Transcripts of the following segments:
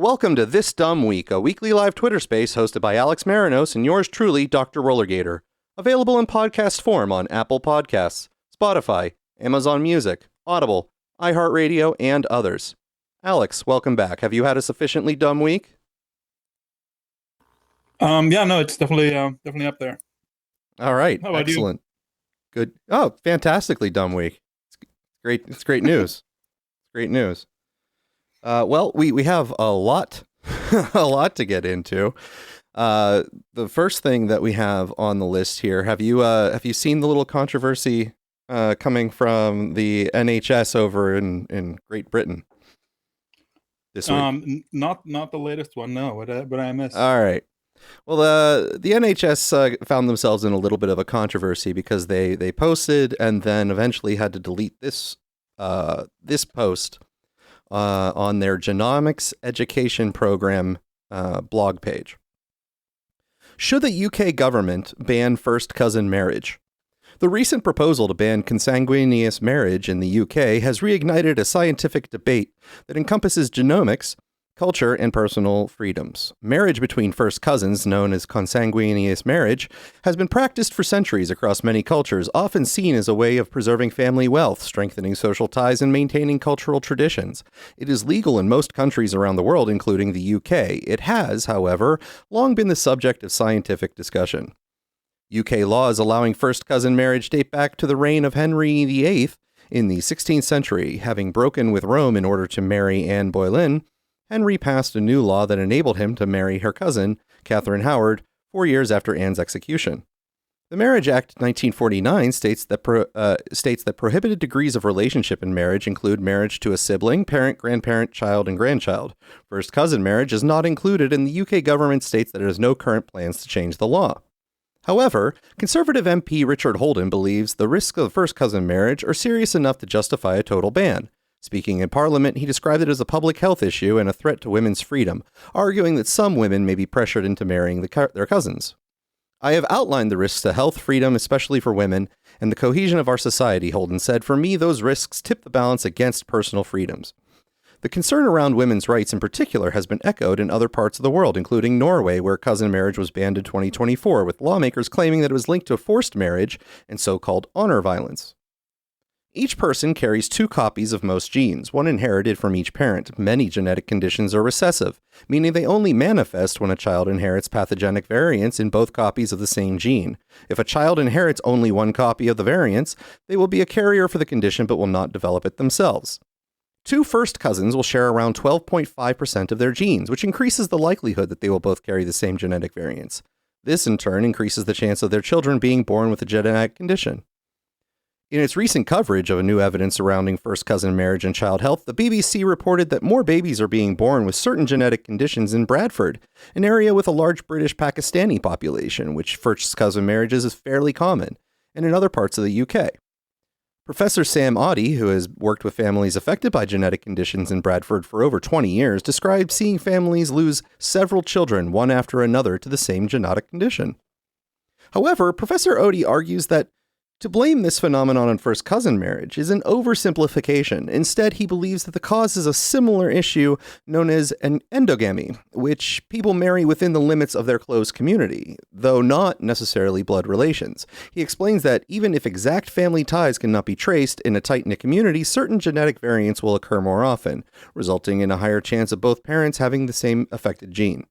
Welcome to This Dum Week, a weekly live Twitter space hosted by Alex Marinos and yours truly, Dr. Rollergator. Available in podcast form on Apple Podcasts, Spotify, Amazon Music, Audible, iHeartRadio, and others. Alex, welcome back. Have you had a sufficiently dumb week? Yeah, no, it's definitely up there. All right, How about excellent. Good. Oh, fantastically dumb week. It's great. It's great news. Great news. Well, we have a lot, a lot to get into. The first thing that we have on the list here, have you seen the little controversy coming from the NHS over in Great Britain this week? Not the latest one, no. But I missed. All right. Well, the NHS found themselves in a little bit of a controversy because they posted and then eventually had to delete this post on their genomics education program blog page. Should the UK government ban first cousin marriage? The recent proposal to ban consanguineous marriage in the UK has reignited a scientific debate that encompasses genomics, culture, and personal freedoms. Marriage between first cousins, known as consanguineous marriage, has been practiced for centuries across many cultures, often seen as a way of preserving family wealth, strengthening social ties, and maintaining cultural traditions. It is legal in most countries around the world, including the UK. It has, however, long been the subject of scientific discussion. UK laws allowing first cousin marriage date back to the reign of Henry VIII in the 16th century. Having broken with Rome in order to marry Anne Boleyn, Henry passed a new law that enabled him to marry her cousin, Catherine Howard, 4 years after Anne's execution. The Marriage Act 1949 states that prohibited degrees of relationship in marriage include marriage to a sibling, parent, grandparent, child, and grandchild. First cousin marriage is not included, and the UK government states that it has no current plans to change the law. However, Conservative MP Richard Holden believes the risks of first cousin marriage are serious enough to justify a total ban. Speaking in Parliament, he described it as a public health issue and a threat to women's freedom, arguing that some women may be pressured into marrying their cousins. I have outlined the risks to health, freedom, especially for women, and the cohesion of our society, Holden said. For me, those risks tip the balance against personal freedoms. The concern around women's rights in particular has been echoed in other parts of the world, including Norway, where cousin marriage was banned in 2024, with lawmakers claiming that it was linked to forced marriage and so-called honor violence. Each person carries 2 copies of most genes, one inherited from each parent. Many genetic conditions are recessive, meaning they only manifest when a child inherits pathogenic variants in both copies of the same gene. If a child inherits only one copy of the variants, they will be a carrier for the condition but will not develop it themselves. 2 first cousins will share around 12.5% of their genes, which increases the likelihood that they will both carry the same genetic variants. This, in turn, increases the chance of their children being born with a genetic condition. In its recent coverage of new evidence surrounding first cousin marriage and child health, the BBC reported that more babies are being born with certain genetic conditions in Bradford, an area with a large British Pakistani population, which first cousin marriages is fairly common, and in other parts of the UK. Professor Sam Oddie, who has worked with families affected by genetic conditions in Bradford for over 20 years, described seeing families lose several children one after another to the same genetic condition. However, Professor Oddie argues that to blame this phenomenon on first cousin marriage is an oversimplification. Instead, he believes that the cause is a similar issue known as an endogamy, which people marry within the limits of their close community, though not necessarily blood relations. He explains that even if exact family ties cannot be traced in a tight-knit community, certain genetic variants will occur more often, resulting in a higher chance of both parents having the same affected gene.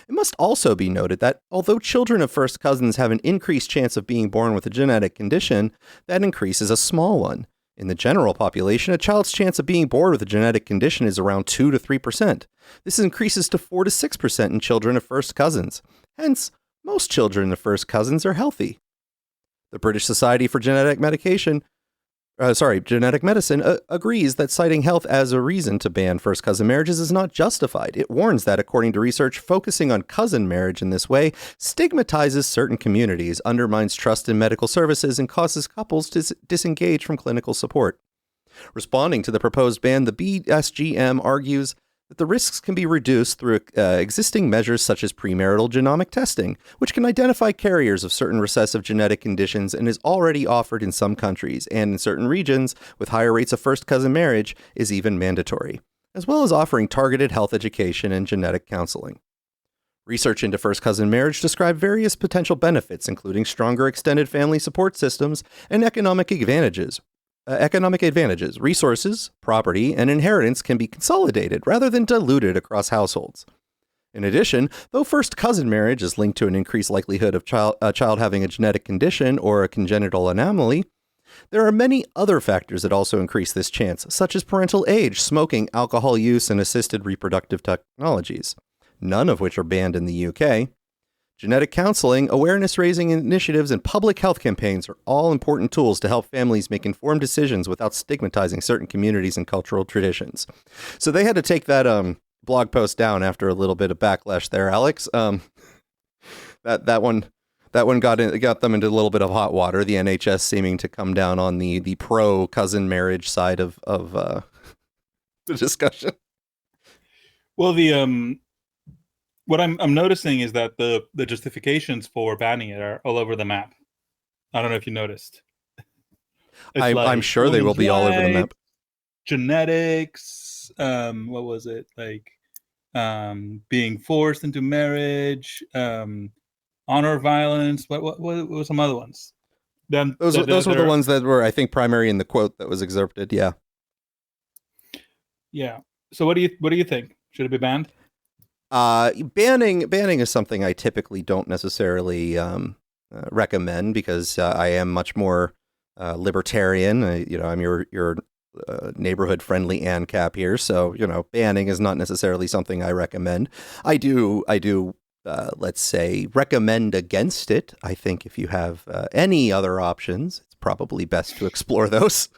It must also be noted that although children of first cousins have an increased chance of being born with a genetic condition, that increase is a small one. In the general population, a child's chance of being born with a genetic condition is around 2 to 3%. This increases to 4 to 6% in children of first cousins. Hence, most children of first cousins are healthy. The British Society for Genetic Medicine agrees that citing health as a reason to ban first cousin marriages is not justified. It warns that, according to research, focusing on cousin marriage in this way stigmatizes certain communities, undermines trust in medical services, and causes couples to disengage from clinical support. Responding to the proposed ban, the BSGM argues that the risks can be reduced through existing measures such as premarital genomic testing, which can identify carriers of certain recessive genetic conditions and is already offered in some countries, and in certain regions with higher rates of first cousin marriage is even mandatory. as well as offering targeted health education and genetic counseling. Research into first cousin marriage described various potential benefits, including stronger extended family support systems and economic advantages. Resources, property, and inheritance can be consolidated rather than diluted across households. In addition, though first cousin marriage is linked to an increased likelihood of a child having a genetic condition or a congenital anomaly, there are many other factors that also increase this chance, such as parental age, smoking, alcohol use, and assisted reproductive technologies, none of which are banned in the UK. Genetic counseling, awareness-raising initiatives, and public health campaigns are all important tools to help families make informed decisions without stigmatizing certain communities and cultural traditions. So they had to take that blog post down after a little bit of backlash there, Alex. That one got them into a little bit of hot water. The NHS seeming to come down on the pro cousin marriage side of the discussion. Well, what I'm noticing is that the justifications for banning it are all over the map. I don't know if you noticed. I'm sure they will be all over the map. Genetics. What was it like? Being forced into marriage. Honor violence. What were some other ones? Those were the ones that were, I think, primary in the quote that was excerpted. Yeah. Yeah. So what do you think? Should it be banned? Banning is something I typically don't necessarily recommend because I am much more libertarian. I'm your neighborhood friendly ANCAP here, so banning is not necessarily something I recommend. I do let's say recommend against it. I think if you have any other options, it's probably best to explore those.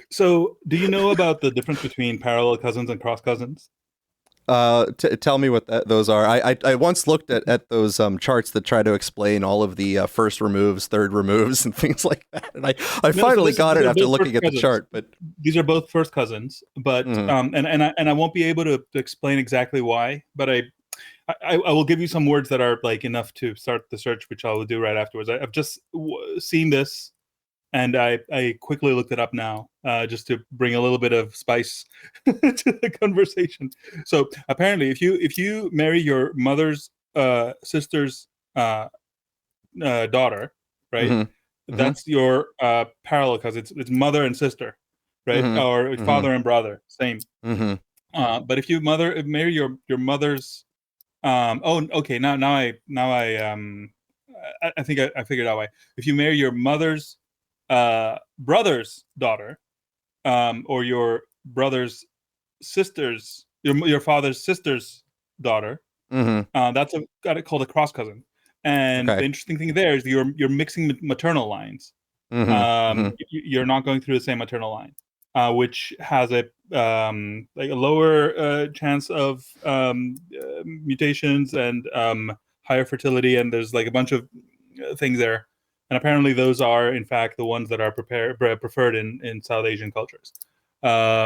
So, do you know about the difference between parallel cousins and cross cousins? Tell me what those are. I once looked at those charts that try to explain all of the first removes, third removes, and things like that. And I finally got it after looking at the chart. But these are both first cousins. But and I won't be able to explain exactly why. But I will give you some words that are like enough to start the search, which I will do right afterwards. I've just seen this. And I quickly looked it up now, just to bring a little bit of spice to the conversation. So apparently, if you marry your mother's sister's daughter, right? That's your parallel cousin. It's mother and sister, right? Or father and brother, same. But if you marry your mother's, okay, now I think I figured out why. If you marry your mother's brother's daughter, or your brother's sister's, your father's sister's daughter, that's got it called a cross cousin. And the interesting thing there is you're mixing maternal lines. You're not going through the same maternal line, which has a like a lower chance of mutations and higher fertility, and there's like a bunch of things there. And apparently those are, in fact, the ones that are preferred in South Asian cultures. I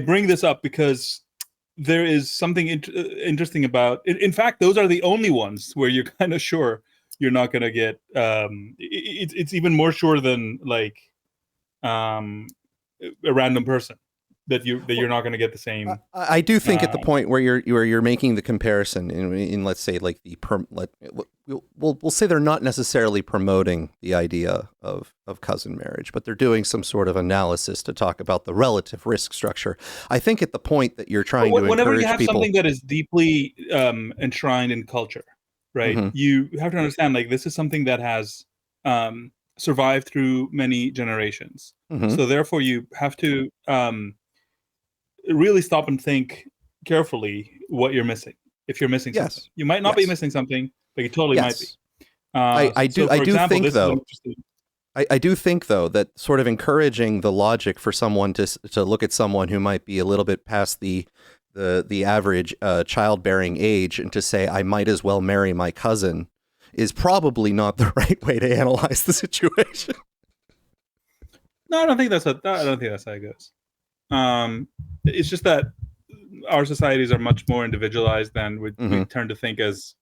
bring this up because there is something interesting about. In fact, those are the only ones where you're kind of sure you're not going to get. It's even more sure than like a random person. That you're not going to get the same. I do think at the point where you're making the comparison in let's say like we'll say they're not necessarily promoting the idea of cousin marriage, but they're doing some sort of analysis to talk about the relative risk structure. I think at the point that you're trying to whenever encourage you have people, something that is deeply enshrined in culture, right? You have to understand like this is something that has survived through many generations. So therefore, you have to really stop and think carefully what you're missing. If you're missing something, you might not be missing something, but you totally might be. I do think though that sort of encouraging the logic for someone to look at someone who might be a little bit past the average childbearing age and to say I might as well marry my cousin is probably not the right way to analyze the situation. No, I don't think that's how it goes. It's just that our societies are much more individualized than we tend to think as,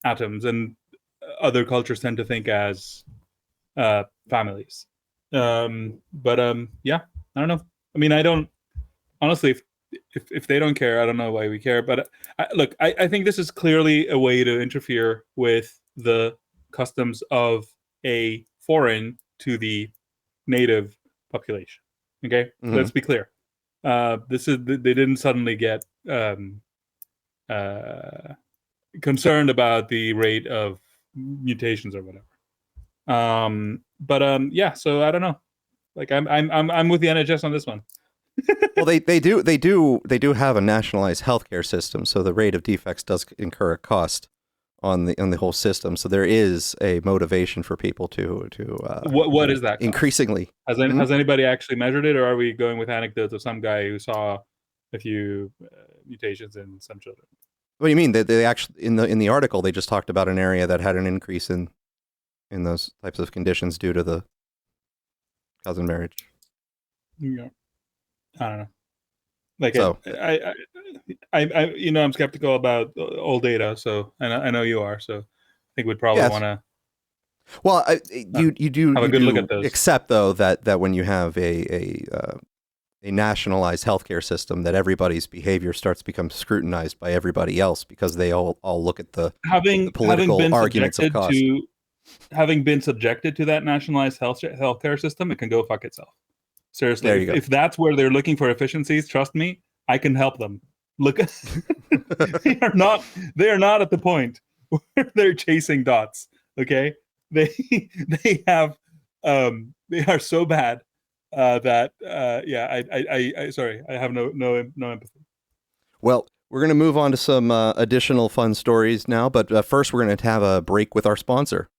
atoms, and other cultures tend to think as families. Yeah, I don't know. I mean, I don't honestly. If they don't care, I don't know why we care. But I think this is clearly a way to interfere with the customs of a foreign to the native population. Okay, let's be clear. This is they didn't suddenly get concerned about the rate of mutations or whatever. Yeah. So I don't know. Like I'm with the NHS on this one. Well, they do have a nationalized healthcare system, so the rate of defects does incur a cost on the whole system. So there is a motivation for people to what is that cost? Increasingly. Has anybody actually measured it, or are we going with anecdotes of some guy who saw a few mutations in some children? What do you mean? They actually in the article they just talked about an area that had an increase in those types of conditions due to the cousin marriage. Yeah. I don't know. Like, so, I I'm skeptical about old data. So, I know you are. So, I think we'd probably want to. Well, you do have a good look at those. Except though that when you have a nationalized healthcare system, that everybody's behavior starts to become scrutinized by everybody else because they all look at the political arguments of cost. Having been subjected to that nationalized healthcare system, it can go fuck itself. Seriously, if that's where they're looking for efficiencies, trust me, I can help them. Look, they are not at the point where they're chasing dots. Okay, they have they are so bad that sorry, I have no empathy. Well, we're going to move on to some additional fun stories now, but first we're going to have a break with our sponsor.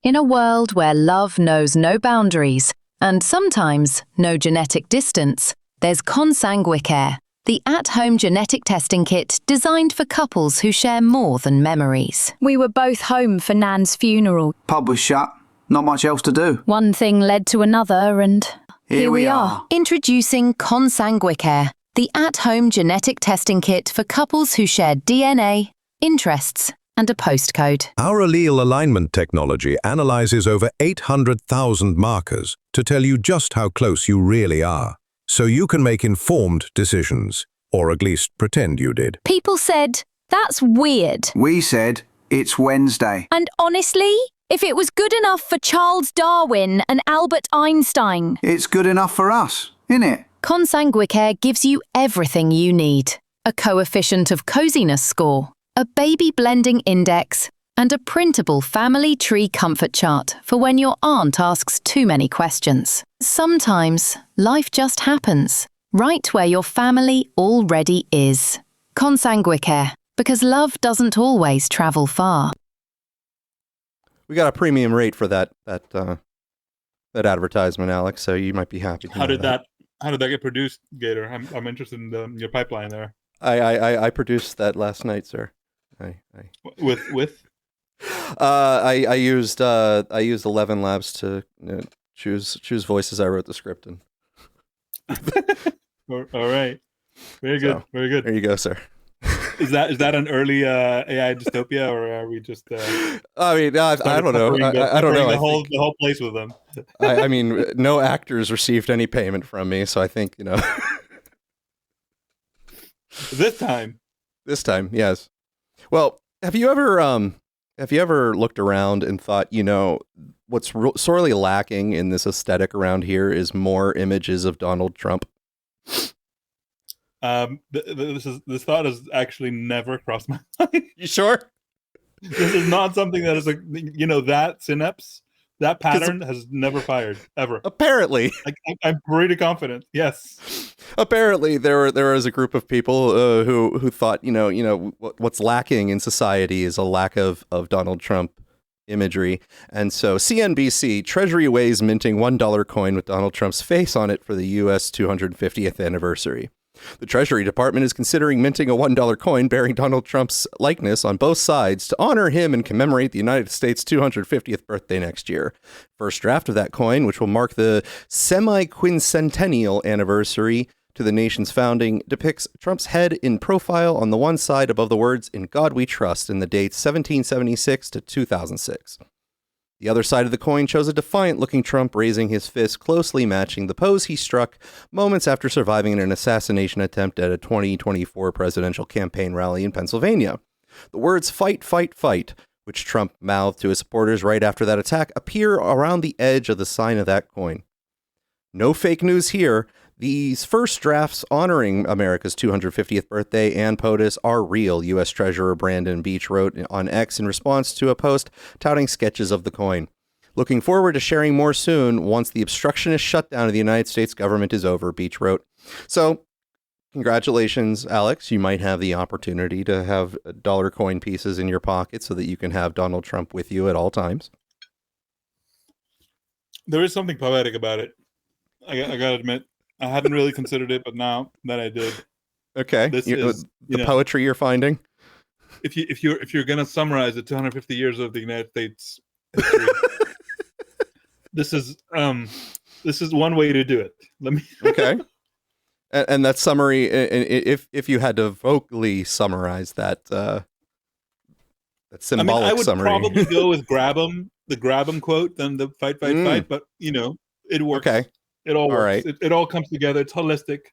In a world where love knows no boundaries, and sometimes no genetic distance, there's Consanguicare, the at-home genetic testing kit designed for couples who share more than memories. We were both home for Nan's funeral. Pub was shut, not much else to do. One thing led to another and here we are. Introducing Consanguicare, the at-home genetic testing kit for couples who share DNA, interests, and a postcode. Our allele alignment technology analyzes over 800,000 markers to tell you just how close you really are, so you can make informed decisions, or at least pretend you did. People said, that's weird. We said, it's Wednesday. And honestly, if it was good enough for Charles Darwin and Albert Einstein, it's good enough for us, innit? Consanguicare gives you everything you need. A coefficient of coziness score, a baby blending index, and a printable family tree comfort chart for when your aunt asks too many questions. Sometimes life just happens, right where your family already is. Consanguicare, because love doesn't always travel far. We got a premium rate for that advertisement, Alex, so you might be happy. How did that get produced, Gator? I'm interested in your pipeline there. I produced that last night, sir. With I used 11 Labs to choose voices I wrote the script in. All right, very good, very good. There you go, sir. Is that an early AI dystopia, or are we just? I mean, I don't know. I don't know. The whole place with them. I mean, no actors received any payment from me, so I think This time, yes. Well, have you ever looked around and thought, what's sorely lacking in this aesthetic around here is more images of Donald Trump? This thought has actually never crossed my mind. You sure? This is not something that is that synapse, that pattern has never fired ever. Apparently, I'm pretty confident. Yes. Apparently, there was a group of people who thought, what's lacking in society is a lack of Donald Trump imagery. And so CNBC, Treasury weighs minting $1 coin with Donald Trump's face on it for the U.S. 250th anniversary. The Treasury Department is considering minting a $1 coin bearing Donald Trump's likeness on both sides to honor him and commemorate the United States' 250th birthday next year. First draft of that coin, which will mark the semi-quincentennial anniversary to the nation's founding, depicts Trump's head in profile on the one side above the words "In God We Trust" in the dates 1776 to 2006. The other side of the coin shows a defiant-looking Trump raising his fist, closely matching the pose he struck moments after surviving an assassination attempt at a 2024 presidential campaign rally in Pennsylvania. The words "fight, fight, fight," which Trump mouthed to his supporters right after that attack, appear around the edge of the sign of that coin. No fake news here. These first drafts honoring America's 250th birthday and POTUS are real, U.S. Treasurer Brandon Beach wrote on X in response to a post touting sketches of the coin. Looking forward to sharing more soon once the obstructionist shutdown of the United States government is over, Beach wrote. So, congratulations, Alex. You might have the opportunity to have dollar coin pieces in your pocket so that you can have Donald Trump with you at all times. There is something poetic about it. I gotta admit. I hadn't really considered it, but now that I did, okay, this is the poetry you're finding. If you're gonna summarize the 250 years of the United States history, this is one way to do it. Let me. Okay, and that summary, if you had to vocally summarize that, that symbolic summary, I would probably go with the grab 'em quote, then the fight, fight, but it works. Okay. It all works. Right. It all comes together. It's holistic.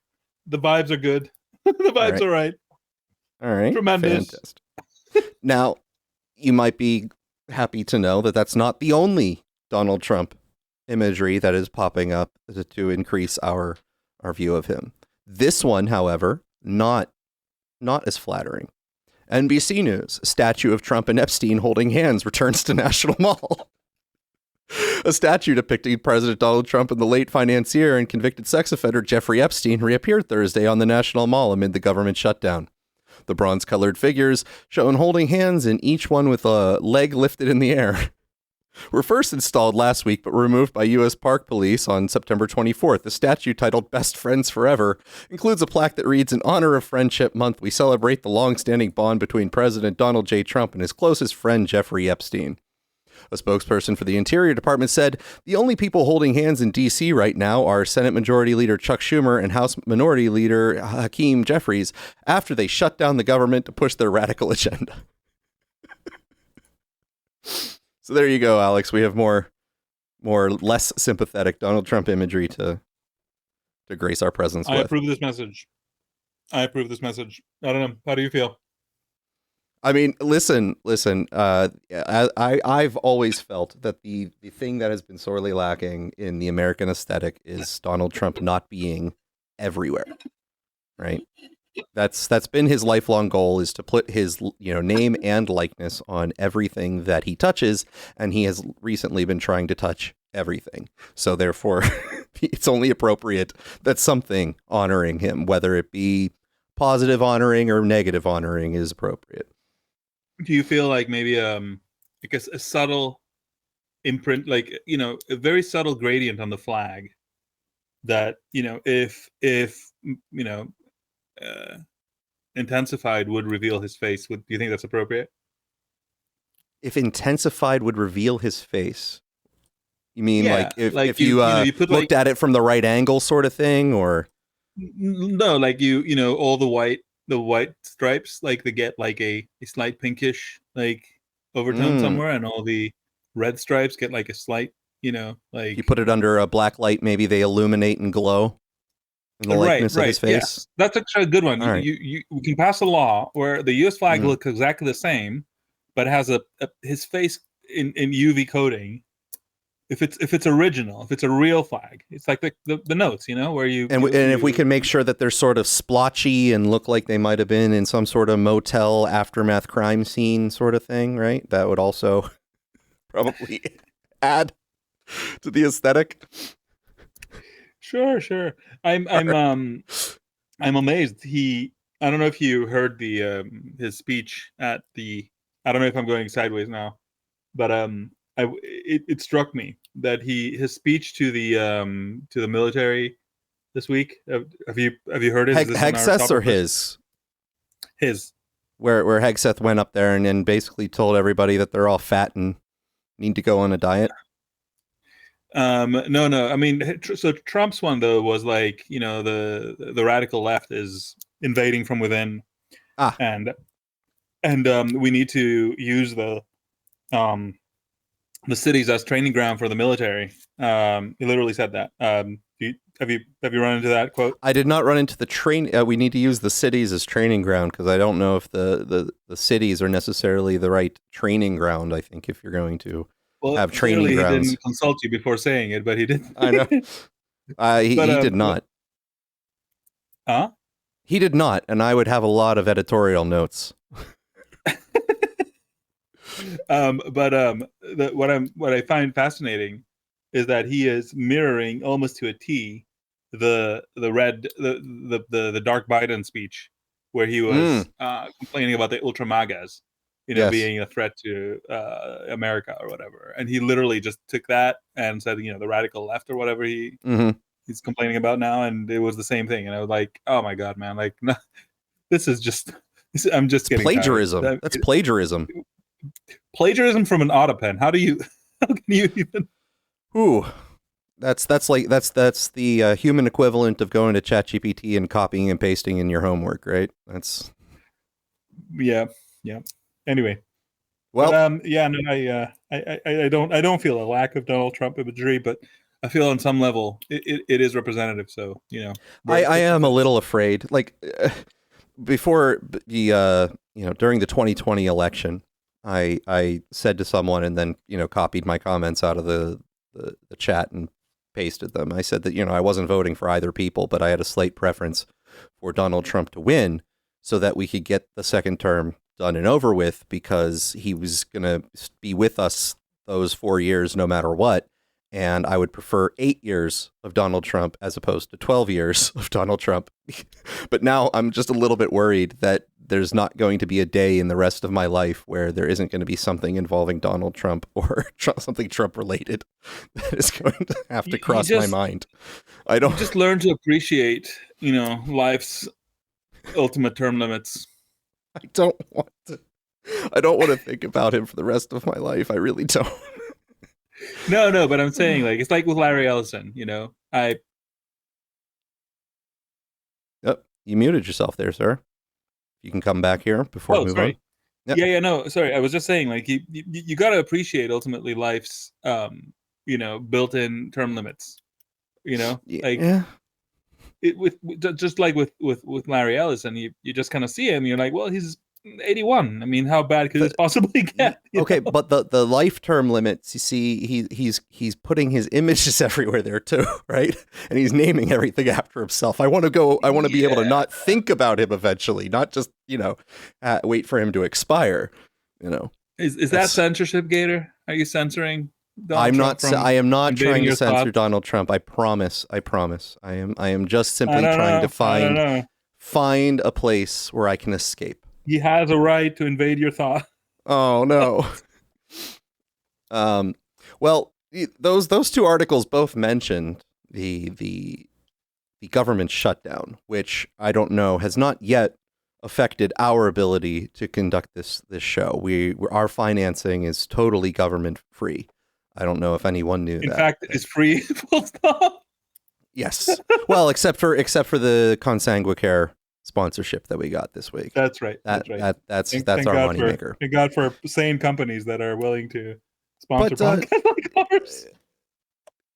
The vibes are good. The vibes are right. All right. Tremendous. Fantastic. Now, you might be happy to know that that's not the only Donald Trump imagery that is popping up to increase our view of him. This one, however, not as flattering. NBC News: statue of Trump and Epstein holding hands returns to National Mall. A statue depicting President Donald Trump and the late financier and convicted sex offender Jeffrey Epstein reappeared Thursday on the National Mall amid the government shutdown. The bronze-colored figures, shown holding hands and each one with a leg lifted in the air, were first installed last week but removed by U.S. Park Police on September 24th. The statue, titled Best Friends Forever, includes a plaque that reads, "In honor of Friendship Month, we celebrate the long-standing bond between President Donald J. Trump and his closest friend Jeffrey Epstein." A spokesperson for the Interior Department said, "The only people holding hands in D.C. right now are Senate Majority Leader Chuck Schumer and House Minority Leader Hakeem Jeffries after they shut down the government to push their radical agenda." So there you go, Alex. We have more less sympathetic Donald Trump imagery to grace our presence with. I approve this message. I don't know. How do you feel? I mean, listen. I've always felt that the thing that has been sorely lacking in the American aesthetic is Donald Trump not being everywhere, right? That's been his lifelong goal, is to put his name and likeness on everything that he touches, and he has recently been trying to touch everything. So therefore, it's only appropriate that something honoring him, whether it be positive honoring or negative honoring, is appropriate. Do you feel like maybe I guess a subtle imprint, like a very subtle gradient on the flag that if intensified would reveal his face? Do you think that's appropriate? If intensified would reveal his face, you mean Yeah, if you looked at it from the right angle, sort of thing, or no, like all the white stripes, like they get like a slight pinkish like overtone somewhere, and all the red stripes get like a slight like you put it under a black light, maybe they illuminate and glow in the likeness of his face. Yes. That's actually a good one. Right. We can pass a law where the U.S. flag looks exactly the same, but has his face in UV coating. If it's original, if it's a real flag, it's like the notes, where you if we can make sure that they're sort of splotchy and look like they might have been in some sort of motel aftermath crime scene sort of thing, right? That would also probably add to the aesthetic. Sure. I'm amazed. I don't know if you heard his speech at the. I don't know if I'm going sideways now, but it struck me that his speech to the military this week. Have you heard it? Hegseth or his? His. Where Hegseth went up there and basically told everybody that they're all fat and need to go on a diet. No. I mean, so Trump's one though was like the radical left is invading from within, and we need to use the the cities as training ground for the military. He literally said that. Have you run into that quote? I did not run into the train. We need to use the cities as training ground because I don't know if the cities are necessarily the right training ground. I think if you're going to have training grounds. He didn't consult you before saying it, but he did. I know. He did not. Huh? He did not, and I would have a lot of editorial notes. What I find fascinating is that he is mirroring almost to a T the dark Biden speech where he was complaining about the ultramagas, Yes. being a threat to America or whatever, and he literally just took that and said, the radical left or whatever he's complaining about now, and it was the same thing, and I was like, oh my god, man, like, no, I'm just getting plagiarism. tired. That's plagiarism. Plagiarism from an Autopen. How can you even? Ooh, that's the human equivalent of going to ChatGPT and copying and pasting in your homework, right? That's yeah. Anyway, well, I don't feel a lack of Donald Trump imagery, but I feel on some level it is representative. So I am a little afraid. Like before the during the 2020 election, I said to someone and then copied my comments out of the chat and pasted them. I said that I wasn't voting for either people, but I had a slight preference for Donald Trump to win so that we could get the second term done and over with, because he was going to be with us those 4 years no matter what. And I would prefer 8 years of Donald Trump as opposed to 12 years of Donald Trump. But now I'm just a little bit worried that there's not going to be a day in the rest of my life where there isn't going to be something involving Donald Trump or something Trump related that is going to have to cross my mind. I don't just learn to appreciate, life's ultimate term limits. I don't want to think about him for the rest of my life. I really don't. No, but I'm saying, like, it's like with Larry Ellison, You muted yourself there, sir. You can come back here before we move on. Yep. Yeah, no, sorry. I was just saying, like, you got to appreciate ultimately life's, built-in term limits. Just like with Larry Ellison, you just kind of see him. You're like, well, he's 81. I mean, how bad could this possibly get? Okay, but the life term limits, you see, he's putting his images everywhere there too, right? And he's naming everything after himself. I want to be able to not think about him eventually, not just wait for him to expire. Is that censorship, Gator? Are you censoring Donald Trump? I am not trying to censor thoughts? Donald Trump. I promise. I am just simply trying to find a place where I can escape. He has a right to invade your thought. Oh no. Well, those two articles both mentioned the government shutdown, which I don't know has not yet affected our ability to conduct this show. Our financing is totally government free. I don't know if anyone knew that. In fact, it's free. Full stop. Yes. Well, except for the Consanguicare sponsorship that we got this week. That's right. That's our God moneymaker. Thank God for sane companies that are willing to sponsor podcasts like ours.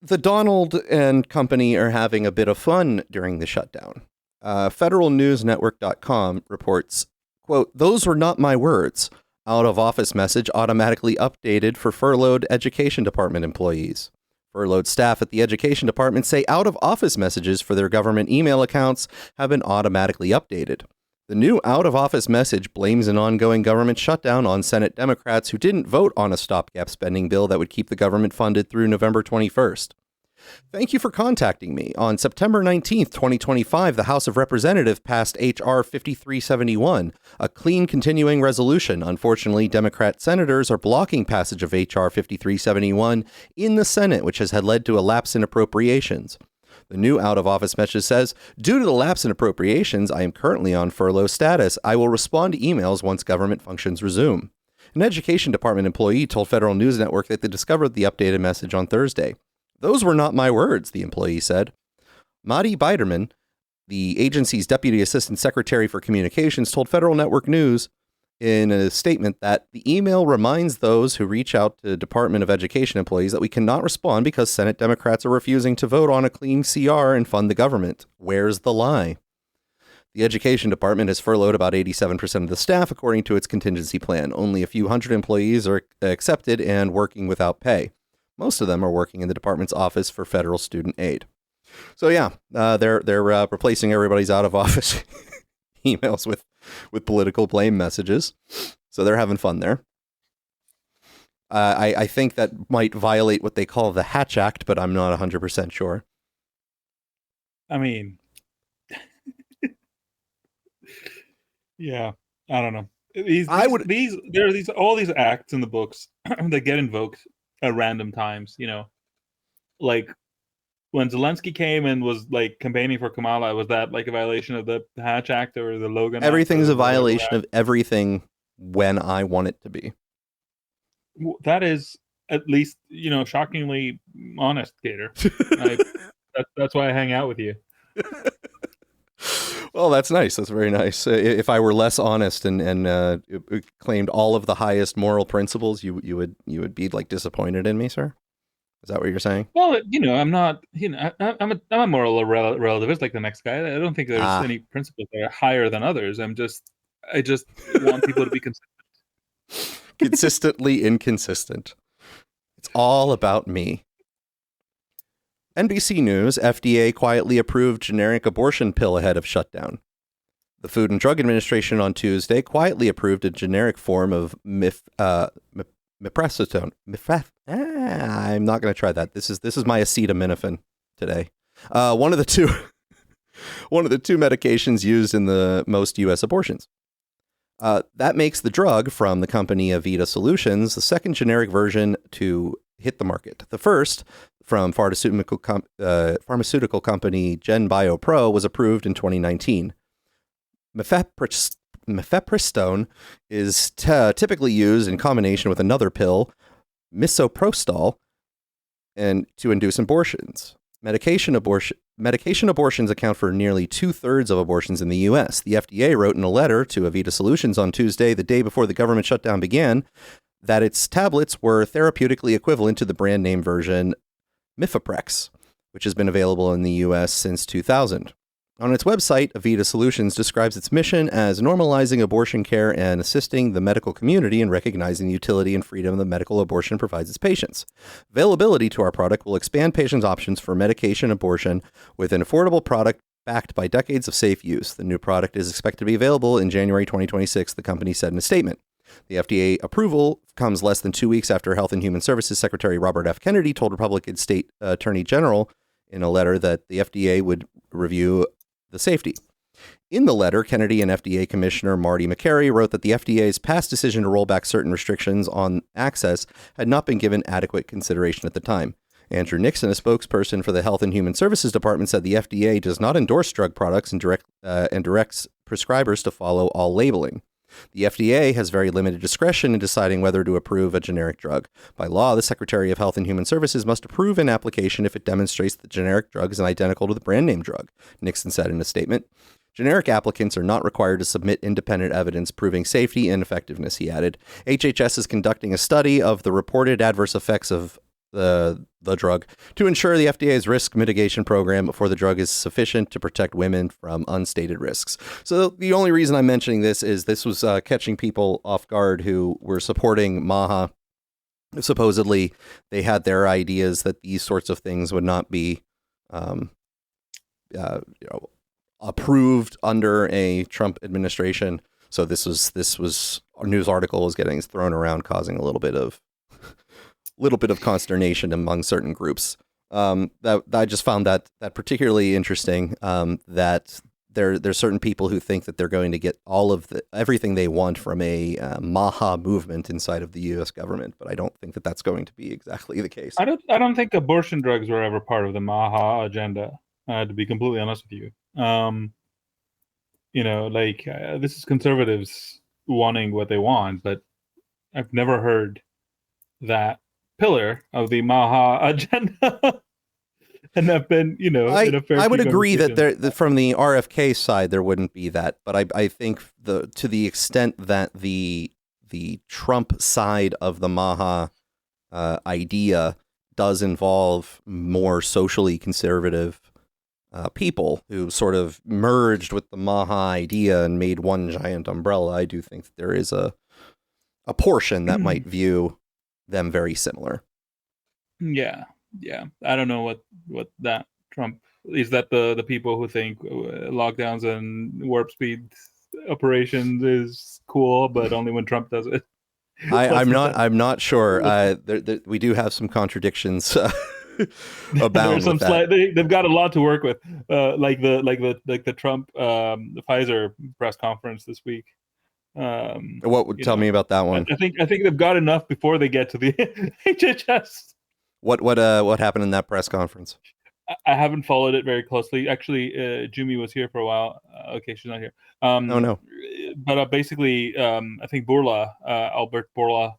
The Donald and company are having a bit of fun during the shutdown. Federalnewsnetwork.com reports, quote, "Those were not my words. Out of office message automatically updated for furloughed education department employees. Furloughed staff at the education department say out-of-office messages for their government email accounts have been automatically updated. The new out-of-office message blames an ongoing government shutdown on Senate Democrats who didn't vote on a stopgap spending bill that would keep the government funded through November 21st. Thank you for contacting me. On September 19th, 2025, the House of Representatives passed H.R. 5371, a clean continuing resolution. Unfortunately, Democrat senators are blocking passage of H.R. 5371 in the Senate, which has led to a lapse in appropriations. The new out-of-office message says, due to the lapse in appropriations, I am currently on furlough status. I will respond to emails once government functions resume. An education department employee told Federal News Network that they discovered the updated message on Thursday. Those were not my words, the employee said. Madi Biderman, the agency's Deputy Assistant Secretary for Communications, told Federal Network News in a statement that the email reminds those who reach out to Department of Education employees that we cannot respond because Senate Democrats are refusing to vote on a clean CR and fund the government. Where's the lie? The Education Department has furloughed about 87% of the staff according to its contingency plan. Only a few hundred employees are accepted and working without pay. Most of them are working in the department's office for federal student aid. So yeah, they're replacing everybody's out of office emails with political blame messages. So they're having fun there. I think that might violate what they call the Hatch Act, but I'm not 100% sure. I mean, yeah, I don't know. There are all these acts in the books that get invoked at random times. You know, like when Zelensky came and was like campaigning for Kamala, was that like a violation of the Hatch Act or the Logan Act? Everything's a violation of everything when I want it to be. That is at least, you know, shockingly honest, Gator. That's why I hang out with you. Well, that's nice. That's very nice. If I were less honest and claimed all of the highest moral principles, you would be like disappointed in me, sir. Is that what you're saying? Well, you know, I'm not. You know, I'm a moral relativist like the next guy. I don't think there's any principles that are higher than others. I just want people to be consistent. Consistently inconsistent. It's all about me. NBC News, FDA quietly approved generic abortion pill ahead of shutdown. The Food and Drug Administration on Tuesday quietly approved a generic form of mifepristone. I'm not going to try that. This is my acetaminophen today. One of the two medications used in the most U.S. abortions. That makes the drug from the company Avita Solutions the second generic version to hit the market. The first, from pharmaceutical company GenBioPro, was approved in 2019. Mifepristone is typically used in combination with another pill, misoprostol, and to induce abortions. Medication abortions account for nearly 2/3 of abortions in the U.S. The FDA wrote in a letter to Avita Solutions on Tuesday, the day before the government shutdown began, that its tablets were therapeutically equivalent to the brand name version Mifeprex, which has been available in the U.S. since 2000. On its website, Avita Solutions describes its mission as normalizing abortion care and assisting the medical community in recognizing the utility and freedom the medical abortion provides its patients. Availability to our product will expand patients' options for medication abortion with an affordable product backed by decades of safe use. The new product is expected to be available in January 2026, the company said in a statement. The FDA approval comes less than 2 weeks after Health and Human Services Secretary Robert F. Kennedy told Republican State Attorney General in a letter that the FDA would review the safety. In the letter, Kennedy and FDA Commissioner Marty McCary wrote that the FDA's past decision to roll back certain restrictions on access had not been given adequate consideration at the time. Andrew Nixon, a spokesperson for the Health and Human Services Department, said the FDA does not endorse drug products and directs prescribers to follow all labeling. The FDA has very limited discretion in deciding whether to approve a generic drug. By law, the Secretary of Health and Human Services must approve an application if it demonstrates the generic drug is identical to the brand name drug, Nixon said in a statement. Generic applicants are not required to submit independent evidence proving safety and effectiveness, he added. HHS is conducting a study of the reported adverse effects of the drug to ensure the FDA's risk mitigation program for the drug is sufficient to protect women from unstated risks. So the only reason I'm mentioning this is this was catching people off guard who were supporting MAHA. Supposedly, they had their ideas that these sorts of things would not be approved under a Trump administration. So this was a news article was getting thrown around, causing a little bit of consternation among certain groups. That I just found that particularly interesting. That there's certain people who think that they're going to get everything they want from a MAHA movement inside of the U.S. government, but I don't think that that's going to be exactly the case. I don't think abortion drugs were ever part of the MAHA agenda. To be completely honest with you, this is conservatives wanting what they want, but I've never heard that pillar of the MAHA agenda And I've been, in a fair I would few agree that conversations. from the RFK side there wouldn't be that, but I think to the extent that the Trump side of the Maha idea does involve more socially conservative people who sort of merged with the Maha idea and made one giant umbrella. I do think that there is a portion that might view them very similar. Yeah. I don't know what that Trump is. That the people who think lockdowns and warp speed operations is cool, but only when Trump does it. I'm not sure. We do have some contradictions abound with that. They've got a lot to work with, like the Trump the Pfizer press conference this week. What would tell me about that one? I think they've got enough before they get to the HHS. What happened in that press conference? I haven't followed it very closely. Actually, Jimmy was here for a while. Okay, she's not here. Oh no. But basically, I think Bourla, Albert Bourla,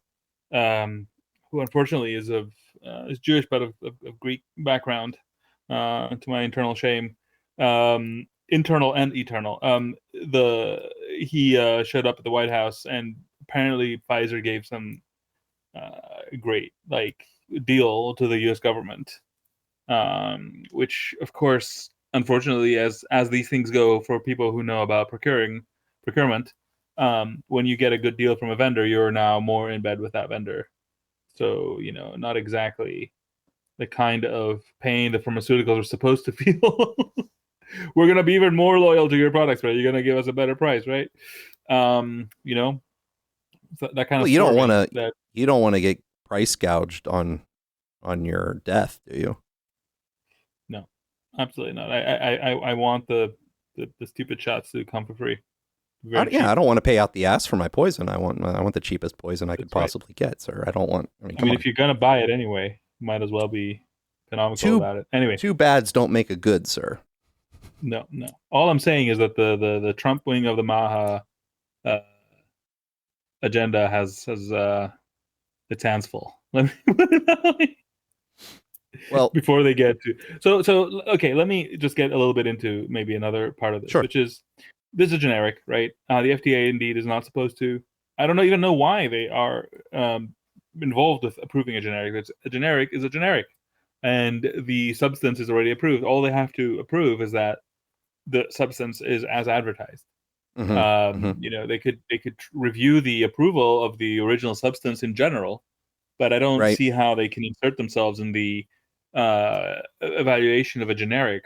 who unfortunately is Jewish but of Greek background, to my internal shame, internal and eternal. He showed up at the White House, and apparently Pfizer gave some great deal to the U.S. government, which of course, unfortunately, as these things go for people who know about procurement, when you get a good deal from a vendor, you're now more in bed with that vendor. So not exactly the kind of pain the pharmaceuticals are supposed to feel. We're gonna be even more loyal to your products, right? You're gonna give us a better price, right? That kind of. You don't want to get price gouged on your death, do you? No, absolutely not. I want the stupid shots to come for free. I don't want to pay out the ass for my poison. I want the cheapest poison I could possibly get, sir. I don't want. If you're gonna buy it anyway, you might as well be economical about it. Anyway, two bads don't make a good, sir. No. All I'm saying is that the Trump wing of the Maha agenda has its hands full. Well, before they get to so okay, let me just get a little bit into maybe another part of this, sure. Which is this is generic, right? The FDA indeed is not supposed to. I don't even know why they are involved with approving a generic. A generic is a generic, and the substance is already approved. All they have to approve is that the substance is as advertised. They could review the approval of the original substance in general, but I don't see how they can insert themselves in the evaluation of a generic.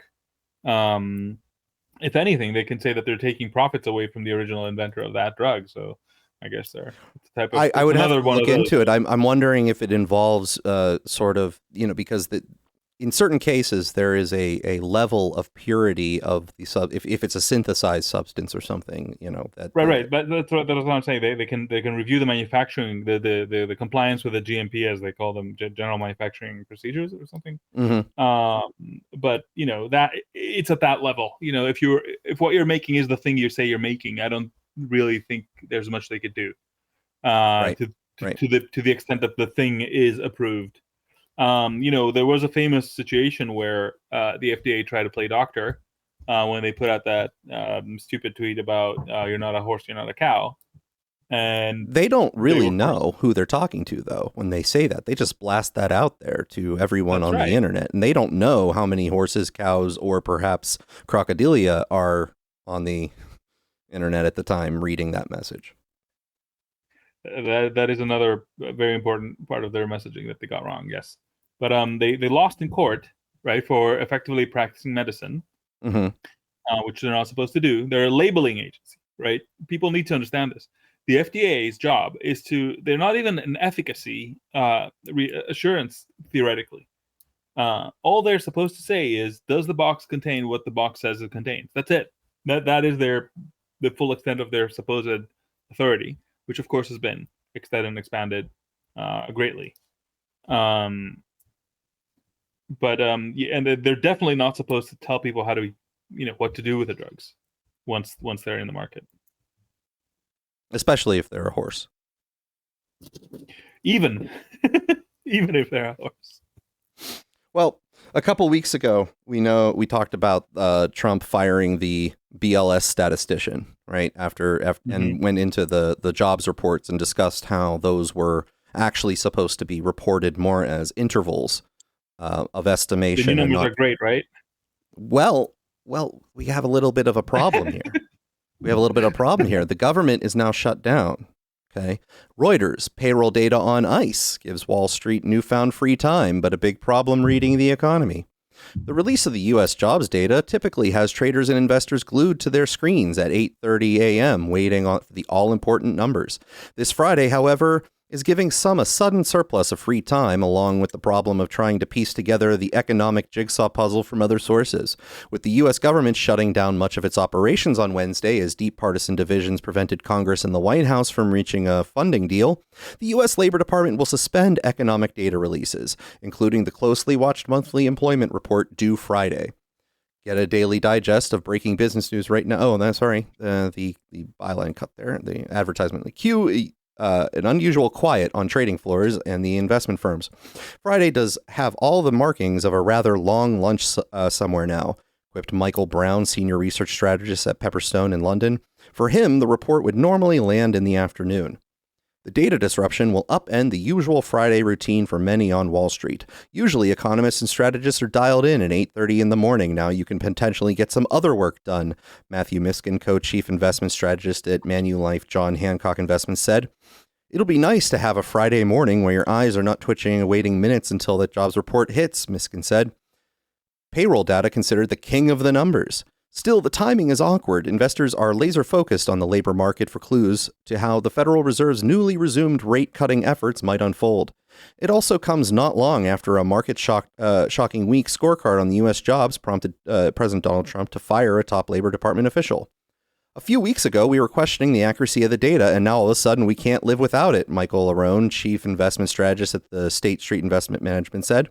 If anything, they can say that they're taking profits away from the original inventor of that drug. So I guess they're the type of. I would have to look into it. I'm wondering if it involves sort of because in certain cases there is a level of purity of the if it's a synthesized substance or something, that right. But that's what I'm saying. They can review the manufacturing, the compliance with the GMP, as they call them, general manufacturing procedures or something. But that it's at that level. If what you're making is the thing you say you're making, I don't really think there's much they could do to the extent that the thing is approved. There was a famous situation where the FDA tried to play doctor when they put out that stupid tweet about you're not a horse, you're not a cow. And they don't really know who they're talking to, though, when they say that. They just blast that out there to everyone on the internet. And they don't know how many horses, cows, or perhaps crocodilia are on the internet at the time reading that message. That is another very important part of their messaging that they got wrong, yes. But they lost in court, right, for effectively practicing medicine, which they're not supposed to do. They're a labeling agency, right? People need to understand this. The FDA's job is they're not even an efficacy assurance, theoretically. All they're supposed to say is, does the box contain what the box says it contains? That's it. That is the full extent of their supposed authority, which of course has been extended and expanded greatly. And they're definitely not supposed to tell people how to, what to do with the drugs once they're in the market. Especially if they're a horse. Even if they're a horse. Well, A couple weeks ago, we talked about Trump firing the BLS statistician, right? After and went into the jobs reports and discussed how those were actually supposed to be reported more as intervals of estimation. The new numbers and not, are great, right? Well, we have a little bit of a problem here. The government is now shut down. Okay. Reuters, payroll data on ice gives Wall Street newfound free time, but a big problem reading the economy. The release of the U.S. jobs data typically has traders and investors glued to their screens at 8:30 a.m. waiting on the all-important numbers. This Friday, however, is giving some a sudden surplus of free time, along with the problem of trying to piece together the economic jigsaw puzzle from other sources. With the U.S. government shutting down much of its operations on Wednesday as deep partisan divisions prevented Congress and the White House from reaching a funding deal, the U.S. Labor Department will suspend economic data releases, including the closely watched monthly employment report due Friday. Get a daily digest of breaking business news right now. Oh, that's sorry. The byline cut there. The advertisement. Cue an unusual quiet on trading floors and the investment firms. Friday does have all the markings of a rather long lunch somewhere now, quipped Michael Brown, senior research strategist at Pepperstone in London. For him, the report would normally land in the afternoon. The data disruption will upend the usual Friday routine for many on Wall Street. Usually, economists and strategists are dialed in at 8:30 in the morning. Now you can potentially get some other work done, Matthew Miskin, co-chief investment strategist at Manulife John Hancock Investments, said. It'll be nice to have a Friday morning where your eyes are not twitching and waiting minutes until the jobs report hits, Miskin said. Payroll data considered the king of the numbers. Still, the timing is awkward. Investors are laser focused on the labor market for clues to how the Federal Reserve's newly resumed rate-cutting efforts might unfold. It also comes not long after a shocking week scorecard on the U.S. jobs prompted President Donald Trump to fire a top Labor Department official. A few weeks ago, we were questioning the accuracy of the data, and now all of a sudden we can't live without it, Michael Arone, chief investment strategist at the State Street Investment Management, said.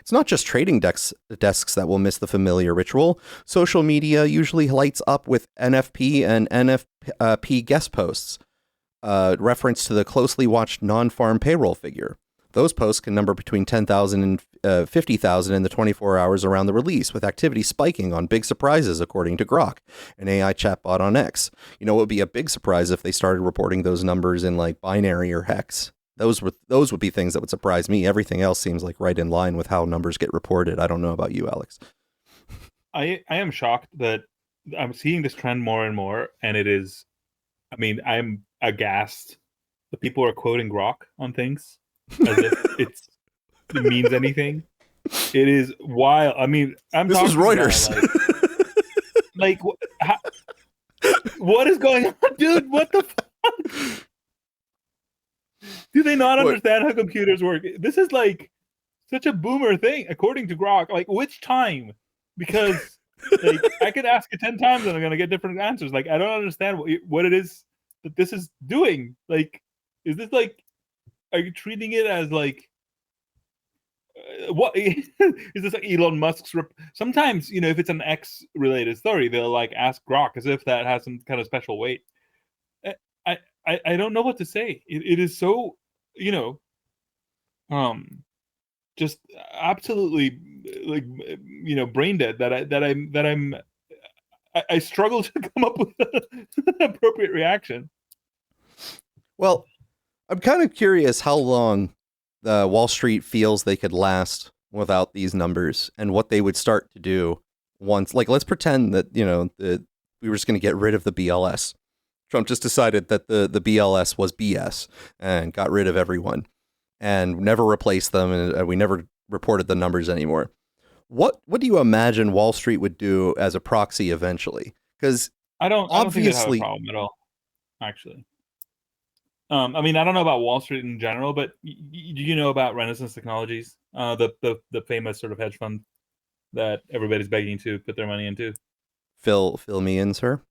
It's not just trading desks that will miss the familiar ritual. Social media usually lights up with NFP and NFP guest posts, reference to the closely watched non-farm payroll figure. Those posts can number between 10,000 and 50,000 in the 24 hours around the release, with activity spiking on big surprises, according to Grok, an AI chatbot on X. You know, it would be a big surprise if they started reporting those numbers in like binary or hex. Those would be things that would surprise me. Everything else seems like right in line with how numbers get reported. I don't know about you, Alex. I am shocked that I'm seeing this trend more and more, and it is, I mean, I'm aghast that people are quoting Grok on things as if it means anything. It is wild. I mean, This is Reuters. What is going on, dude? What the fuck? Do they not understand how computers work? This is like such a boomer thing, according to Grok. Like, which time? Because like, I could ask it 10 times and I'm gonna get different answers. Like, I don't understand what it is that this is doing. Like, is this like, are you treating it as like, what is this like Elon Musk's? Sometimes, you know, if it's an X related story, they'll like ask Grok as if that has some kind of special weight. I don't know what to say. It is so, you know, just absolutely like, you know, brain dead that I struggle to come up with an appropriate reaction. Well, I'm kind of curious how long Wall Street feels they could last without these numbers and what they would start to do once. Like, let's pretend that, you know, we were just going to get rid of the BLS. Trump just decided that the BLS was BS and got rid of everyone and never replaced them, and we never reported the numbers anymore. What do you imagine Wall Street would do as a proxy eventually? Because I don't think they have a problem at all, actually. I mean, I don't know about Wall Street in general, but do you know about Renaissance Technologies, the famous sort of hedge fund that everybody's begging to put their money into? Fill me in, sir.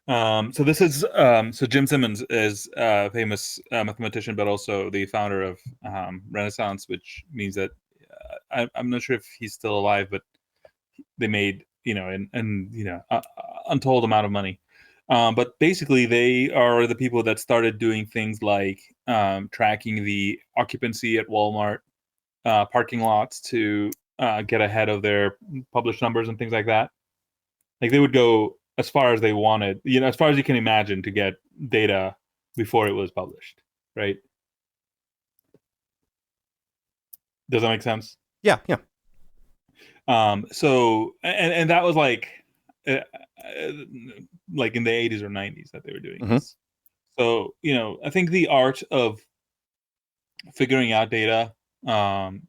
So this is so Jim Simmons is a famous mathematician, but also the founder of Renaissance, which means that I'm not sure if he's still alive, but they made, you know, and you know, untold amount of money. But basically, they are the people that started doing things like tracking the occupancy at Walmart parking lots to get ahead of their published numbers and things like that. Like they would go as far as they wanted, as far as you can imagine, to get data before it was published, right? Does that make sense? Yeah, yeah. So and that was like in the 80s or 90s that they were doing this. So I think the art of figuring out data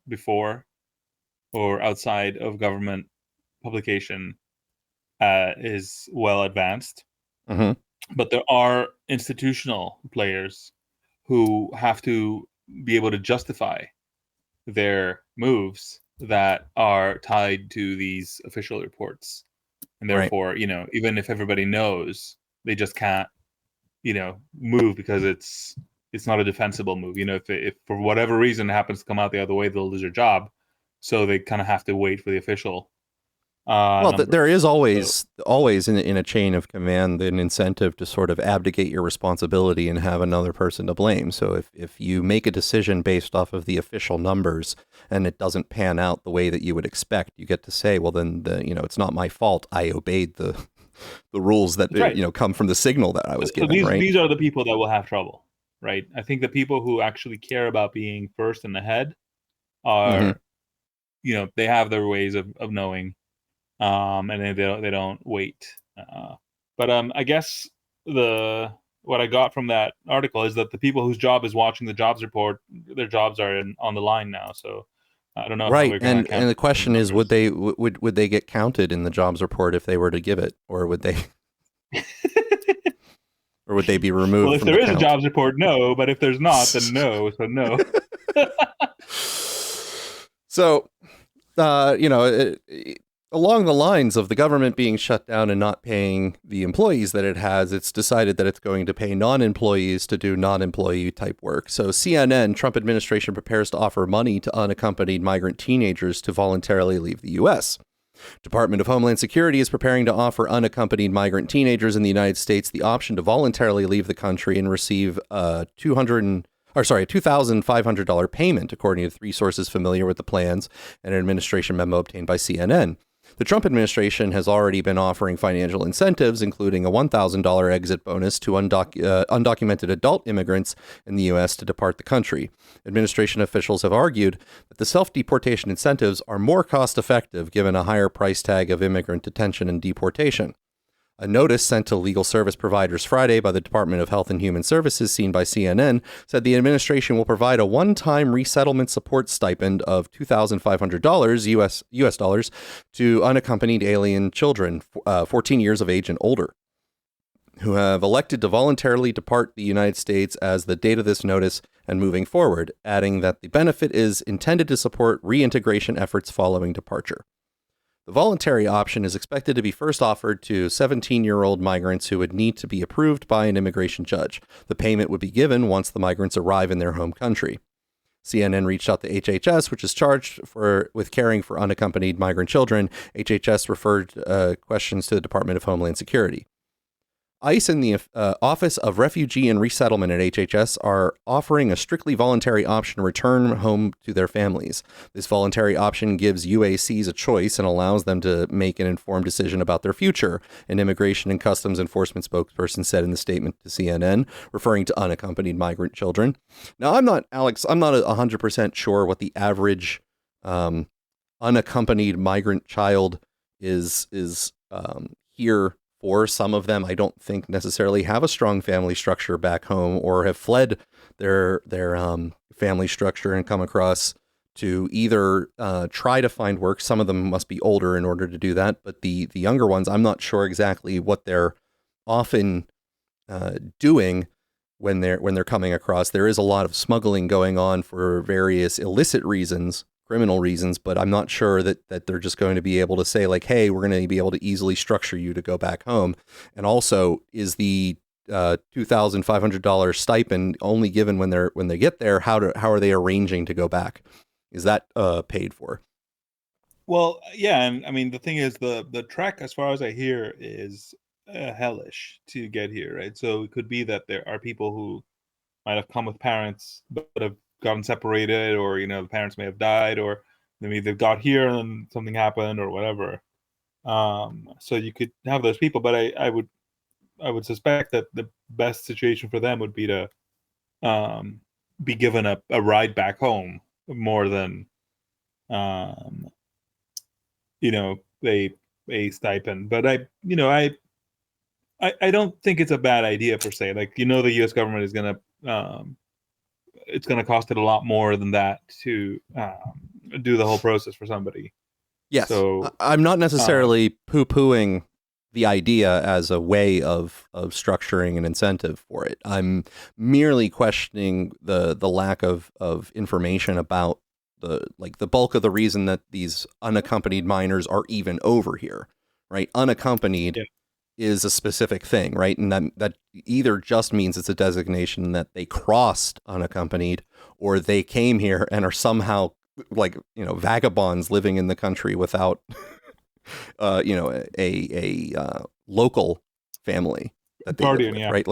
before or outside of government publication is well advanced. But there are institutional players who have to be able to justify their moves that are tied to these official reports. And therefore, even if everybody knows, they just can't, move because it's not a defensible move. If for whatever reason it happens to come out the other way, they'll lose their job. So they kind of have to wait for the official. Well, there is always in a chain of command an incentive to sort of abdicate your responsibility and have another person to blame. So if you make a decision based off of the official numbers and it doesn't pan out the way that you would expect, you get to say, well, then it's not my fault. I obeyed the rules that come from the signal that I was given. So right? These are the people that will have trouble, right? I think the people who actually care about being first and ahead are, they have their ways of knowing. And they don't wait. But I guess what I got from that article is that the people whose job is watching the jobs report, their jobs are on the line now. So I don't know. Right, how we're gonna and the question is, would they get counted in the jobs report if they were to give it, or would they, or would they be removed? Well, if there is a jobs report, no. But if there's not, then no. So no. So, along the lines of the government being shut down and not paying the employees that it has, it's decided that it's going to pay non-employees to do non-employee type work. So CNN, Trump administration prepares to offer money to unaccompanied migrant teenagers to voluntarily leave the U.S. Department of Homeland Security is preparing to offer unaccompanied migrant teenagers in the United States the option to voluntarily leave the country and receive a $2,500 payment, according to 3 sources familiar with the plans and an administration memo obtained by CNN. The Trump administration has already been offering financial incentives, including a $1,000 exit bonus to undocumented adult immigrants in the U.S. to depart the country. Administration officials have argued that the self-deportation incentives are more cost-effective given a higher price tag of immigrant detention and deportation. A notice sent to legal service providers Friday by the Department of Health and Human Services, seen by CNN, said the administration will provide a one-time resettlement support stipend of $2,500 US dollars to unaccompanied alien children, 14 years of age and older, who have elected to voluntarily depart the United States as the date of this notice and moving forward, adding that the benefit is intended to support reintegration efforts following departure. The voluntary option is expected to be first offered to 17-year-old migrants who would need to be approved by an immigration judge. The payment would be given once the migrants arrive in their home country. CNN reached out to HHS, which is charged with caring for unaccompanied migrant children. HHS referred questions to the Department of Homeland Security. ICE and the Office of Refugee and Resettlement at HHS are offering a strictly voluntary option to return home to their families. This voluntary option gives UACs a choice and allows them to make an informed decision about their future, an Immigration and Customs Enforcement spokesperson said in the statement to CNN, referring to unaccompanied migrant children. Now, I'm not 100% sure what the average unaccompanied migrant child is here. For some of them, I don't think necessarily have a strong family structure back home or have fled their family structure and come across to either try to find work. Some of them must be older in order to do that. But the younger ones, I'm not sure exactly what they're often doing when they're coming across. There is a lot of smuggling going on for various illicit reasons, criminal reasons, but I'm not sure that they're just going to be able to say like, hey, we're going to be able to easily structure you to go back home. And also, is the $2,500 stipend only given when they get there? How are they arranging to go back? Is that paid for? Well, yeah, and I mean the thing is the trek, as far as I hear, is hellish to get here, right? So it could be that there are people who might have come with parents but have gotten separated, or the parents may have died, or maybe they got here and then something happened or whatever. So you could have those people, but I would suspect that the best situation for them would be to be given a ride back home more than a stipend. But I don't think it's a bad idea per se. Like, the U.S. government is gonna it's gonna cost it a lot more than that to do the whole process for somebody. Yes. So I'm not necessarily poo-pooing the idea as a way of structuring an incentive for it. I'm merely questioning the lack of information about the bulk of the reason that these unaccompanied minors are even over here, right? Unaccompanied is a specific thing, right? And that either just means it's a designation that they crossed unaccompanied, or they came here and are somehow vagabonds living in the country without a local family that they live with, right?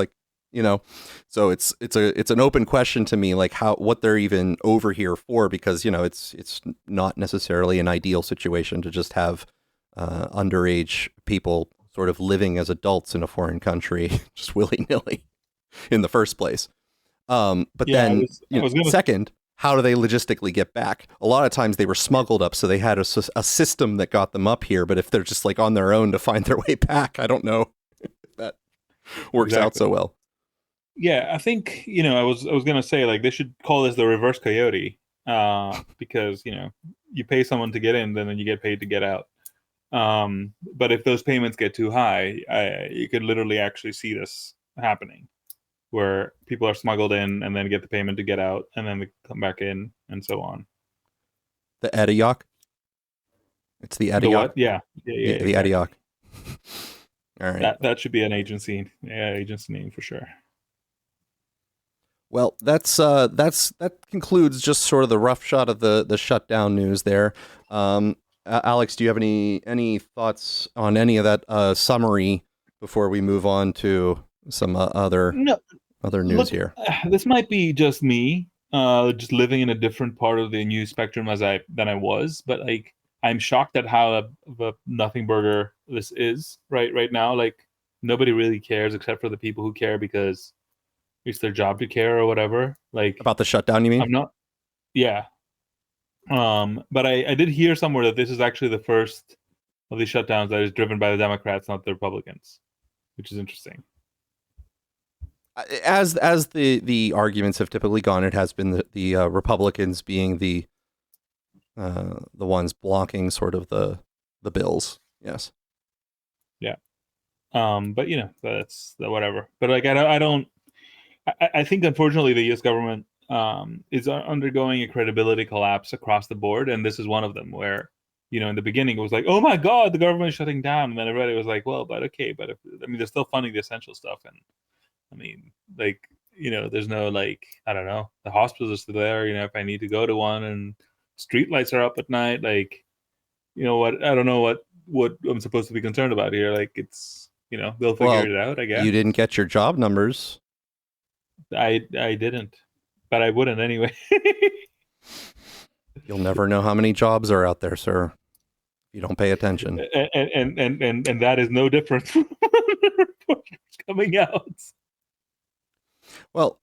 So it's an open question to me, like what they're even over here for, because it's not necessarily an ideal situation to just have underage people sort of living as adults in a foreign country just willy-nilly in the first place. Second, how do they logistically get back? A lot of times they were smuggled up, so they had a system that got them up here. But if they're just on their own to find their way back, I don't know if that works out so well. Yeah, I think I was gonna say, they should call this the reverse coyote, because you pay someone to get in, then you get paid to get out. But if those payments get too high, you could literally actually see this happening, where people are smuggled in and then get the payment to get out, and then they come back in, and so on. The Ediok? It's the Ediok? Yeah, the Ediok. All right. That should be an agency name for sure. Well, that concludes just sort of the rough shot of the shutdown news there. Alex, do you have any thoughts on any of that summary before we move on to some other news here? This might be just me, just living in a different part of the news spectrum than I was, but I'm shocked at how of a nothing burger this is right now. Nobody really cares except for the people who care because it's their job to care or whatever. About the shutdown, you mean? I'm not. Yeah. But I did hear somewhere that this is actually the first of these shutdowns that is driven by the Democrats, not the Republicans, which is interesting. As the arguments have typically gone, it has been the Republicans being the ones blocking sort of the bills. Yes. Yeah. But that's whatever. But I think unfortunately the U.S. government is undergoing a credibility collapse across the board, and this is one of them where in the beginning it was like, oh my god, the government is shutting down, and then everybody was like, well, but okay, but they're still funding the essential stuff, and there's no I don't know, the hospitals are still there, if I need to go to one, and street lights are up at night, what, I don't know what I'm supposed to be concerned about here. It's they'll figure it out, I guess. You didn't get your job numbers. I didn't, but I wouldn't anyway. You'll never know how many jobs are out there, sir. You don't pay attention. And that is no different from reporters coming out. Well,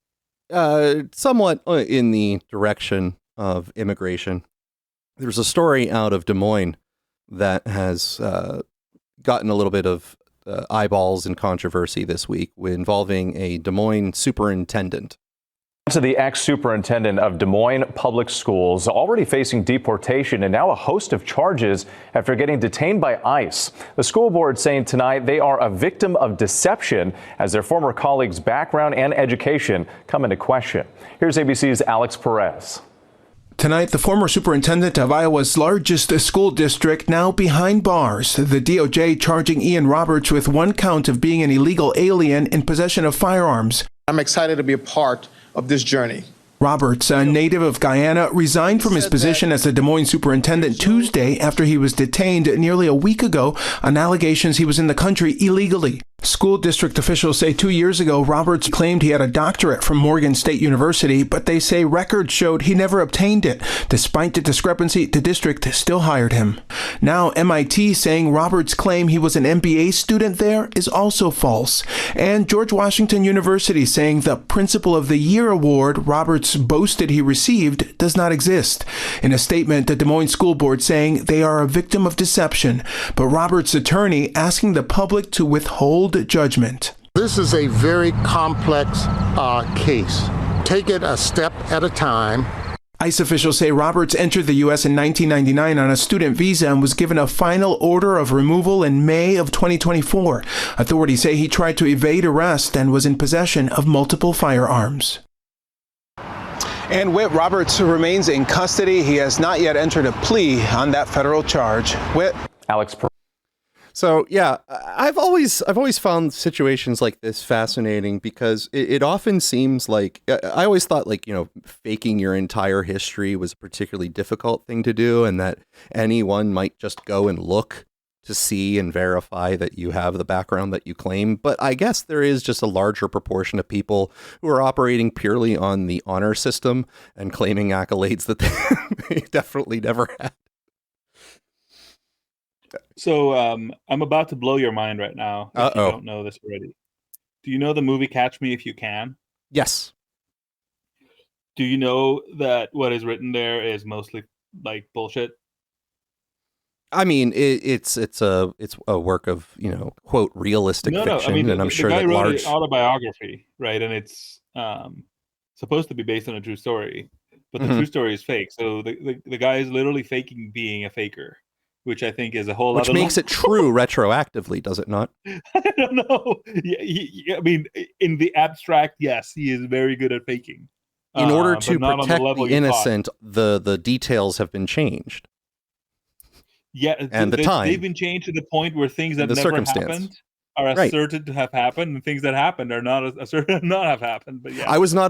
somewhat in the direction of immigration, there's a story out of Des Moines that has gotten a little bit of eyeballs and controversy this week, involving a Des Moines superintendent. To the ex-superintendent of Des Moines Public Schools, already facing deportation and now a host of charges after getting detained by ICE. The school board saying tonight they are a victim of deception as their former colleagues' background and education come into question. Here's ABC's Alex Perez. Tonight, the former superintendent of Iowa's largest school district now behind bars. The DOJ charging Ian Roberts with one count of being an illegal alien in possession of firearms. I'm excited to be a part of this journey. Roberts, a native of Guyana, resigned from his position as the Des Moines superintendent Tuesday after he was detained nearly a week ago on allegations he was in the country illegally. School district officials say 2 years ago, Roberts claimed he had a doctorate from Morgan State University, but they say records showed he never obtained it. Despite the discrepancy, the district still hired him. Now, MIT saying Roberts' claim he was an MBA student there is also false. And George Washington University saying the Principal of the Year award Roberts boasted he received does not exist. In a statement, the Des Moines School Board saying they are a victim of deception, but Roberts' attorney asking the public to withhold judgment. This is a very complex case. Take it a step at a time. ICE officials say Roberts entered the U.S. in 1999 on a student visa and was given a final order of removal in May of 2024. Authorities say he tried to evade arrest and was in possession of multiple firearms. And Whit, Roberts remains in custody. He has not yet entered a plea on that federal charge. Whit. Alex. So, yeah, I've always found situations like this fascinating because it often seems like I always thought, like, you know, faking your entire history was a particularly difficult thing to do, and that anyone might just go and look to see and verify that you have the background that you claim. But I guess there is just a larger proportion of people who are operating purely on the honor system and claiming accolades that they definitely never had. So I'm about to blow your mind right now. If you don't know this already. Do you know the movie Catch Me If You Can? Yes. Do you know that what is written there is mostly like bullshit? I mean, it's a work of, you know, quote, realistic fiction, I mean, and I'm sure the guy that wrote large an autobiography, right? And it's supposed to be based on a true story, but the true story is fake. So the guy is literally faking being a faker, which I think is a whole which other makes it true retroactively, does it not? I don't know. Yeah, I mean, in the abstract, yes, he is very good at faking. In order to but protect the innocent, the details have been changed. Yeah, and the time. They've been changed to the point where things that the never circumstance. happened are asserted to have happened, and things that happened are not asserted to not have happened. But yeah, I was not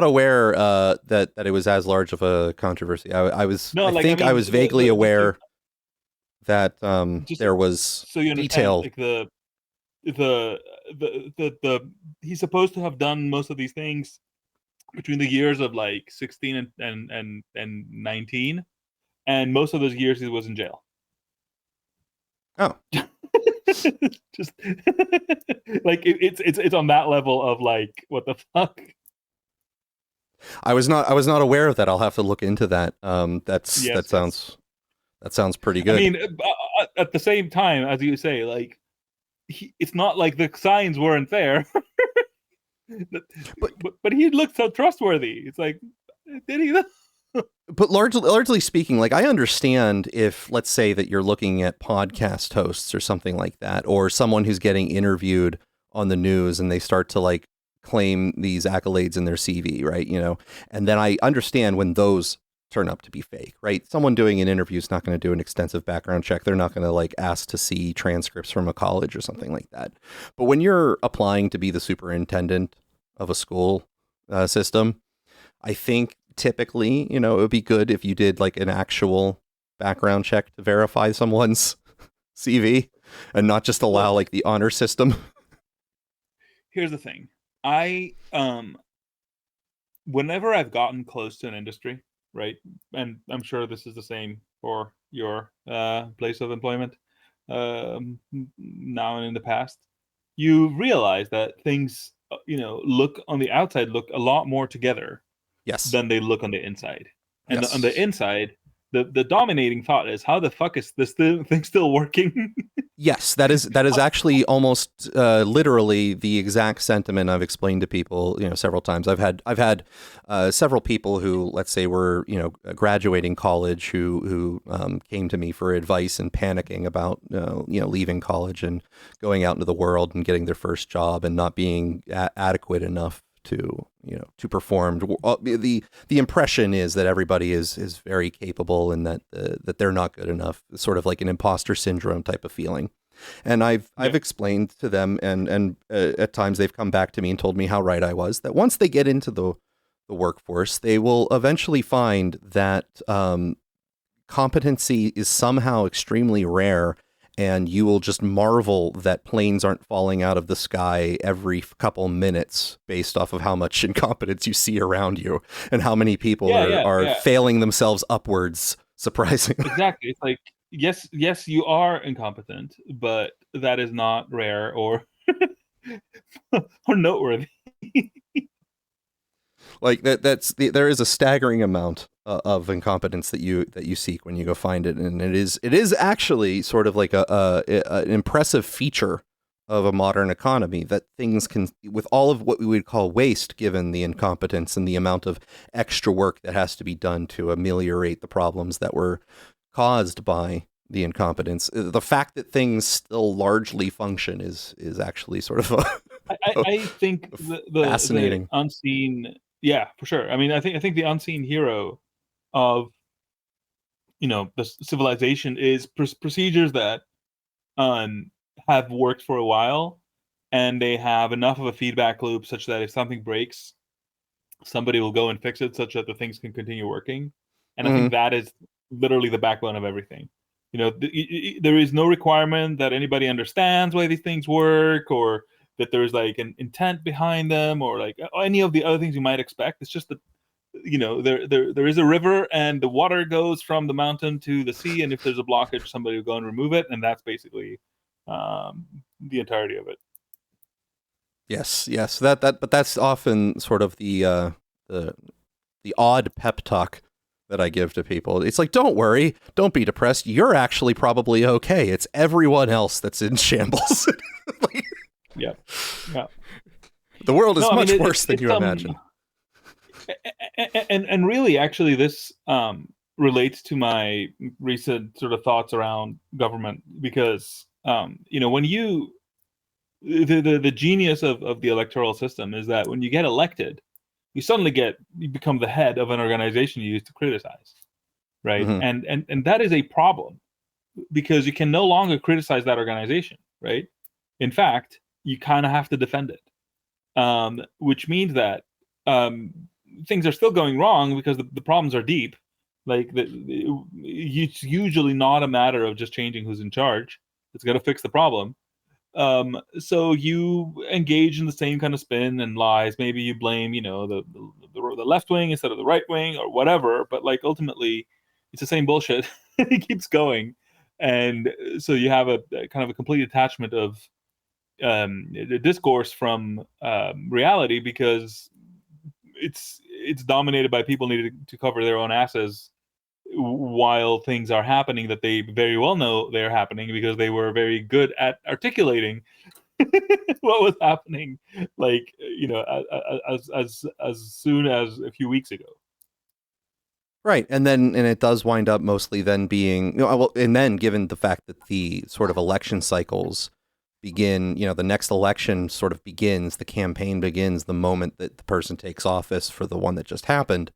aware that it was as large of a controversy. I was vaguely aware that there was detail. Like the he's supposed to have done most of these things between the years of like 16 and 19, and most of those years he was in jail. Oh, just like it's on that level of like, what the fuck? I was not aware of that. I'll have to look into that. That sounds pretty good. I mean, at the same time, as you say, like it's not like the signs weren't there, but he looked so trustworthy. It's like, did he? But largely speaking, like, I understand if, let's say, that you're looking at podcast hosts or something like that, or someone who's getting interviewed on the news and they start to like claim these accolades in their CV, right? You know, and then I understand when those turn up to be fake, right? Someone doing an interview is not going to do an extensive background check. They're not going to like ask to see transcripts from a college or something like that. But when you're applying to be the superintendent of a school system, I think typically, you know, it would be good if you did like an actual background check to verify someone's CV and not just allow like the honor system. Here's the thing. Whenever I've gotten close to an industry, right, and I'm sure this is the same for your place of employment now and in the past, you realize that things, you know, look on the outside look a lot more together. Yes. Than they look on the inside. And yes. On the inside, the dominating thought is, how the fuck is this thing still working? Yes, that is actually almost literally the exact sentiment I've explained to people, you know, several times. I've had several people who, let's say, were, you know, graduating college who came to me for advice and panicking about you know, leaving college and going out into the world and getting their first job and not being adequate enough to, you know, to perform. The impression is that everybody is very capable and that they're not good enough. It's sort of like an imposter syndrome type of feeling. And I've explained to them, and at times they've come back to me and told me how right I was, that once they get into the workforce, they will eventually find that competency is somehow extremely rare, and you will just marvel that planes aren't falling out of the sky every couple minutes based off of how much incompetence you see around you and how many people are failing themselves upwards, surprisingly. Exactly. It's like, yes, you are incompetent, but that is not rare or or noteworthy. Like there is a staggering amount of incompetence that you seek when you go find it, and it is actually sort of like an impressive feature of a modern economy that things can, with all of what we would call waste, given the incompetence and the amount of extra work that has to be done to ameliorate the problems that were caused by the incompetence. The fact that things still largely function is actually sort of I think the fascinating, the unseen. Yeah, for sure. I mean, I think the unseen hero of the civilization is procedures that have worked for a while, and they have enough of a feedback loop such that if something breaks, somebody will go and fix it such that the things can continue working. And I think that is literally the backbone of everything. There is no requirement that anybody understands why these things work, or that there's like an intent behind them, or like any of the other things you might expect. It's just that there is a river and the water goes from the mountain to the sea, and if there's a blockage, somebody will go and remove it, and that's basically the entirety of it. Yes. But that's often sort of the odd pep talk that I give to people. It's like, don't worry, don't be depressed. You're actually probably okay. It's everyone else that's in shambles. Like, yeah. The world is much worse than you imagine. And really, actually, this relates to my recent sort of thoughts around government, because when the genius of the electoral system is that when you get elected, you become the head of an organization you used to criticize, right? And that is a problem, because you can no longer criticize that organization, right? In fact, you kind of have to defend it, which means that things are still going wrong because the problems are deep. Like it's usually not a matter of just changing who's in charge. It's going to fix the problem. So you engage in the same kind of spin and lies. Maybe you blame, the left wing instead of the right wing or whatever. But like ultimately, it's the same bullshit. It keeps going, and so you have a kind of a complete detachment of the discourse from reality, because it's dominated by people needing to cover their own asses while things are happening that they very well know they're happening, because they were very good at articulating what was happening, like as soon as a few weeks ago. Right, and it does wind up mostly then being and then given the fact that the sort of election cycles begin, the next election sort of begins, the campaign begins the moment that the person takes office for the one that just happened.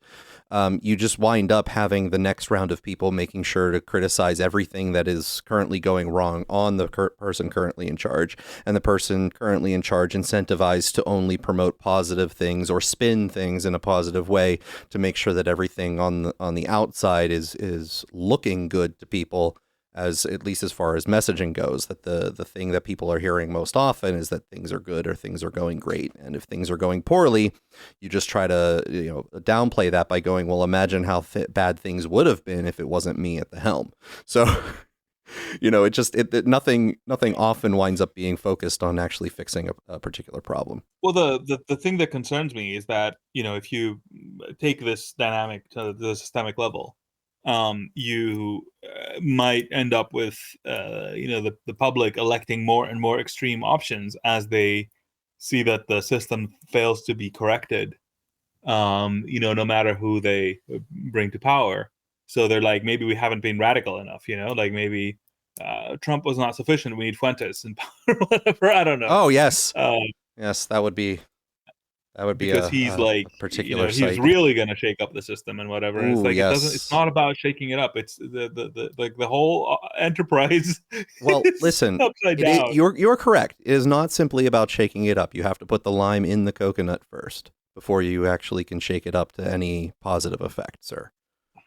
You just wind up having the next round of people making sure to criticize everything that is currently going wrong on the person currently in charge, and the person currently in charge incentivized to only promote positive things or spin things in a positive way to make sure that everything on the outside is looking good to people, as at least as far as messaging goes, that the thing that people are hearing most often is that things are good or things are going great. And if things are going poorly, you just try to downplay that by going, well, imagine how bad things would have been if it wasn't me at the helm. So, nothing often winds up being focused on actually fixing a particular problem. Well, the thing that concerns me is that, if you take this dynamic to the systemic level, you might end up with the public electing more and more extreme options as they see that the system fails to be corrected, no matter who they bring to power. So they're like, maybe we haven't been radical enough, like maybe Trump was not sufficient, we need Fuentes in power or whatever. I don't know. Oh yes, yes, that would be because he's like a particular he's really going to shake up the system and whatever. Ooh, it's like yes. It's not about shaking it up. It's the whole enterprise. Well, listen, you're correct. It is not simply about shaking it up. You have to put the lime in the coconut first before you actually can shake it up to any positive effect, sir.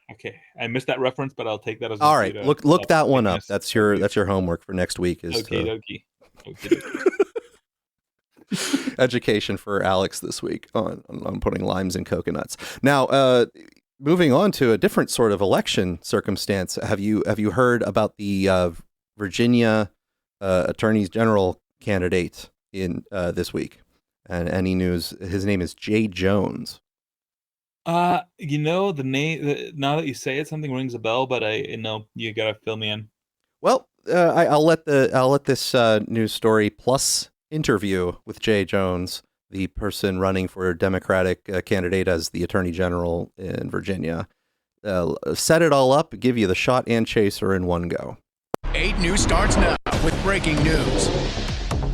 Okay, I missed that reference, but I'll take that as all right. Look that one up. That's your homework for next week. Is Okie. education for Alex this week on putting limes in coconuts. Now, moving on to a different sort of election circumstance. Have you heard about the Virginia Attorney General candidate in this week? And any news? His name is Jay Jones. The name. Now that you say it, something rings a bell, but you gotta fill me in. Well, I'll let this news story plus interview with Jay Jones, the person running for Democratic candidate as the Attorney General in Virginia, set it all up, give you the shot and chaser in one go. 8 News starts now with breaking news.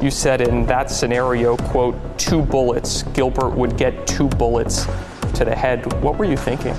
You said in that scenario, quote, 2 bullets. Gilbert would get 2 bullets to the head. What were you thinking?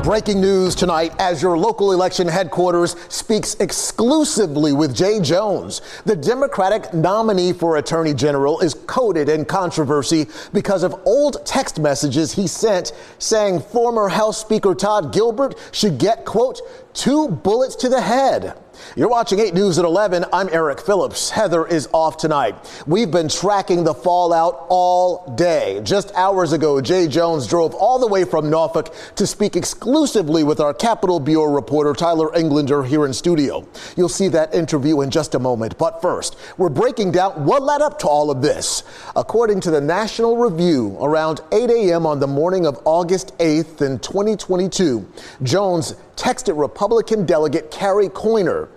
Breaking news tonight as your local election headquarters speaks exclusively with Jay Jones. The Democratic nominee for Attorney General is coated in controversy because of old text messages he sent saying former House Speaker Todd Gilbert should get, quote, 2 bullets to the head. You're watching 8 News at 11. I'm Eric Phillips. Heather is off tonight. We've been tracking the fallout all day. Just hours ago, Jay Jones drove all the way from Norfolk to speak exclusively with our Capitol Bureau reporter, Tyler Englander, here in studio. You'll see that interview in just a moment. But first, we're breaking down what led up to all of this. According to the National Review, around 8 a.m. on the morning of August 8th in 2022, Jones texted Republican delegate Carrie Coyner,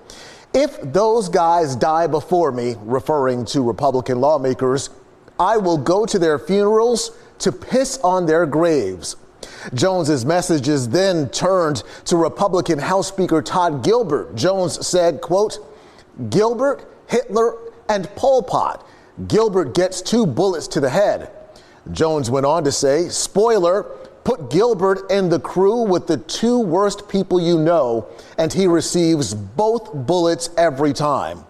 "If those guys die before me," referring to Republican lawmakers, "I will go to their funerals to piss on their graves." Jones's messages then turned to Republican House Speaker Todd Gilbert. Jones said, quote, "Gilbert, Hitler, and Pol Pot. Gilbert gets 2 bullets to the head." Jones went on to say, spoiler, "Put Gilbert in the crew with the 2 worst people you know, and he receives both bullets every time."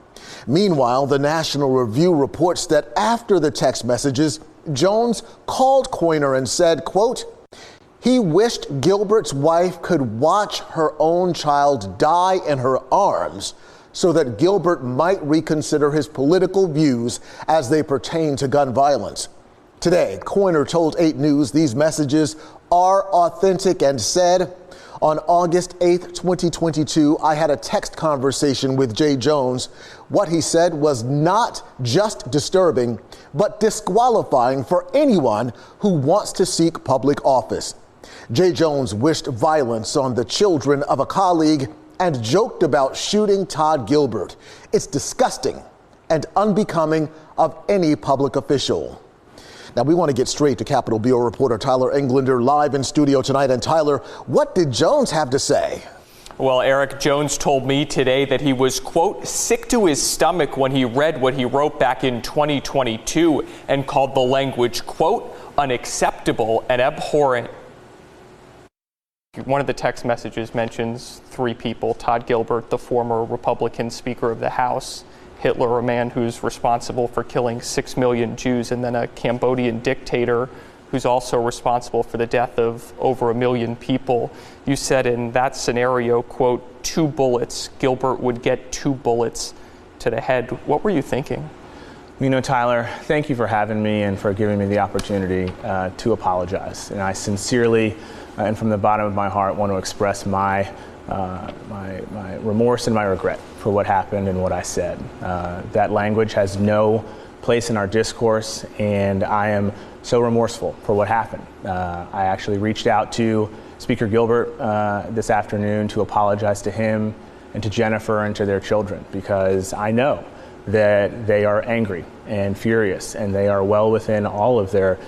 Meanwhile, the National Review reports that after the text messages, Jones called Coyner and said, quote, "He wished Gilbert's wife could watch her own child die in her arms so that Gilbert might reconsider his political views as they pertain to gun violence." Today, Coyner told 8 News these messages are authentic and said, "On August 8th, 2022, I had a text conversation with Jay Jones. What he said was not just disturbing, but disqualifying for anyone who wants to seek public office." Jay Jones wished violence on the children of a colleague and joked about shooting Todd Gilbert. It's disgusting and unbecoming of any public official. Now, we want to get straight to Capitol Bureau reporter Tyler Englander live in studio tonight. And Tyler, what did Jones have to say? Well, Eric, Jones told me today that he was, quote, sick to his stomach when he read what he wrote back in 2022 and called the language, quote, unacceptable and abhorrent. One of the text messages mentions 3 people: Todd Gilbert, the former Republican Speaker of the House; Hitler, a man who's responsible for killing 6 million Jews; and then a Cambodian dictator who's also responsible for the death of over 1 million people. You said in that scenario, quote, 2 bullets. Gilbert would get 2 bullets to the head. What were you thinking? You know, Tyler, thank you for having me and for giving me the opportunity to apologize. And I sincerely and from the bottom of my heart want to express my remorse and my regret for what happened and what I said. That language has no place in our discourse, and I am so remorseful for what happened. I actually reached out to Speaker Gilbert this afternoon to apologize to him and to Jennifer and to their children, because I know that they are angry and furious, and they are well within all of their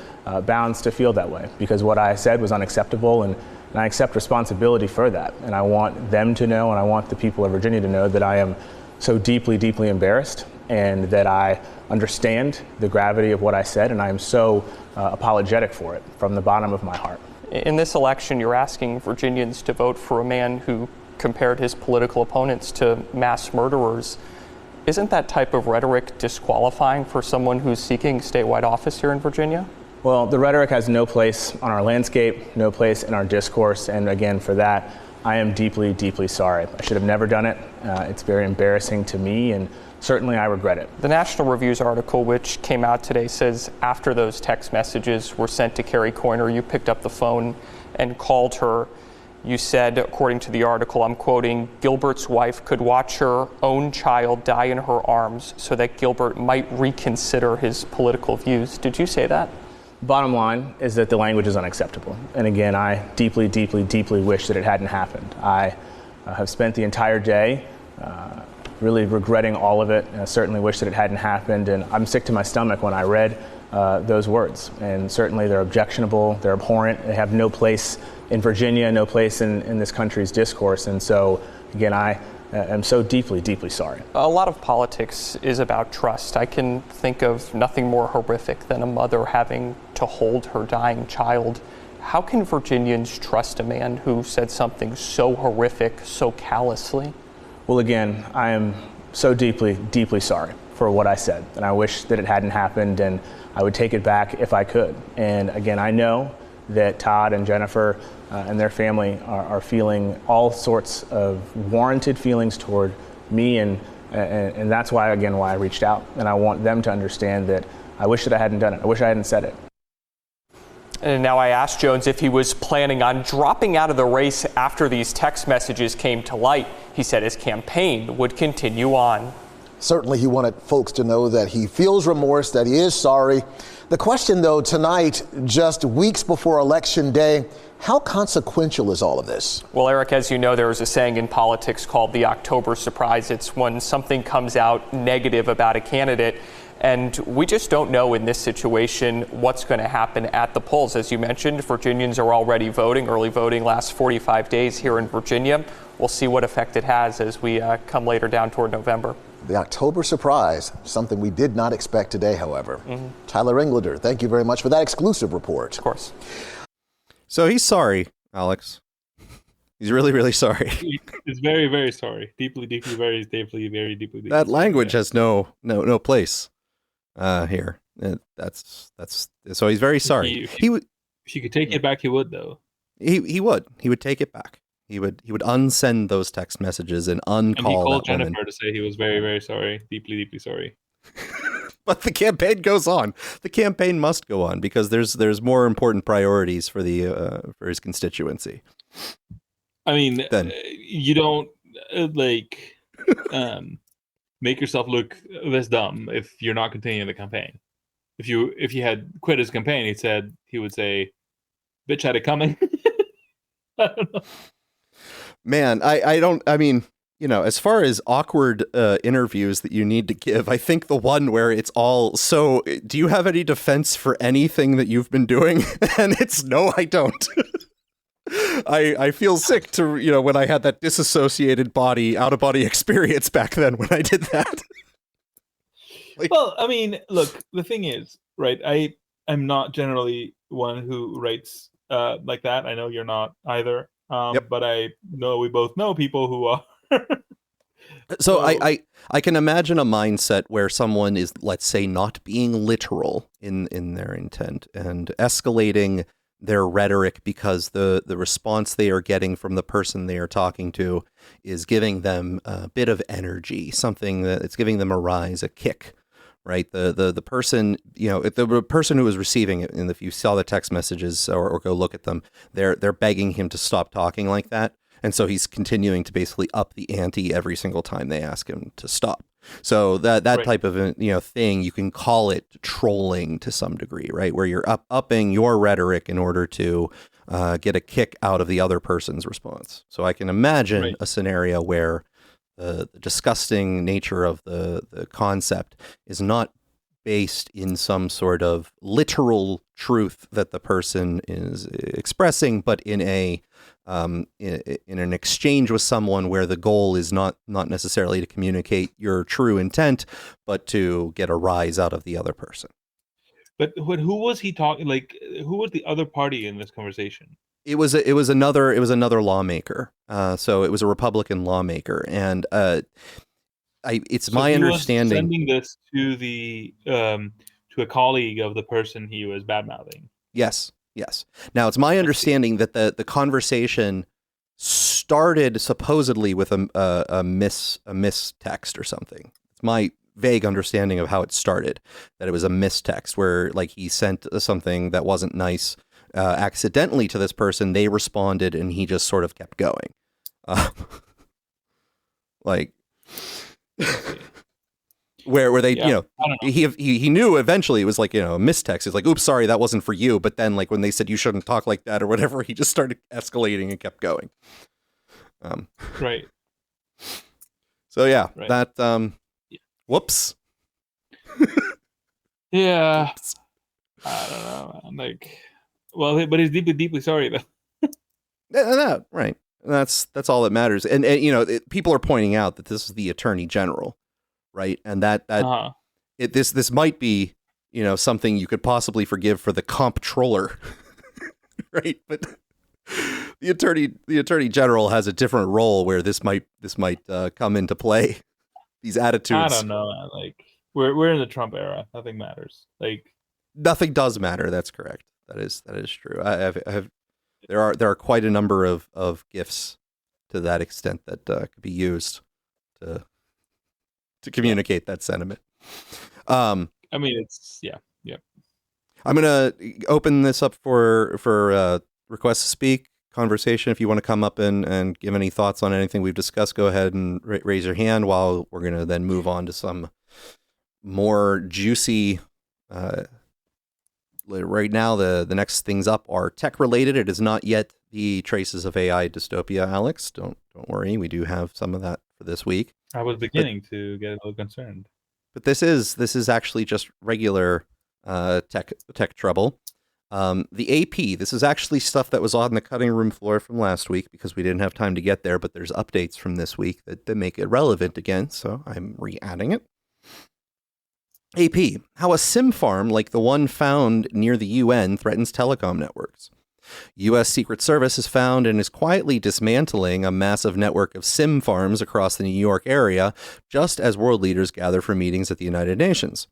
bounds to feel that way, because what I said was unacceptable, and I accept responsibility for that. And I want them to know, and I want the people of Virginia to know, that I am so deeply, deeply embarrassed, and that I understand the gravity of what I said, and I am so apologetic for it from the bottom of my heart. In this election, you're asking Virginians to vote for a man who compared his political opponents to mass murderers. Isn't that type of rhetoric disqualifying for someone who's seeking statewide office here in Virginia? Well, the rhetoric has no place on our landscape, no place in our discourse, and again, for that, I am deeply, deeply sorry. I should have never done it. It's very embarrassing to me, and certainly I regret it. The National Review's article, which came out today, says after those text messages were sent to Carrie Coyner, you picked up the phone and called her. You said, according to the article, I'm quoting, Gilbert's wife could watch her own child die in her arms so that Gilbert might reconsider his political views. Did you say that? Bottom line is that the language is unacceptable. And again, I deeply, deeply, deeply wish that it hadn't happened. I have spent the entire day really regretting all of it. I certainly wish that it hadn't happened. And I'm sick to my stomach when I read those words. And certainly they're objectionable, they're abhorrent, they have no place in Virginia, no place in this country's discourse. And so, again, I am so deeply, deeply sorry. A lot of politics is about trust. I can think of nothing more horrific than a mother having to hold her dying child. How can Virginians trust a man who said something so horrific, so callously? Well, again, I am so deeply, deeply sorry for what I said, and I wish that it hadn't happened, and I would take it back if I could. And again, I know that Todd and Jennifer and their family are feeling all sorts of warranted feelings toward me, and that's why, again, why I reached out. And I want them to understand that I wish that I hadn't done it. I wish I hadn't said it. And now I asked Jones if he was planning on dropping out of the race after these text messages came to light. He said his campaign would continue on. Certainly he wanted folks to know that he feels remorse, that he is sorry. The question, though, tonight, just weeks before Election Day, how consequential is all of this? Well, Eric, as you know, there is a saying in politics called the October surprise. It's when something comes out negative about a candidate. And we just don't know in this situation what's going to happen at the polls. As you mentioned, Virginians are already voting. Early voting lasts 45 days here in Virginia. We'll see what effect it has as we come later down toward November. The October surprise, something we did not expect today, however. Tyler Englander, thank you very much for that exclusive report. Of course. So he's sorry, Alex. He's really, really sorry. He's very, very sorry. Deeply, deeply, very deeply, very deeply. That language has no place here. That's so he's very sorry. He would. If you could take it back, he would, though. He would. He would take it back. He would unsend those text messages and uncall And he called that Jennifer woman to say he was very, very sorry. Deeply, deeply sorry. But the campaign goes on. The campaign must go on because there's more important priorities for for his constituency. I mean, you don't make yourself look this dumb if you're not continuing the campaign. If he had quit his campaign, he would say, "Bitch had it coming." I don't know. Man, I mean, you know, as far as awkward interviews that you need to give, I think the one where it's all, so do you have any defense for anything that you've been doing? And it's, no, I don't. I feel sick to, you know, when I had that disassociated out of body experience back then when I did that. Well, I mean, look, the thing is, right, I'm not generally one who writes like that. I know you're not either. But I know we both know people who are. So I can imagine a mindset where someone is, let's say, not being literal in their intent and escalating their rhetoric because the response they are getting from the person they are talking to is giving them a bit of energy, something that it's giving them a rise, a kick. Right. The person, you know, the person who was receiving it, and if you saw the text messages or go look at them, they're begging him to stop talking like that. And so he's continuing to basically up the ante every single time they ask him to stop. So that right. type of, you know, thing, you can call it trolling to some degree, right? Where you're upping your rhetoric in order to get a kick out of the other person's response. So I can imagine a scenario where the disgusting nature of the concept is not based in some sort of literal truth that the person is expressing, but in an exchange with someone where the goal is not necessarily to communicate your true intent, but to get a rise out of the other person. But who was he talking? Like, who was the other party in this conversation? It was another lawmaker. So it was a Republican lawmaker, and it's my understanding. Sending this to to a colleague of the person he was badmouthing. Yes. Now, it's my understanding that the conversation started supposedly with a mistext or something. It's my vague understanding of how it started, that it was a mistext where like he sent something that wasn't nice accidentally to this person. They responded and he just sort of kept going. Like where they, he knew eventually it was like, a mistext. It's like, oops, sorry, that wasn't for you. But then like when they said you shouldn't talk like that or whatever, he just started escalating and kept going. Right. So that, whoops. Yeah. Oops. I don't know, man. Like, well, but he's deeply sorry though. No, right. That's all that matters. And people are pointing out that this is the Attorney General, right? And that this might be, something you could possibly forgive for the comptroller, right? But the Attorney General has a different role where this might come into play. These attitudes. I don't know, man. Like we're in the Trump era. Nothing matters. Like nothing does matter. That's correct. That is true. There are quite a number of gifts to that extent that could be used to communicate that sentiment. I mean, it's yeah. I'm gonna open this up for requests to speak, conversation. If you want to come up and give any thoughts on anything we've discussed, go ahead and raise your hand. While we're gonna then move on to some more juicy. Right now, the next things up are tech related. It is not yet the traces of AI dystopia, Alex. Don't worry. We do have some of that for this week. I was beginning to get a little concerned. But this is actually just regular tech trouble. The AP, this is actually stuff that was on the cutting room floor from last week because we didn't have time to get there, but there's updates from this week that make it relevant again, so I'm re-adding it. AP, how a SIM farm like the one found near the UN threatens telecom networks. U.S. Secret Service has found and is quietly dismantling a massive network of SIM farms across the New York area, just as world leaders gather for meetings at the United Nations.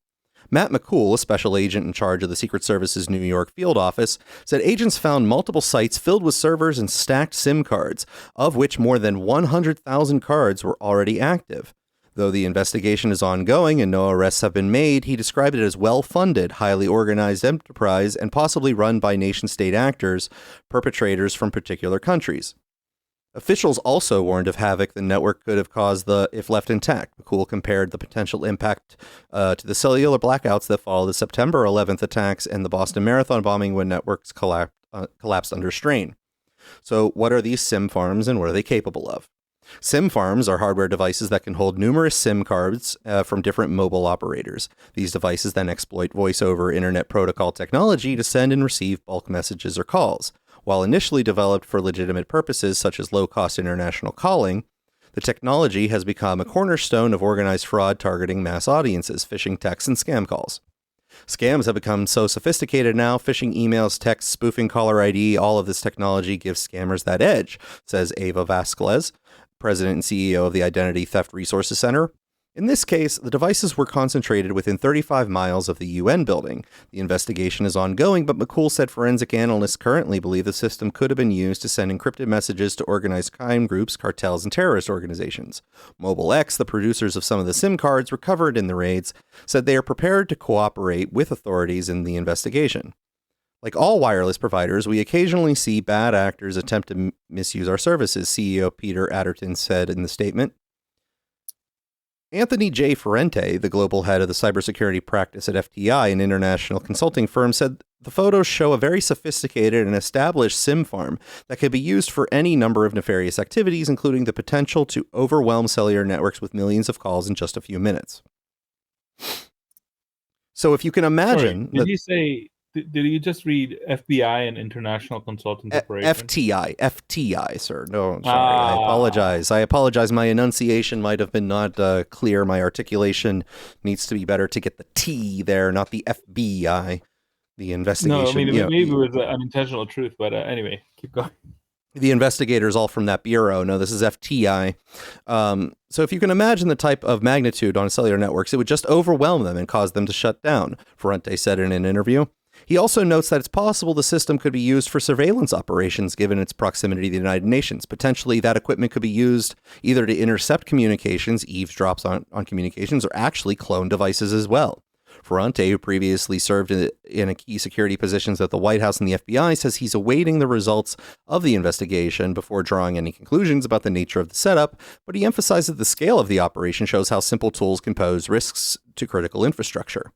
Matt McCool, a special agent in charge of the Secret Service's New York field office, said agents found multiple sites filled with servers and stacked SIM cards, of which more than 100,000 cards were already active. Though the investigation is ongoing and no arrests have been made, he described it as well-funded, highly organized enterprise and possibly run by nation-state actors, perpetrators from particular countries. Officials also warned of havoc the network could have caused if left intact. McCool compared the potential impact to the cellular blackouts that followed the September 11th attacks and the Boston Marathon bombing when networks collapsed under strain. So what are these SIM farms and what are they capable of? SIM farms are hardware devices that can hold numerous SIM cards from different mobile operators. These devices then exploit voice-over Internet Protocol technology to send and receive bulk messages or calls. While initially developed for legitimate purposes such as low-cost international calling, the technology has become a cornerstone of organized fraud targeting mass audiences, phishing texts, and scam calls. Scams have become so sophisticated now, phishing emails, texts, spoofing caller ID, all of this technology gives scammers that edge, says Ava Vasquez, president and CEO of the Identity Theft Resources Center. In this case, the devices were concentrated within 35 miles of the UN building. The investigation is ongoing, but McCool said forensic analysts currently believe the system could have been used to send encrypted messages to organized crime groups, cartels, and terrorist organizations. Mobile X, the producers of some of the SIM cards recovered in the raids, said they are prepared to cooperate with authorities in the investigation. Like all wireless providers, we occasionally see bad actors attempt to misuse our services, CEO Peter Adderton said in the statement. Anthony J. Ferrante, the global head of the cybersecurity practice at FTI, an international consulting firm, said the photos show a very sophisticated and established SIM farm that could be used for any number of nefarious activities, including the potential to overwhelm cellular networks with millions of calls in just a few minutes. So if you can imagine... Sorry, did you just read FBI and International Consulting Corporation? FTI, sir. No, sorry. I apologize. My enunciation might have been not clear. My articulation needs to be better to get the T there, not the FBI. The investigation. No, I mean, maybe it was an unintentional truth, but anyway, keep going. the investigators all from that bureau. No, this is FTI. So if you can imagine the type of magnitude on cellular networks, it would just overwhelm them and cause them to shut down, Ferrante said in an interview. He also notes that it's possible the system could be used for surveillance operations given its proximity to the United Nations. Potentially, that equipment could be used either to intercept communications, eavesdrops on communications, or actually clone devices as well. Ferrante, who previously served in a key security positions at the White House and the FBI, says he's awaiting the results of the investigation before drawing any conclusions about the nature of the setup, but he emphasizes the scale of the operation shows how simple tools can pose risks to critical infrastructure.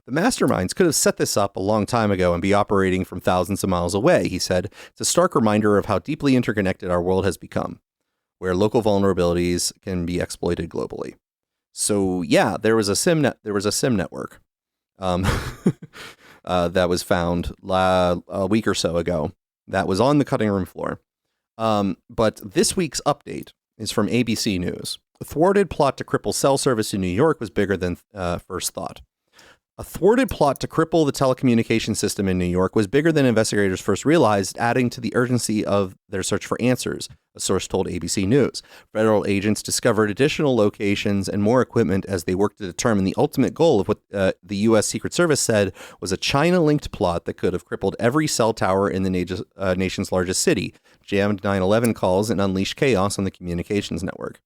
The masterminds could have set this up a long time ago and be operating from thousands of miles away, he said. It's a stark reminder of how deeply interconnected our world has become, where local vulnerabilities can be exploited globally. So yeah, there was a SIM network that was found a week or so ago that was on the cutting room floor. But this week's update is from ABC News. A thwarted plot to cripple cell service in New York was bigger than first thought. A thwarted plot to cripple the telecommunication system in New York was bigger than investigators first realized, adding to the urgency of their search for answers, a source told ABC News. Federal agents discovered additional locations and more equipment as they worked to determine the ultimate goal of what the U.S. Secret Service said was a China-linked plot that could have crippled every cell tower in the nation's largest city, jammed 9/11 calls, and unleashed chaos on the communications network.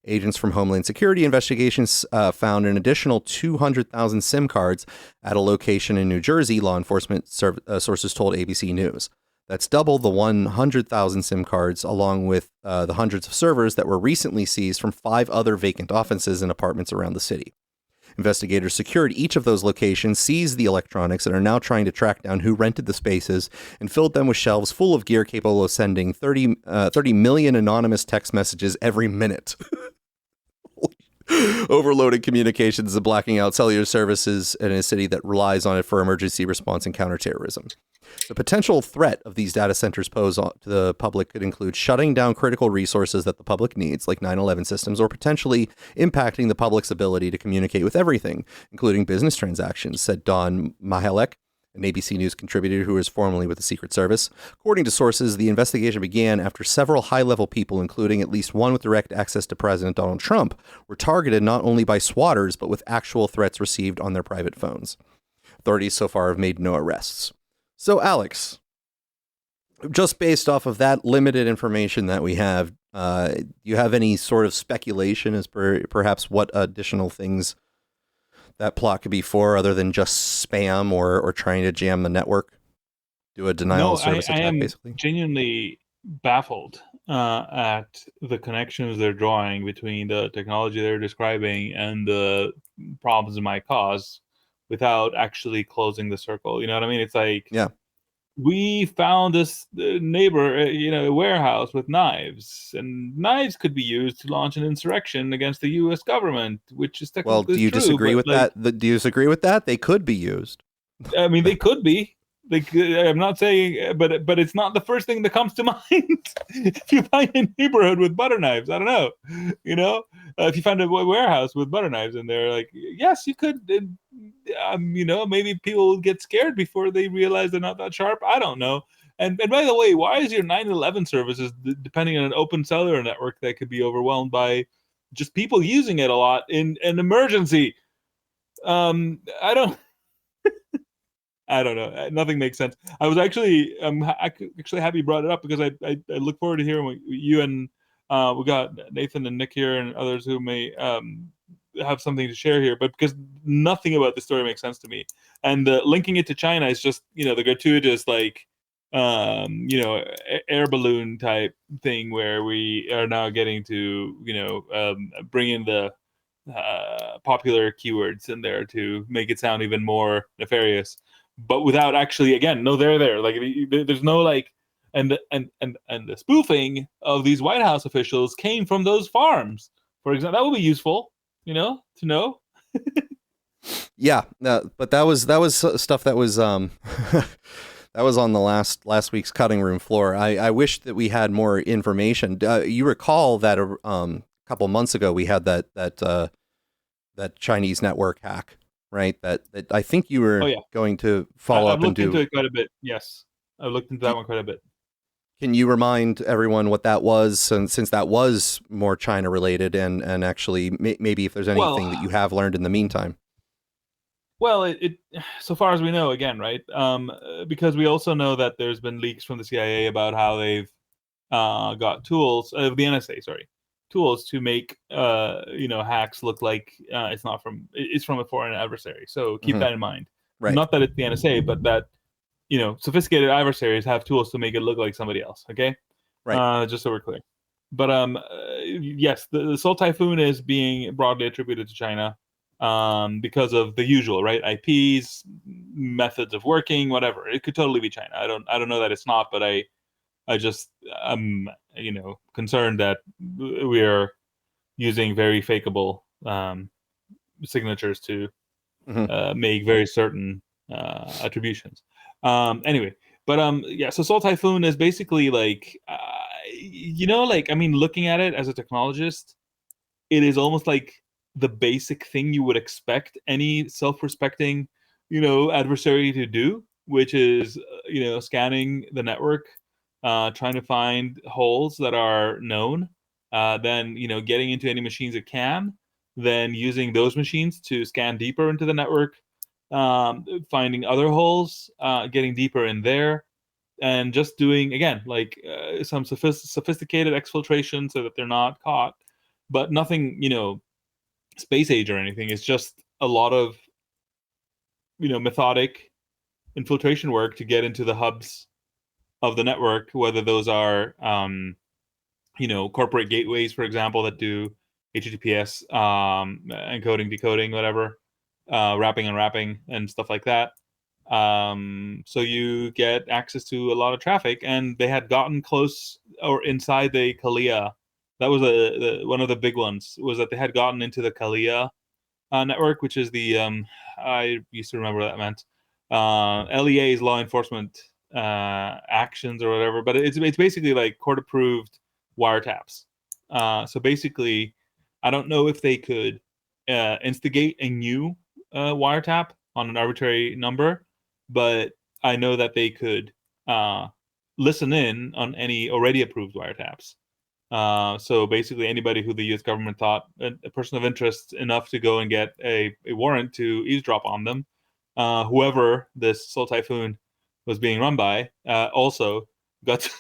Agents from Homeland Security investigations found an additional 200,000 SIM cards at a location in New Jersey, law enforcement sources told ABC News. That's double the 100,000 SIM cards, along with the hundreds of servers that were recently seized from 5 other vacant offices and apartments around the city. Investigators secured each of those locations, seized the electronics, and are now trying to track down who rented the spaces and filled them with shelves full of gear capable of sending 30 million anonymous text messages every minute. Overloaded communications and blacking out cellular services in a city that relies on it for emergency response and counterterrorism. The potential threat of these data centers pose to the public could include shutting down critical resources that the public needs, like 9/11 systems, or potentially impacting the public's ability to communicate with everything, including business transactions, said Don Mahalek, an ABC News contributor who was formerly with the Secret Service. According to sources, the investigation began after several high-level people, including at least one with direct access to President Donald Trump, were targeted not only by swatters, but with actual threats received on their private phones. Authorities so far have made no arrests. So, Alex, just based off of that limited information that we have, do you have any sort of speculation as perhaps what additional things that plot could be for other than just spam or trying to jam the network? Do a denial of service attack, basically? I am genuinely baffled at the connections they're drawing between the technology they're describing and the problems it might cause without actually closing the circle. You know what I mean? It's like, yeah, we found this neighbor, a warehouse with knives, and knives could be used to launch an insurrection against the U.S. government, which is technically well. Do you true, disagree with like, that? Do you disagree with that? They could be used. I mean, they could be. I'm not saying, but it's not the first thing that comes to mind. If you find a neighborhood with butter knives, I don't know, if you find a warehouse with butter knives in there, like, yes, you could, maybe people get scared before they realize they're not that sharp. I don't know. And by the way, why is your 9/11 services depending on an open cellular network that could be overwhelmed by just people using it a lot in an emergency? I don't know. Nothing makes sense. I was actually, actually happy you brought it up because I look forward to hearing what you and we got Nathan and Nick here and others who may have something to share here. But because nothing about the story makes sense to me, and linking it to China is just the gratuitous air balloon type thing where we are now getting to bring in the popular keywords in there to make it sound even more nefarious. But without actually, again, no, they're there. Like, there's no and the spoofing of these White House officials came from those farms, for example. That would be useful, to know. Yeah, but that was stuff that was that was on the last week's cutting room floor. I wish that we had more information. You recall that a couple months ago we had that Chinese network hack. Right, that I think you were going to follow up and do. I've looked into it quite a bit. Yes, I've looked into that one quite a bit. Can you remind everyone what that was, since that was more China related, and actually maybe if there's anything that you have learned in the meantime? Well, it so far as we know, again, right? Because we also know that there's been leaks from the CIA about how they've got tools, the NSA, sorry, tools to make hacks look like it's from a foreign adversary. So keep that in mind. Right. Not that it's the NSA, but that sophisticated adversaries have tools to make it look like somebody else. Okay, right. Just so we're clear. But yes, the Seoul Typhoon is being broadly attributed to China because of the usual, right? IPs, methods of working, whatever. It could totally be China. I don't know that it's not, but I'm concerned that we are using very fakeable signatures to make very certain attributions. Anyway, but so Seoul Typhoon is basically like, looking at it as a technologist, it is almost like the basic thing you would expect any self-respecting, adversary to do, which is, scanning the network, trying to find holes that are known, then, getting into any machines it can, then using those machines to scan deeper into the network, finding other holes, getting deeper in there, and just doing, again, like some sophisticated exfiltration so that they're not caught, but nothing, space age or anything. It's just a lot of, methodic infiltration work to get into the hubs of the network, whether those are, corporate gateways, for example, that do HTTPS, encoding, decoding, whatever, wrapping, unwrapping, and stuff like that. So you get access to a lot of traffic, and they had gotten close or inside the Kalia. That was one of the big ones, was that they had gotten into the Kalia network, which is the I used to remember what that meant. LEA is law enforcement actions or whatever, but it's basically like court-approved wiretaps. So basically, I don't know if they could instigate a new wiretap on an arbitrary number, but I know that they could listen in on any already approved wiretaps. So basically, anybody who the U.S. government thought a person of interest enough to go and get a warrant to eavesdrop on them, whoever this Seoul Typhoon was being run by, also got to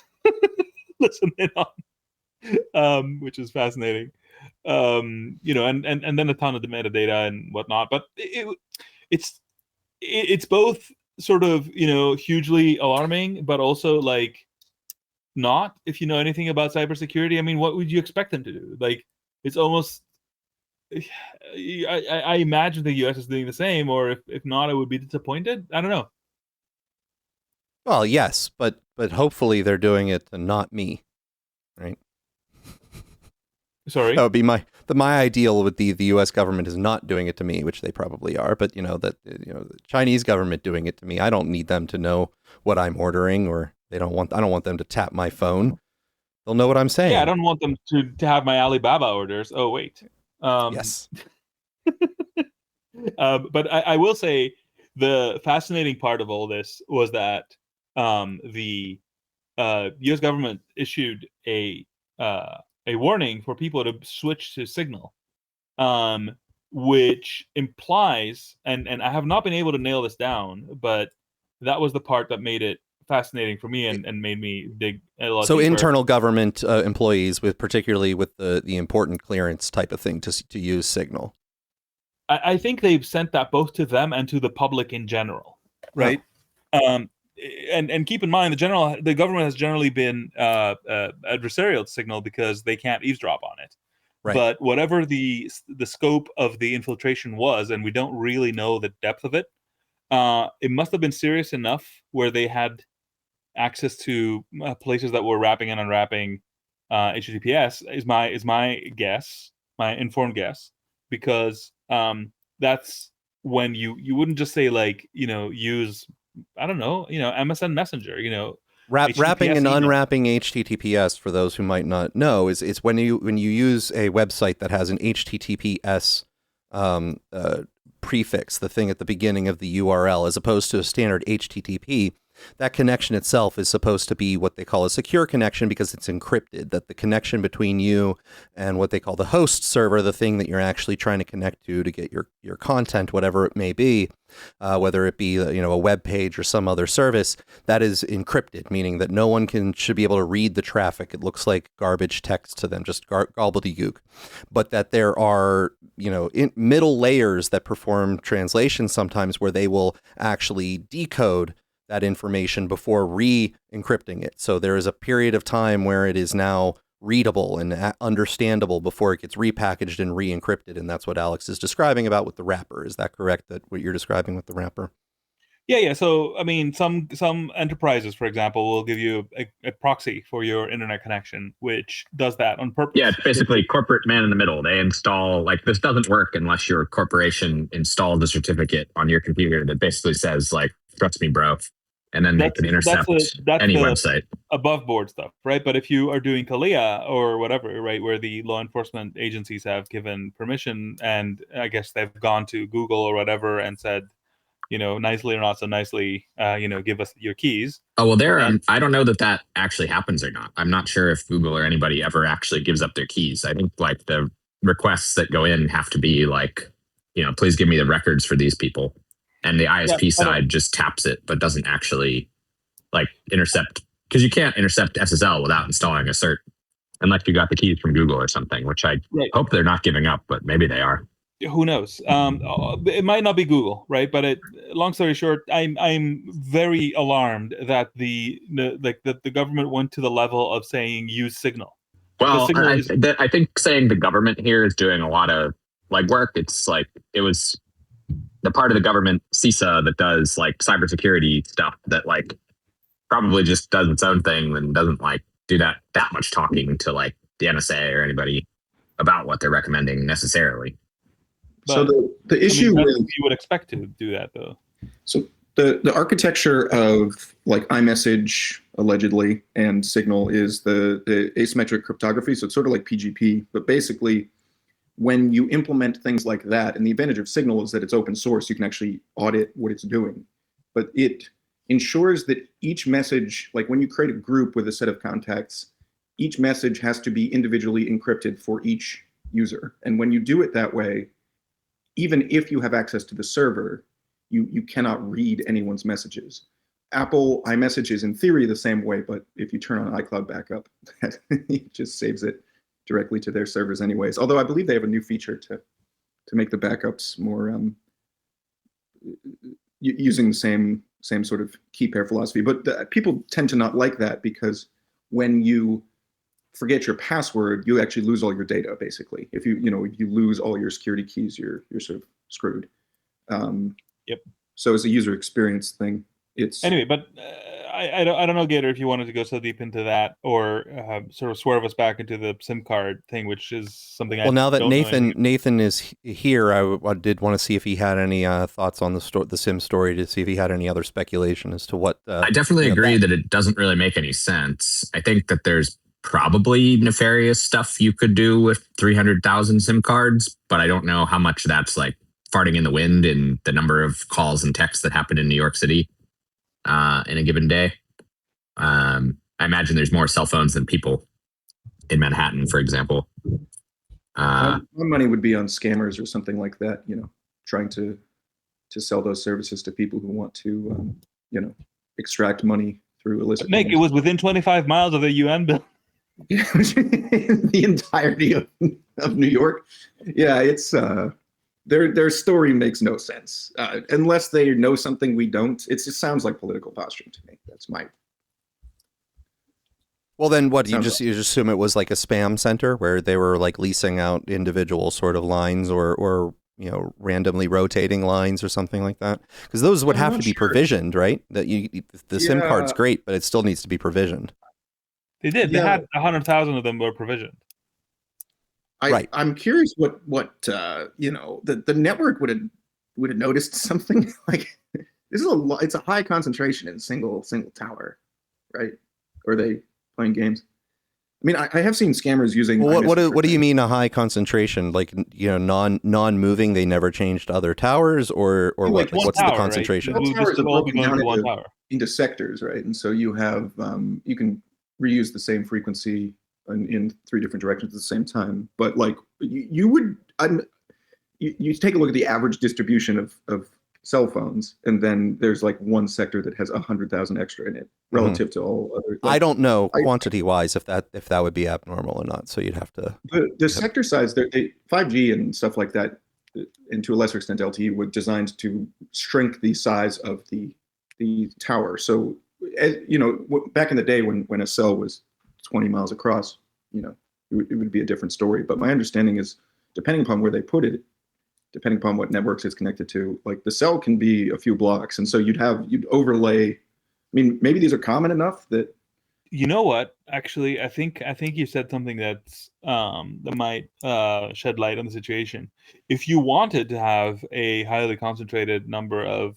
listen in on, which is fascinating. And then a ton of the metadata and whatnot. But it's both sort of, hugely alarming, but also like not, if you know anything about cybersecurity. I mean, what would you expect them to do? Like, it's almost, I imagine the US is doing the same, or if not, I would be disappointed. I don't know. Well, yes, but hopefully they're doing it to not me, right? Sorry? That would be my ideal with the U.S. government is not doing it to me, which they probably are. But the Chinese government doing it to me, I don't need them to know what I'm ordering, or I don't want them to tap my phone. They'll know what I'm saying. Yeah, I don't want them to have my Alibaba orders. Oh wait, yes. But I will say the fascinating part of all this was that the U.S. government issued a warning for people to switch to Signal, which implies, and I have not been able to nail this down, but that was the part that made it fascinating for me and made me dig a lot So deeper. internal government employees, particularly with the important clearance type of thing, to use Signal. I think they've sent that both to them and to the public in general, right? And keep in mind, the government has generally been adversarial to Signal because they can't eavesdrop on it. Right. But whatever the scope of the infiltration was, and we don't really know the depth of it, it must have been serious enough where they had access to places that were wrapping and unwrapping HTTPS. Is my guess, my informed guess, because that's when you wouldn't just say like use, I don't know, MSN Messenger, wrapping and unwrapping HTTPS, for those who might not know, is when you use a website that has an HTTPS prefix, the thing at the beginning of the URL, as opposed to a standard HTTP. that connection itself is supposed to be what they call a secure connection because it's encrypted, that the connection between you and what they call the host server, the thing that you're actually trying to connect to get your content, whatever it may be, whether it be a web page or some other service, that is encrypted, meaning that no one should be able to read the traffic. It looks like garbage text to them, just gobbledygook. But that there are middle layers that perform translation sometimes where they will actually decode that information before re-encrypting it. So there is a period of time where it is now readable and understandable before it gets repackaged and re-encrypted. And that's what Alex is describing about with the wrapper. Is that correct, that what you're describing with the wrapper? Yeah. So, I mean, some enterprises, for example, will give you a proxy for your internet connection, which does that on purpose. Yeah, it's basically corporate man in the middle. They install, this doesn't work unless your corporation installs a certificate on your computer that basically says, trust me, bro. And then they can intercept any website. Above board stuff, right? But if you are doing CALIA or whatever, right, where the law enforcement agencies have given permission, and I guess they've gone to Google or whatever and said, nicely or not so nicely, give us your keys. Oh, well, I don't know that actually happens or not. I'm not sure if Google or anybody ever actually gives up their keys. I think the requests that go in have to be please give me the records for these people. And the ISP side just taps it, but doesn't actually intercept, because you can't intercept SSL without installing a cert unless you got the keys from Google or something, which I hope they're not giving up, but maybe they are. Who knows? It might not be Google, right? But long story short, I'm very alarmed that the government went to the level of saying use Signal. Well, I think saying the government here is doing a lot of work. It's it was the part of the government, CISA, that does cybersecurity stuff that probably just does its own thing and doesn't do that much talking to the NSA or anybody about what they're recommending necessarily. But, so the issue with you would expect to do that though. So the architecture of iMessage allegedly and Signal is the asymmetric cryptography. So it's sort of like PGP, but basically, when you implement things like that, and the advantage of Signal is that it's open source, you can actually audit what it's doing. But it ensures that each message, when you create a group with a set of contacts, each message has to be individually encrypted for each user. And when you do it that way, even if you have access to the server, you cannot read anyone's messages. Apple iMessage is in theory the same way, but if you turn on iCloud backup, it just saves it directly to their servers anyways. Although I believe they have a new feature to make the backups more using the same sort of key pair philosophy. But people tend to not like that because when you forget your password, you actually lose all your data. Basically, if you lose all your security keys, you're sort of screwed. Yep. So it's a user experience thing. It's anyway, but I don't know, Gator, if you wanted to go so deep into that or sort of swerve us back into the SIM card thing, which is something. Well, now that Nathan is here, I did want to see if he had any thoughts on the SIM story, to see if he had any other speculation as to what. I definitely agree that it doesn't really make any sense. I think that there's probably nefarious stuff you could do with 300,000 SIM cards, but I don't know how much that's farting in the wind in the number of calls and texts that happen in New York City in a given day. I imagine there's more cell phones than people in Manhattan, for example. My money would be on scammers or something like that, trying to sell those services to people who want to, extract money through illicit means. It was within 25 miles of the UN building. The entirety of New York. Yeah, it's their story makes no sense unless they know something we don't. It just sounds like political posturing to me. That's my. Well, then what? You just assume it was like a spam center where they were leasing out individual sort of lines or randomly rotating lines or something like that, because those would have to be provisioned, right? That the SIM card's great, but it still needs to be provisioned. They did. They had 100,000 of them were provisioned. Right. I'm curious what the network would have noticed something like this is it's a high concentration in single tower, right? Or are they playing games? I mean, I have seen scammers using. Well, what do you mean a high concentration? Non-moving. They never changed other towers, or what? What's tower, the concentration? Right? Just all belong to one tower. into sectors, right? And so you have you can reuse the same frequency in 3 different directions at the same time. But like you take a look at the average distribution of cell phones, and then there's like one sector that has 100,000 extra in it relative to all other. Like, I don't know quantity wise if that would be abnormal or not. So you'd have to. The sector size, 5G and stuff like that, and to a lesser extent LTE, were designed to shrink the size of the tower. So, you know, back in the day when a cell was 20 miles across, you know, it would be a different story. But my understanding is, depending upon where they put it, depending upon what networks it's connected to, like the cell can be a few blocks. And so you'd overlay. I mean, maybe these are common enough that. You know what? Actually, I think you said something that's that might shed light on the situation. If you wanted to have a highly concentrated number of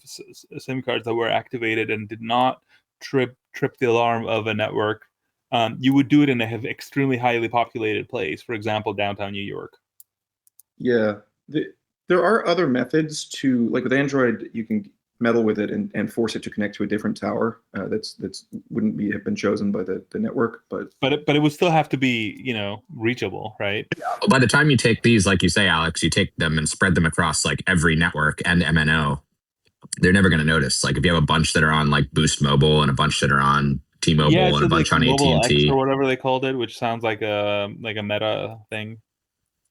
SIM cards that were activated and did not trip the alarm of a network, you would do it in an extremely highly populated place. For example, downtown New York. Yeah, there are other methods to, like with Android, you can meddle with it and force it to connect to a different tower that's wouldn't have been chosen by the network, but it would still have to be, you know, reachable, right? By the time you take these, like you say, Alex, you take them and spread them across like every network and MNO, they're never going to notice. Like if you have a bunch that are on like Boost Mobile and a bunch that are on T-Mobile and a bunch on AT&T or whatever they called it, which sounds like a meta thing,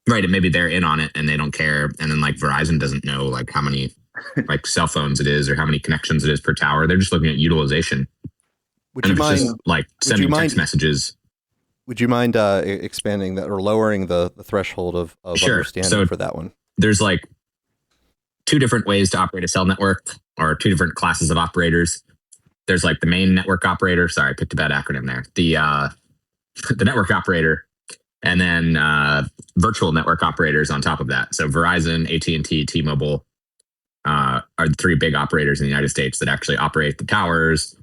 right? And maybe they're in on it and they don't care, and then like Verizon doesn't know like how many like cell phones it is or how many connections it is per tower. They're just looking at utilization. Would you mind just, like sending text messages? Would you mind expanding that or lowering the threshold of Sure. understanding for that one? There's like 2 different ways to operate a cell network, or 2 different classes of operators. There's like the main network operator. Sorry, I picked a bad acronym there. The network operator, and then virtual network operators on top of that. So Verizon, AT&T, T-Mobile are the 3 big operators in the United States that actually operate the towers.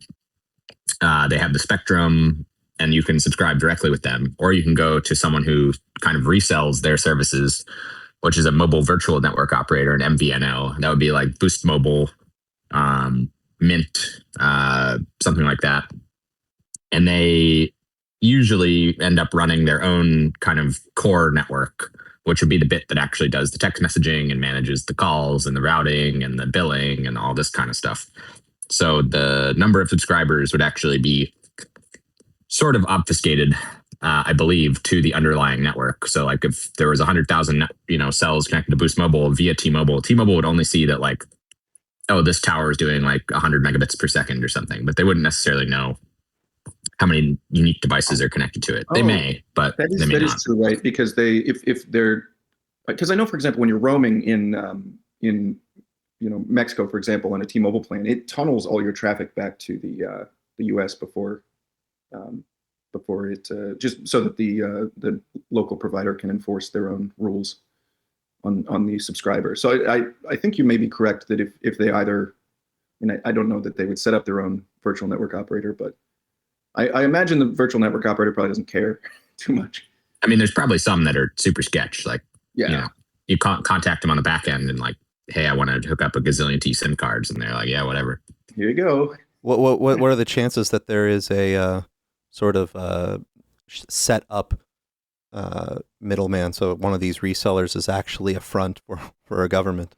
They have the spectrum, and you can subscribe directly with them, or you can go to someone who kind of resells their services, which is a mobile virtual network operator, an MVNO. That would be like Boost Mobile, Mint, something like that. And they usually end up running their own kind of core network, which would be the bit that actually does the text messaging and manages the calls and the routing and the billing and all this kind of stuff. So the number of subscribers would actually be sort of obfuscated, I believe, to the underlying network. So like if there was 100,000, cells connected to Boost Mobile via T-Mobile, T-Mobile would only see that like, oh, this tower is doing like 100 megabits per second or something, but they wouldn't necessarily know how many unique devices are connected to it. They may, but that they may not. Is true, right? Because because I know, for example, when you're roaming in Mexico, for example, on a T-Mobile plan, it tunnels all your traffic back to the U.S. before it just so that the local provider can enforce their own rules on the subscriber. So I think you may be correct that if they either, and I don't know that they would set up their own virtual network operator, but I imagine the virtual network operator probably doesn't care too much. I mean, there's probably some that are super sketch. Like, you contact them on the back end and like, hey, I want to hook up a gazillion SIM cards, and they're like, yeah, whatever. Here you go. What are the chances that there is a sort of set up middleman, so one of these resellers is actually a front for a government?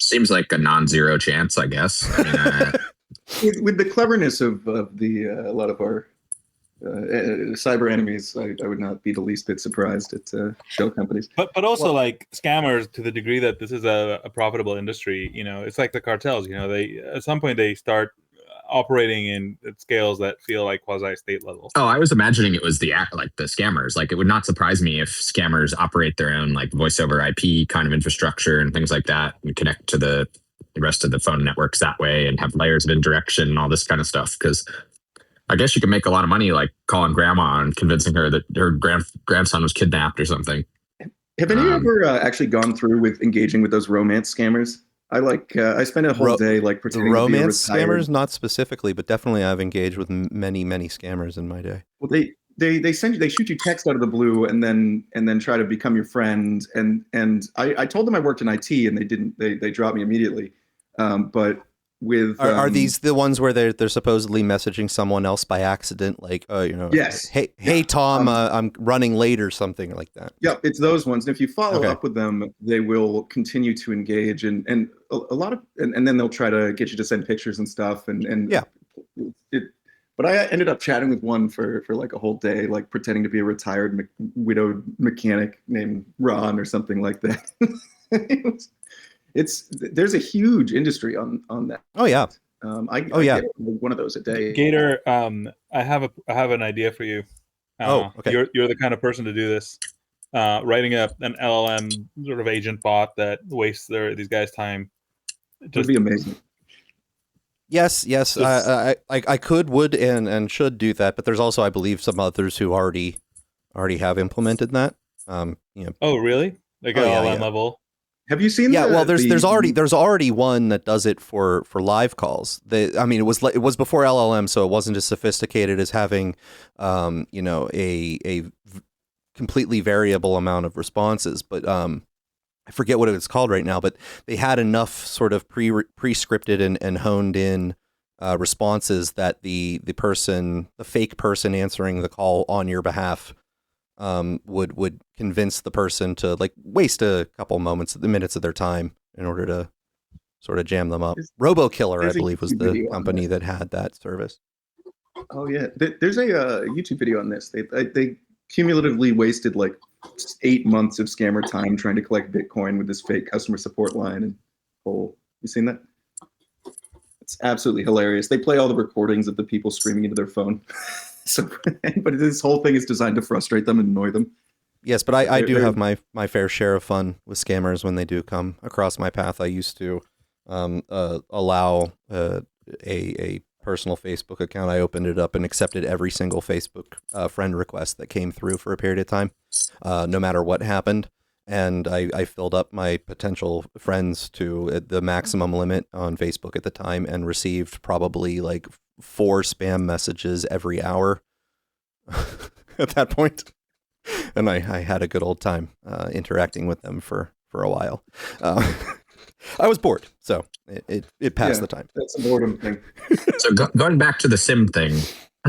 Seems like a non-zero chance, I guess. I mean, with the cleverness of a lot of our cyber enemies, I would not be the least bit surprised at shell companies. But also like scammers, to the degree that this is a profitable industry, it's like the cartels. They at some point they start operating in scales that feel like quasi-state level. Oh, I was imagining it was the scammers. Like, it would not surprise me if scammers operate their own like voice over IP kind of infrastructure and things like that, and connect to the rest of the phone networks that way, and have layers of indirection and all this kind of stuff. Because I guess you can make a lot of money like calling grandma and convincing her that her grandson was kidnapped or something. Have any of you ever actually gone through with engaging with those romance scammers? I spent a whole day like pretending the romance to be scammers, not specifically, but definitely I've engaged with many scammers in my day. Well, they shoot you text out of the blue and then try to become your friend. And I told them I worked in IT, and they dropped me immediately. But with are these the ones where they're supposedly messaging someone else by accident, like, yes, hey Tom, I'm running late or something like that? Yeah, it's those ones. And if you follow up with them, they will continue to engage and a lot of and then they'll try to get you to send pictures and stuff and but I ended up chatting with one for like a whole day, like pretending to be a retired widowed mechanic named Ron or something like that. There's a huge industry on that. Oh yeah. I get one of those a day. Gator, I have an idea for you. Okay. You're the kind of person to do this. Writing an LLM sort of agent bot that wastes these guys' time. Would be amazing. Yes. I would, and should do that, but there's also, I believe, some others who already have implemented that. Oh, really? Like LLM level? Have you seen? Yeah, well, there's already one that does it for live calls. It was before LLM, so it wasn't as sophisticated as having, a completely variable amount of responses. But I forget what it's called right now. But they had enough sort of pre-scripted and honed in responses that the fake person answering the call on your behalf would convince the person to like waste a couple minutes of their time in order to sort of jam them up. RoboKiller, I believe, was the company that had that service. Oh yeah, there's a YouTube video on this. They cumulatively wasted like 8 months of scammer time trying to collect Bitcoin with this fake customer support line. And you seen that? It's absolutely hilarious. They play all the recordings of the people screaming into their phone. But this whole thing is designed to frustrate them and annoy them. Yes, but I do have my fair share of fun with scammers when they do come across my path. I used to allow a personal Facebook account. I opened it up and accepted every single Facebook friend request that came through for a period of time, no matter what happened. And I filled up my potential friends to the maximum limit on Facebook at the time and received probably like 4 spam messages every hour at that point. And I had a good old time interacting with them for a while. I was bored, so it passed the time. That's a boredom thing. So going back to the SIM thing,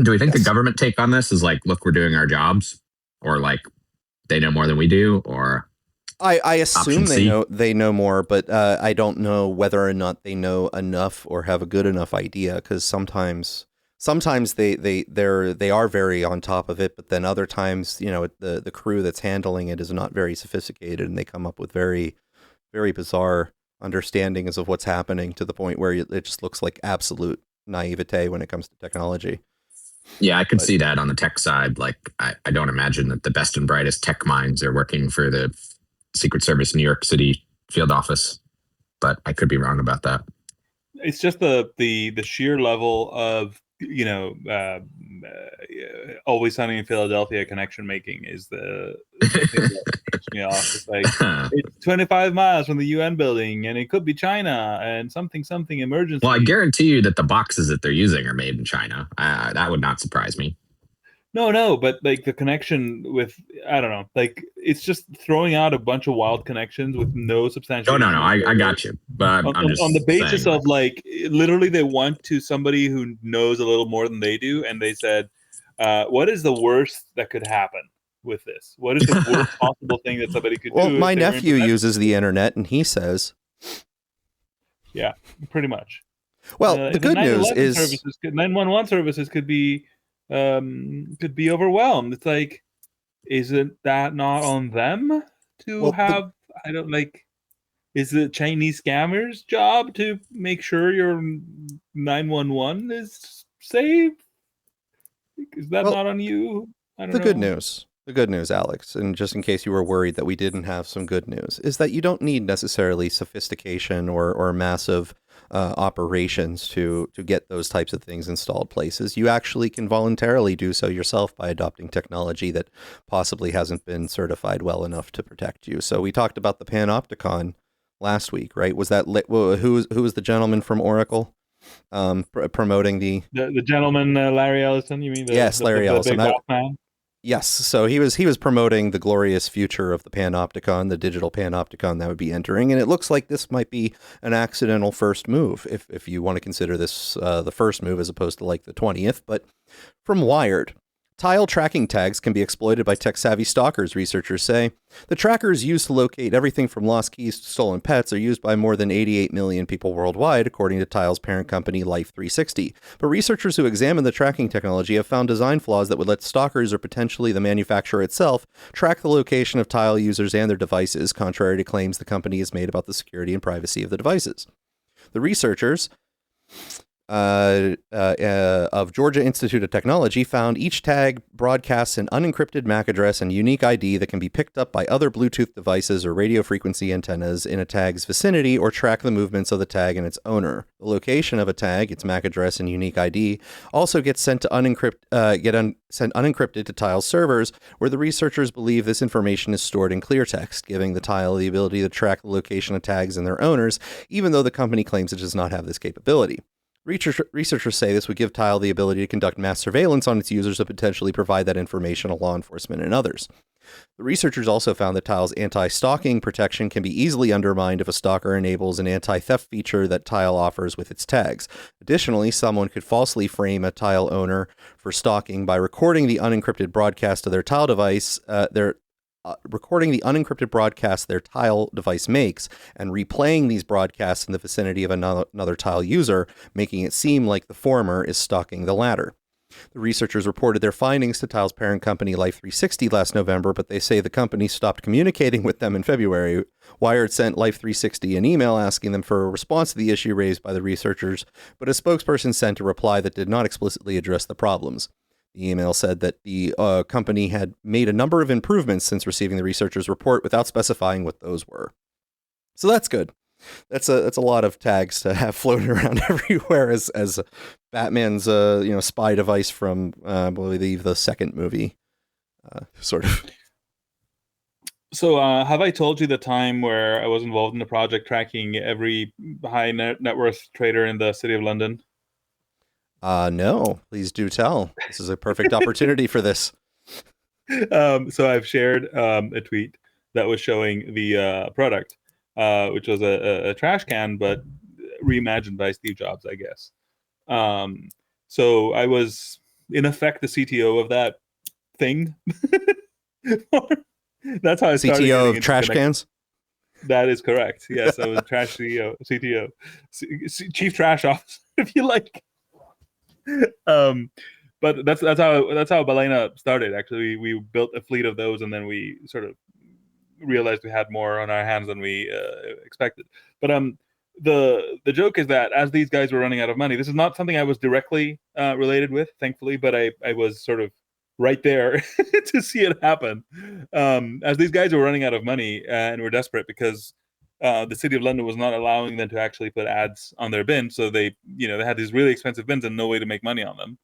do we think the government take on this is like, look, we're doing our jobs, or like they know more than we do, or? I assume they know more, but I don't know whether or not they know enough or have a good enough idea, because sometimes they are very on top of it, but then other times, the crew that's handling it is not very sophisticated, and they come up with very, very bizarre understandings of what's happening to the point where it just looks like absolute naivete when it comes to technology. Yeah, I could see that on the tech side. Like, I don't imagine that the best and brightest tech minds are working for the Secret Service New York City field office, but I could be wrong about that. It's just the sheer level of Always Sunny in Philadelphia connection making is the thing that picks me off. It's like it's 25 miles from the UN building, and it could be China, and something emergency. Well, I guarantee you that the boxes that they're using are made in China. That would not surprise me. No, but like the connection with, I don't know, like it's just throwing out a bunch of wild connections with no substantial. No, I got you. But I'm just on the basis saying, of like, literally they went to somebody who knows a little more than they do, and they said, what is the worst that could happen with this? What is the worst possible thing that somebody could do? Well, my nephew uses the internet, and he says, yeah, pretty much. Well, the good news is 911 services could be overwhelmed. It's like, isn't that not on them to have? I don't like. Is the Chinese scammers' job to make sure your 911 is safe? Is that not on you? I don't know. The good news, Alex, and just in case you were worried that we didn't have some good news, is that you don't need necessarily sophistication or massive operations to get those types of things installed places. You actually can voluntarily do so yourself by adopting technology that possibly hasn't been certified well enough to protect you. So we talked about the Panopticon last week, right? Was that who was the gentleman from Oracle promoting the gentleman Larry Ellison? You mean? Yes, Larry Ellison. The big man? Yes, so he was promoting the glorious future of the Panopticon, the digital Panopticon that would be entering, and it looks like this might be an accidental first move, if you want to consider this the first move as opposed to like the 20th. But from Wired, tile tracking tags can be exploited by tech-savvy stalkers, researchers say. The trackers used to locate everything from lost keys to stolen pets are used by more than 88 million people worldwide, according to Tile's parent company, Life360. But researchers who examined the tracking technology have found design flaws that would let stalkers, or potentially the manufacturer itself, track the location of Tile users and their devices, contrary to claims the company has made about the security and privacy of the devices. The researchers of Georgia Institute of Technology found each tag broadcasts an unencrypted MAC address and unique ID that can be picked up by other Bluetooth devices or radio frequency antennas in a tag's vicinity or track the movements of the tag and its owner. The location of a tag, its MAC address and unique ID, also gets sent to sent unencrypted to Tile's servers, where the researchers believe this information is stored in clear text, giving the Tile the ability to track the location of tags and their owners, even though the company claims it does not have this capability. Researchers say this would give Tile the ability to conduct mass surveillance on its users and potentially provide that information to law enforcement and others. The researchers also found that Tile's anti-stalking protection can be easily undermined if a stalker enables an anti-theft feature that Tile offers with its tags. Additionally, someone could falsely frame a Tile owner for stalking by recording the unencrypted broadcast of their Tile device, recording the unencrypted broadcast their Tile device makes and replaying these broadcasts in the vicinity of another Tile user, making it seem like the former is stalking the latter. The researchers reported their findings to Tile's parent company Life360 last November, but they say the company stopped communicating with them in February. Wired sent Life360 an email asking them for a response to the issue raised by the researchers, but a spokesperson sent a reply that did not explicitly address the problems. The email said that the company had made a number of improvements since receiving the researchers' report without specifying what those were. So that's good. That's a lot of tags to have floating around everywhere as Batman's spy device from I believe the second movie, sort of. So have I told you the time where I was involved in a project tracking every high net worth trader in the city of London? No, please do tell. This is a perfect opportunity for this. So I've shared a tweet that was showing the product, which was a trash can, but reimagined by Steve Jobs, I guess. So I was, in effect, the CTO of that thing. That's how I started. CTO of trash cans? That is correct. Yes, I was trash CEO, CTO, Chief Trash Officer, if you like. But that's how Balena started. Actually, we built a fleet of those, and then we sort of realized we had more on our hands than we expected. But the joke is that as these guys were running out of money, this is not something I was directly related with, thankfully, but I was sort of right there to see it happen. As these guys were running out of money and were desperate because the city of London was not allowing them to actually put ads on their bins, so they had these really expensive bins and no way to make money on them.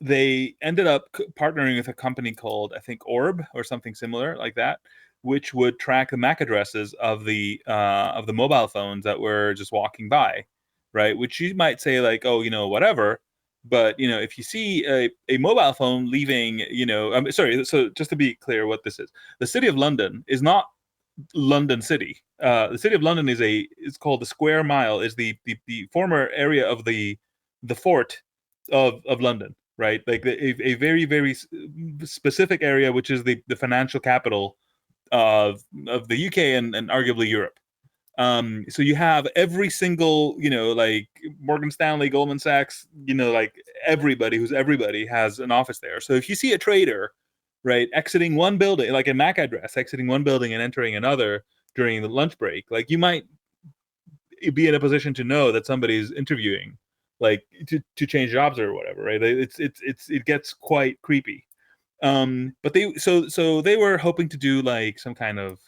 They ended up partnering with a company called, I think, Orb or something similar like that, which would track the MAC addresses of the mobile phones that were just walking by, right? Which you might say like, oh, whatever. But, if you see a mobile phone leaving, so just to be clear what this is, the city of London is not London City. The city of London is called the Square Mile, is the former area of the fort of London, right? Like a very, very specific area, which is the financial capital of the UK and arguably Europe. So you have every single, like Morgan Stanley, Goldman Sachs, like everybody has an office there. So if you see a trader, right, exiting one building, like a MAC address, exiting one building and entering another during the lunch break, like you might be in a position to know that somebody's interviewing, like to change jobs or whatever, right? It gets quite creepy. But they were hoping to do like some kind of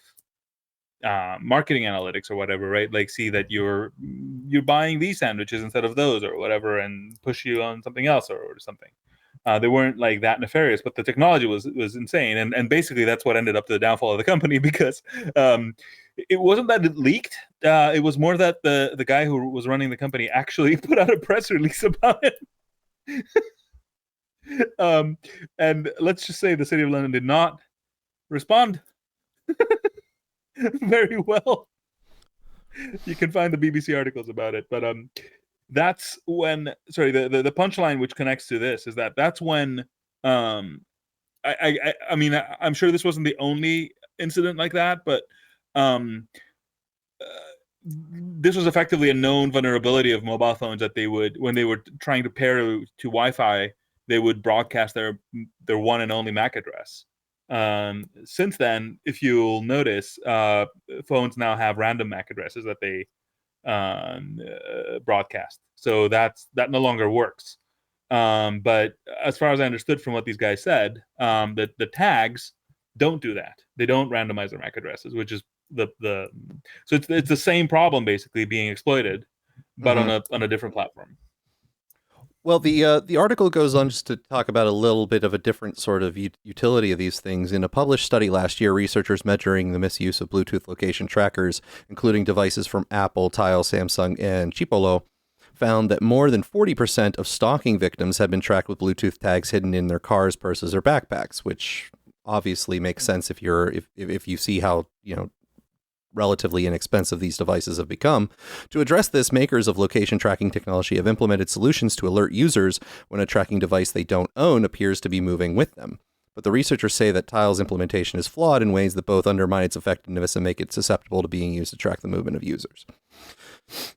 marketing analytics or whatever, right? Like see that you're buying these sandwiches instead of those or whatever, and push you on something else or something. They weren't like that nefarious, but the technology was insane, and basically that's what ended up the downfall of the company, because it wasn't that it leaked. It was more that the guy who was running the company actually put out a press release about it. And let's just say the City of London did not respond very well. You can find the BBC articles about it, but that's when. Sorry, the punchline which connects to this is that's when. I mean, I'm sure this wasn't the only incident like that, but this was effectively a known vulnerability of mobile phones that they would, when they were trying to pair to Wi-Fi, they would broadcast their one and only MAC address. Since then, if you'll notice, phones now have random MAC addresses that they broadcast. So that no longer works. But as far as I understood from what these guys said, that the tags don't do that. They don't randomize their MAC addresses, which is so it's the same problem basically being exploited, but on a different platform. Well, the article goes on just to talk about a little bit of a different sort of utility of these things. In a published study last year, researchers measuring the misuse of Bluetooth location trackers, including devices from Apple, Tile, Samsung, and Chipolo, found that more than 40% of stalking victims had been tracked with Bluetooth tags hidden in their cars, purses, or backpacks, which obviously makes sense if you see how, relatively inexpensive these devices have become. To address this, makers of location tracking technology have implemented solutions to alert users when a tracking device they don't own appears to be moving with them. But the researchers say that Tile's implementation is flawed in ways that both undermine its effectiveness and make it susceptible to being used to track the movement of users.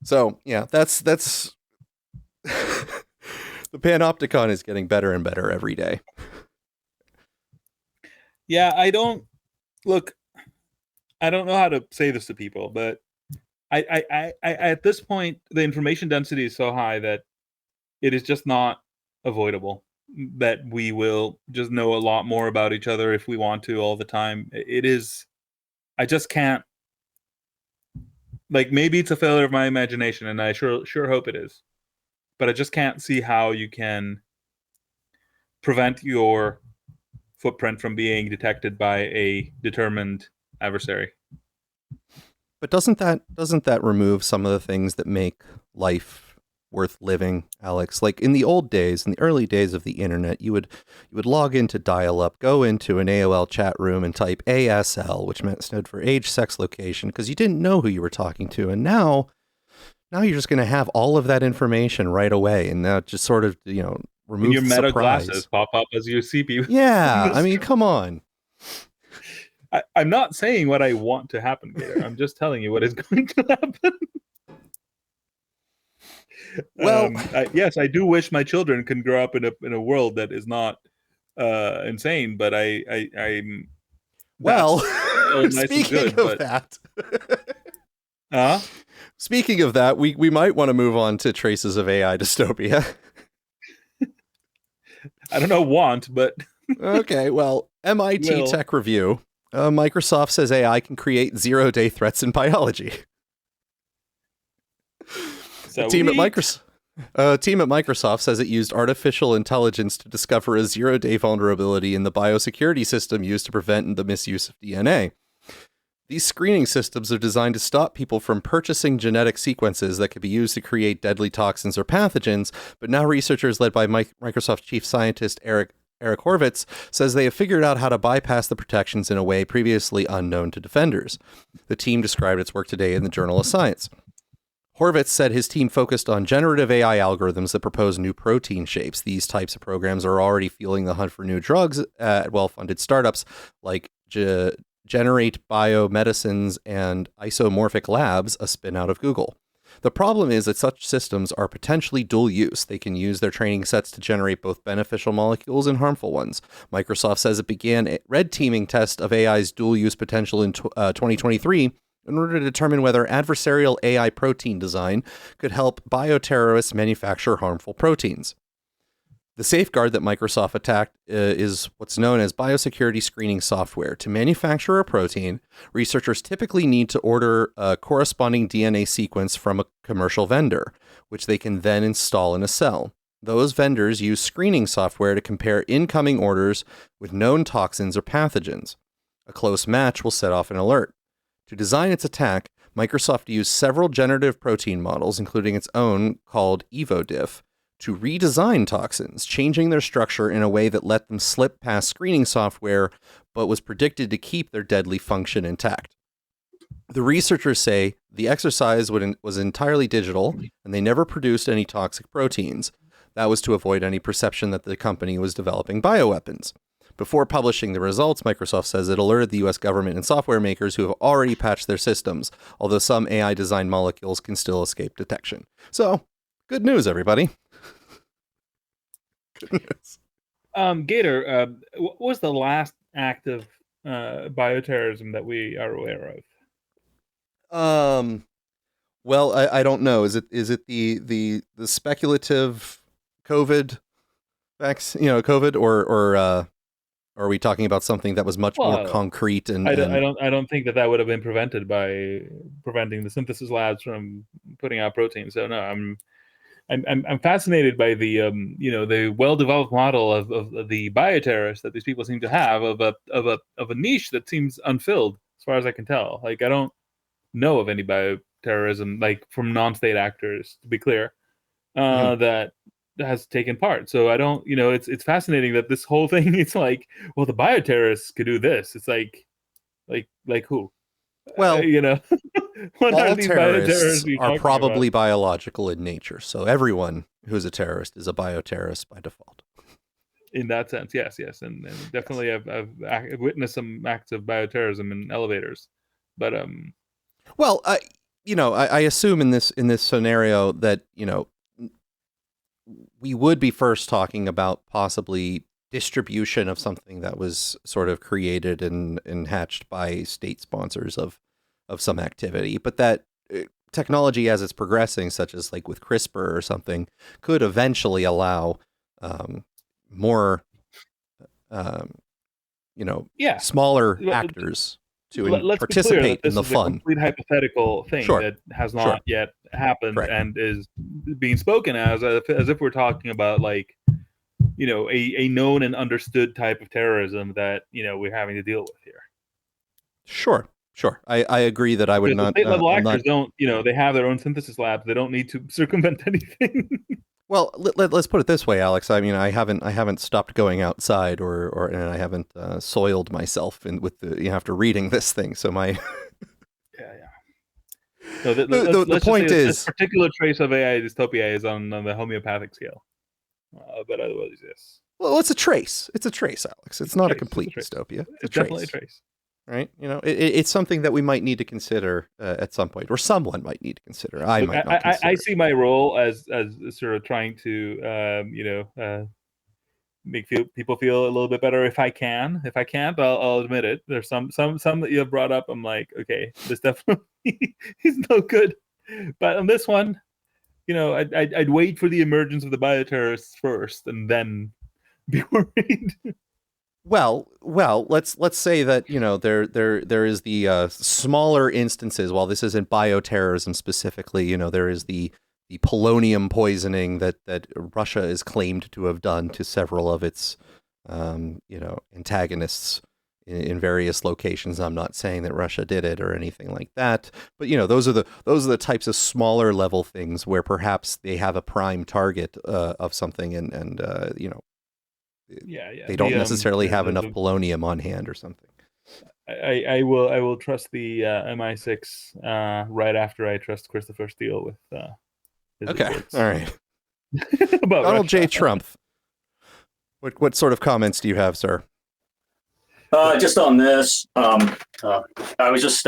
So, yeah, that's the panopticon is getting better and better every day. Yeah, I don't know how to say this to people, but I at this point, the information density is so high that it is just not avoidable, that we will just know a lot more about each other if we want to all the time. I just can't, maybe it's a failure of my imagination, and I sure hope it is, but I just can't see how you can prevent your footprint from being detected by a determined adversary. But doesn't that remove some of the things that make life worth living, Alex? Like in the old days, in the early days of the internet, you would log into dial-up, go into an AOL chat room and type ASL, which stood for age, sex, location, because you didn't know who you were talking to. And now you're just going to have all of that information right away, and that just sort of remove your meta surprise. glasses pop up as you see people. Yeah, I mean, come on. I'm not saying what I want to happen, Gator. I'm just telling you what is going to happen. Well, yes, I do wish my children can grow up in a world that is not insane, but I'm. Well, nice speaking good, of that, speaking of that, we might want to move on to traces of AI dystopia. I don't know, but okay. Well, MIT Tech Review. Microsoft says AI can create zero-day threats in biology. A team at Microsoft says it used artificial intelligence to discover a zero-day vulnerability in the biosecurity system used to prevent the misuse of DNA. These screening systems are designed to stop people from purchasing genetic sequences that could be used to create deadly toxins or pathogens, but now researchers led by Microsoft chief scientist Eric Horvitz says they have figured out how to bypass the protections in a way previously unknown to defenders. The team described its work today in the Journal of Science. Horvitz said his team focused on generative AI algorithms that propose new protein shapes. These types of programs are already fueling the hunt for new drugs at well-funded startups like Generate Biomedicines and Isomorphic Labs, a spin-out of Google. The problem is that such systems are potentially dual use. They can use their training sets to generate both beneficial molecules and harmful ones. Microsoft says it began a red teaming test of AI's dual use potential in 2023 in order to determine whether adversarial AI protein design could help bioterrorists manufacture harmful proteins. The safeguard that Microsoft attacked is what's known as biosecurity screening software. To manufacture a protein, researchers typically need to order a corresponding DNA sequence from a commercial vendor, which they can then install in a cell. Those vendors use screening software to compare incoming orders with known toxins or pathogens. A close match will set off an alert. To design its attack, Microsoft used several generative protein models, including its own called EvoDiff, to redesign toxins, changing their structure in a way that let them slip past screening software, but was predicted to keep their deadly function intact. The researchers say the exercise was entirely digital, and they never produced any toxic proteins. That was to avoid any perception that the company was developing bioweapons. Before publishing the results, Microsoft says it alerted the U.S. government and software makers who have already patched their systems, although some AI-designed molecules can still escape detection. So, good news, everybody. Good news. Gator, what was the last act of bioterrorism that we are aware of? Well, I don't know. Is it the speculative COVID vaccine? COVID, or are we talking about something that was much more concrete? And I don't think that would have been prevented by preventing the synthesis labs from putting out proteins. So no, I'm fascinated by the the well-developed model of the bioterrorists that these people seem to have of a niche that seems unfilled as far as I can tell. Like, I don't know of any bioterrorism like from non-state actors, to be clear, that has taken part. So I don't, it's fascinating that this whole thing, it's like, well, the bioterrorists could do this. It's like who? Well, what all are these terrorists bioterrorists are probably biological in nature. So everyone who's a terrorist is a bioterrorist by default. In that sense, yes, and definitely I've witnessed some acts of bioterrorism in elevators, but well, I assume in this scenario that we would be first talking about possibly distribution of something that was sort of created and hatched by state sponsors of some activity, but that technology as it's progressing, such as like with CRISPR or something, could eventually allow more smaller actors to participate in the fun. This is a complete hypothetical thing that has not yet happened and is being spoken as if we're talking about like a known and understood type of terrorism that we're having to deal with here. Sure. I agree that I would not. State level actors don't. They have their own synthesis labs. They don't need to circumvent anything. Well, let's put it this way, Alex. I mean, I haven't stopped going outside, and I haven't soiled myself after reading this thing. So my So the point is, this particular trace of AI dystopia is on the homeopathic scale, but otherwise, yes. Well, it's a trace. It's a trace, Alex. It's not a complete dystopia. It's definitely a trace. Right? It's something that we might need to consider at some point, or someone might need to consider. I might not consider. I see my role as sort of trying to, make people feel a little bit better if I can. If I can't, I'll admit it. There's some that you have brought up. I'm like, okay, this definitely is no good. But on this one, I'd wait for the emergence of the bioterrorists first, and then be worried. Well, let's say that there is the smaller instances. While this isn't bioterrorism specifically, there is the polonium poisoning that Russia is claimed to have done to several of its antagonists in various locations. I'm not saying that Russia did it or anything like that, but those are the types of smaller level things where perhaps they have a prime target of something, and they don't necessarily have enough polonium on hand or something. I will trust the MI6 right after I trust Christopher Steele with his reports. All right. Donald J. Trump. What sort of comments do you have, sir? Just on this, I was just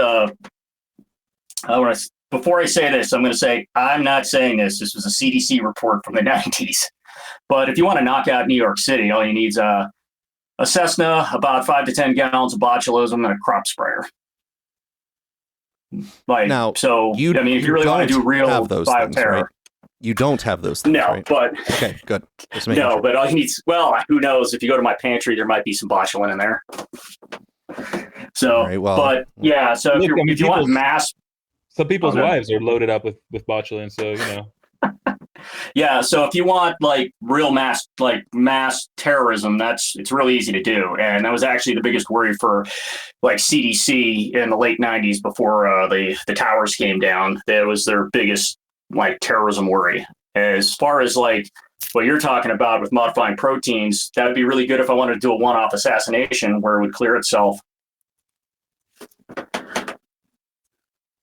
before I say this, I'm going to say I'm not saying this. This was a CDC report from the 90s. But if you want to knock out New York City, all you need is a Cessna, about 5 to 10 gallons of botulism, and a crop sprayer. If you really want to do real bioterror, right? You don't have those things, right? But okay, good. But all you need, who knows? If you go to my pantry, there might be some botulin in there. So, right, so if you want mass, some people's wives are loaded up with botulin, so Yeah, so if you want real mass terrorism, it's really easy to do, and that was actually the biggest worry for CDC in the late 90s before the towers came down. That was their biggest terrorism worry. As far as what you're talking about with modifying proteins, that would be really good if I wanted to do a one-off assassination where it would clear itself.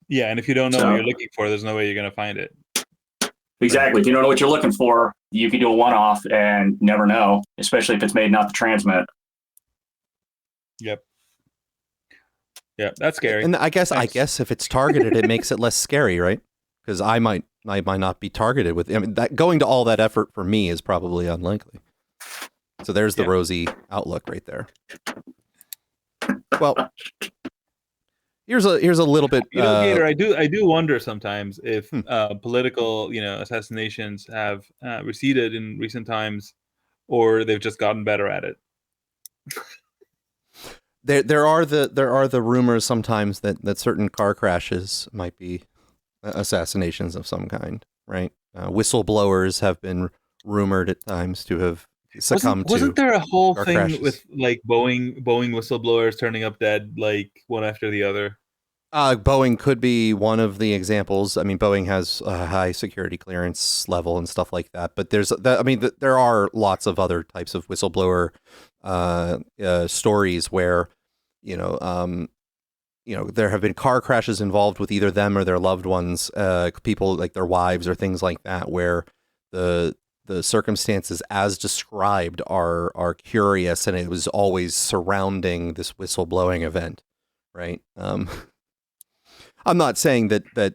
Yeah, and if you don't know what you're looking for, there's no way you're going to find it. Exactly. If you don't know what you're looking for, you can do a one-off and never know, especially if it's made not to transmit. Yep. Yeah, that's scary. And I guess if it's targeted, it makes it less scary, right? Because I might not be targeted with. I mean, that going to all that effort for me is probably unlikely. So there's the rosy outlook right there. Well, here's a little bit. Gator, I do wonder sometimes if political assassinations have receded in recent times, or they've just gotten better at it. There are the rumors sometimes that certain car crashes might be assassinations of some kind, right? Whistleblowers have been rumored at times to have succumbed to. Wasn't there a whole thing crashes. with like Boeing whistleblowers turning up dead like one after the other? Boeing could be one of the examples. I mean, Boeing has a high security clearance level and stuff like that. But there are lots of other types of whistleblower stories where, there have been car crashes involved with either them or their loved ones, people like their wives or things like that, where the circumstances as described are curious, and it was always surrounding this whistleblowing event, right? I'm not saying that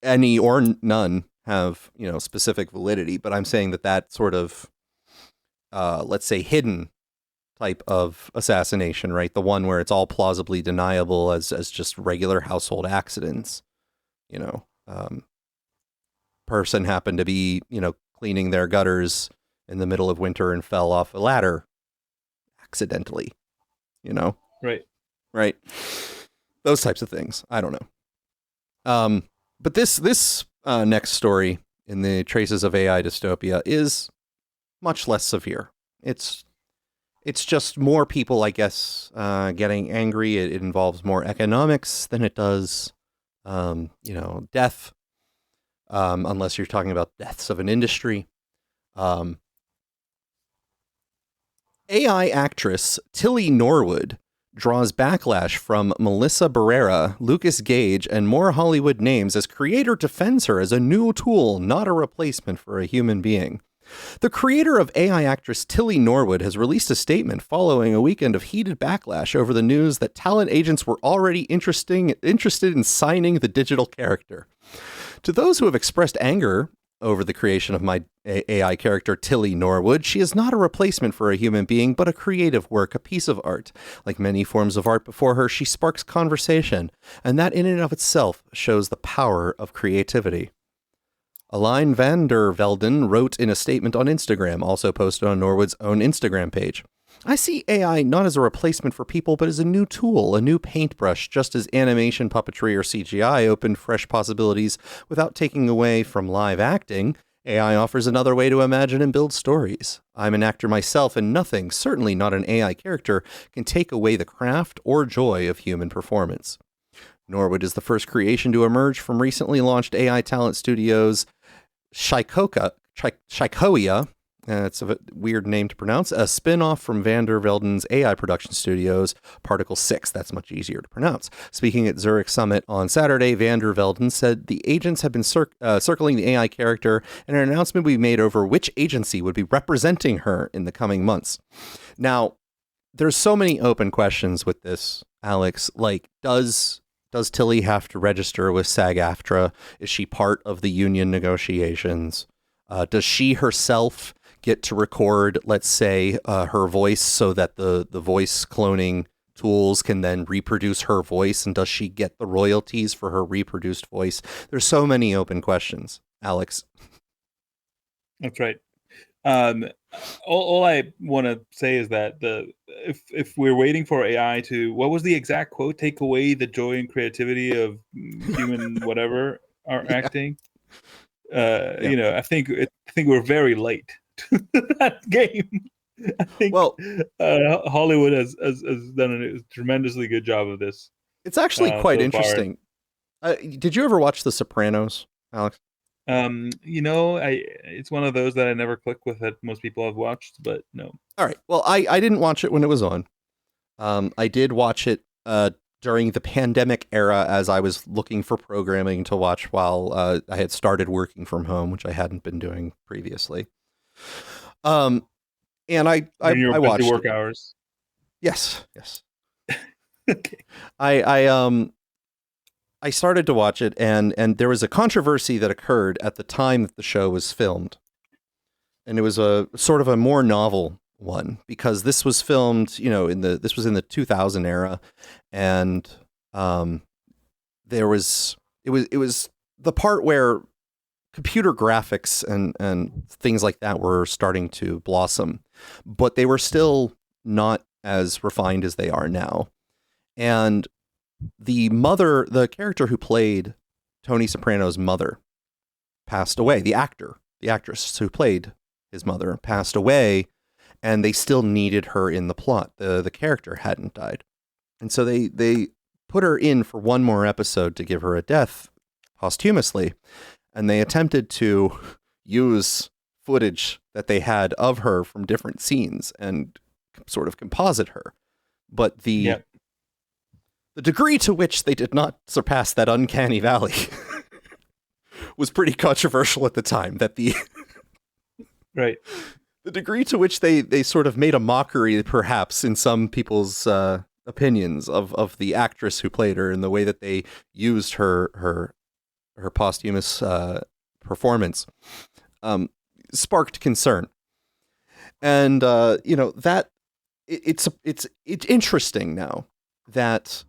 any or none have, specific validity, but I'm saying that sort of, let's say, hidden type of assassination, right? The one where it's all plausibly deniable as just regular household accidents, person happened to be, cleaning their gutters in the middle of winter and fell off a ladder accidentally, Right. Those types of things. I don't know. But this next story in the Traces of AI Dystopia is much less severe. It's just more people, I guess, getting angry. It involves more economics than it does, death, unless you're talking about deaths of an industry. AI actress Tilly Norwood draws backlash from Melissa Barrera, Lucas Gage, and more Hollywood names as creator defends her as a new tool, not a replacement for a human being. The creator of AI actress Tilly Norwood has released a statement following a weekend of heated backlash over the news that talent agents were already interested in signing the digital character. To those who have expressed anger over the creation of my AI character, Tilly Norwood, she is not a replacement for a human being, but a creative work, a piece of art. Like many forms of art before her, she sparks conversation, and that in and of itself shows the power of creativity. Aline van der Velden wrote in a statement on Instagram, also posted on Norwood's own Instagram page. I see AI not as a replacement for people, but as a new tool, a new paintbrush, just as animation, puppetry, or CGI opened fresh possibilities without taking away from live acting. AI offers another way to imagine and build stories. I'm an actor myself, and nothing, certainly not an AI character, can take away the craft or joy of human performance. Norwood is the first creation to emerge from recently launched AI talent studios Shikoia, it's a weird name to pronounce, a spin-off from van der Velden's AI production studios, Particle 6. That's much easier to pronounce. Speaking at Zurich Summit on Saturday, van der Velden said the agents have been circling the AI character, and an announcement will be made over which agency would be representing her in the coming months. Now, there's so many open questions with this, Alex. Like, does Tilly have to register with SAG-AFTRA? Is she part of the union negotiations? Does she herself get to record, let's say, her voice so that the voice cloning tools can then reproduce her voice? And does she get the royalties for her reproduced voice? There's so many open questions, Alex. That's right. All I want to say is that if we're waiting for AI to, what was the exact quote? Take away the joy and creativity of human whatever acting. I think we're very late to that game. I think Hollywood has done a tremendously good job of this. It's actually quite interesting. Did you ever watch The Sopranos, Alex? It's one of those that I never click with that most people have watched, but no. All right. Well, I didn't watch it when it was on. I did watch it during the pandemic era as I was looking for programming to watch while I had started working from home, which I hadn't been doing previously. And I watched busy work it. hours. Yes. Okay. I started to watch it, and there was a controversy that occurred at the time that the show was filmed. And it was a sort of a more novel one, because this was filmed, this was in the 2000 era, and it was the part where computer graphics and things like that were starting to blossom, but they were still not as refined as they are now. And the character who played Tony Soprano's mother passed away. The actress who played his mother passed away, and they still needed her in the plot. The character hadn't died. And so they put her in for one more episode to give her a death posthumously. And they attempted to use footage that they had of her from different scenes and sort of composite her. But the degree to which they did not surpass that uncanny valley was pretty controversial at the time. Right. The degree to which they sort of made a mockery, perhaps, in some people's opinions of the actress who played her, and the way that they used her posthumous performance sparked concern. And that it's interesting now that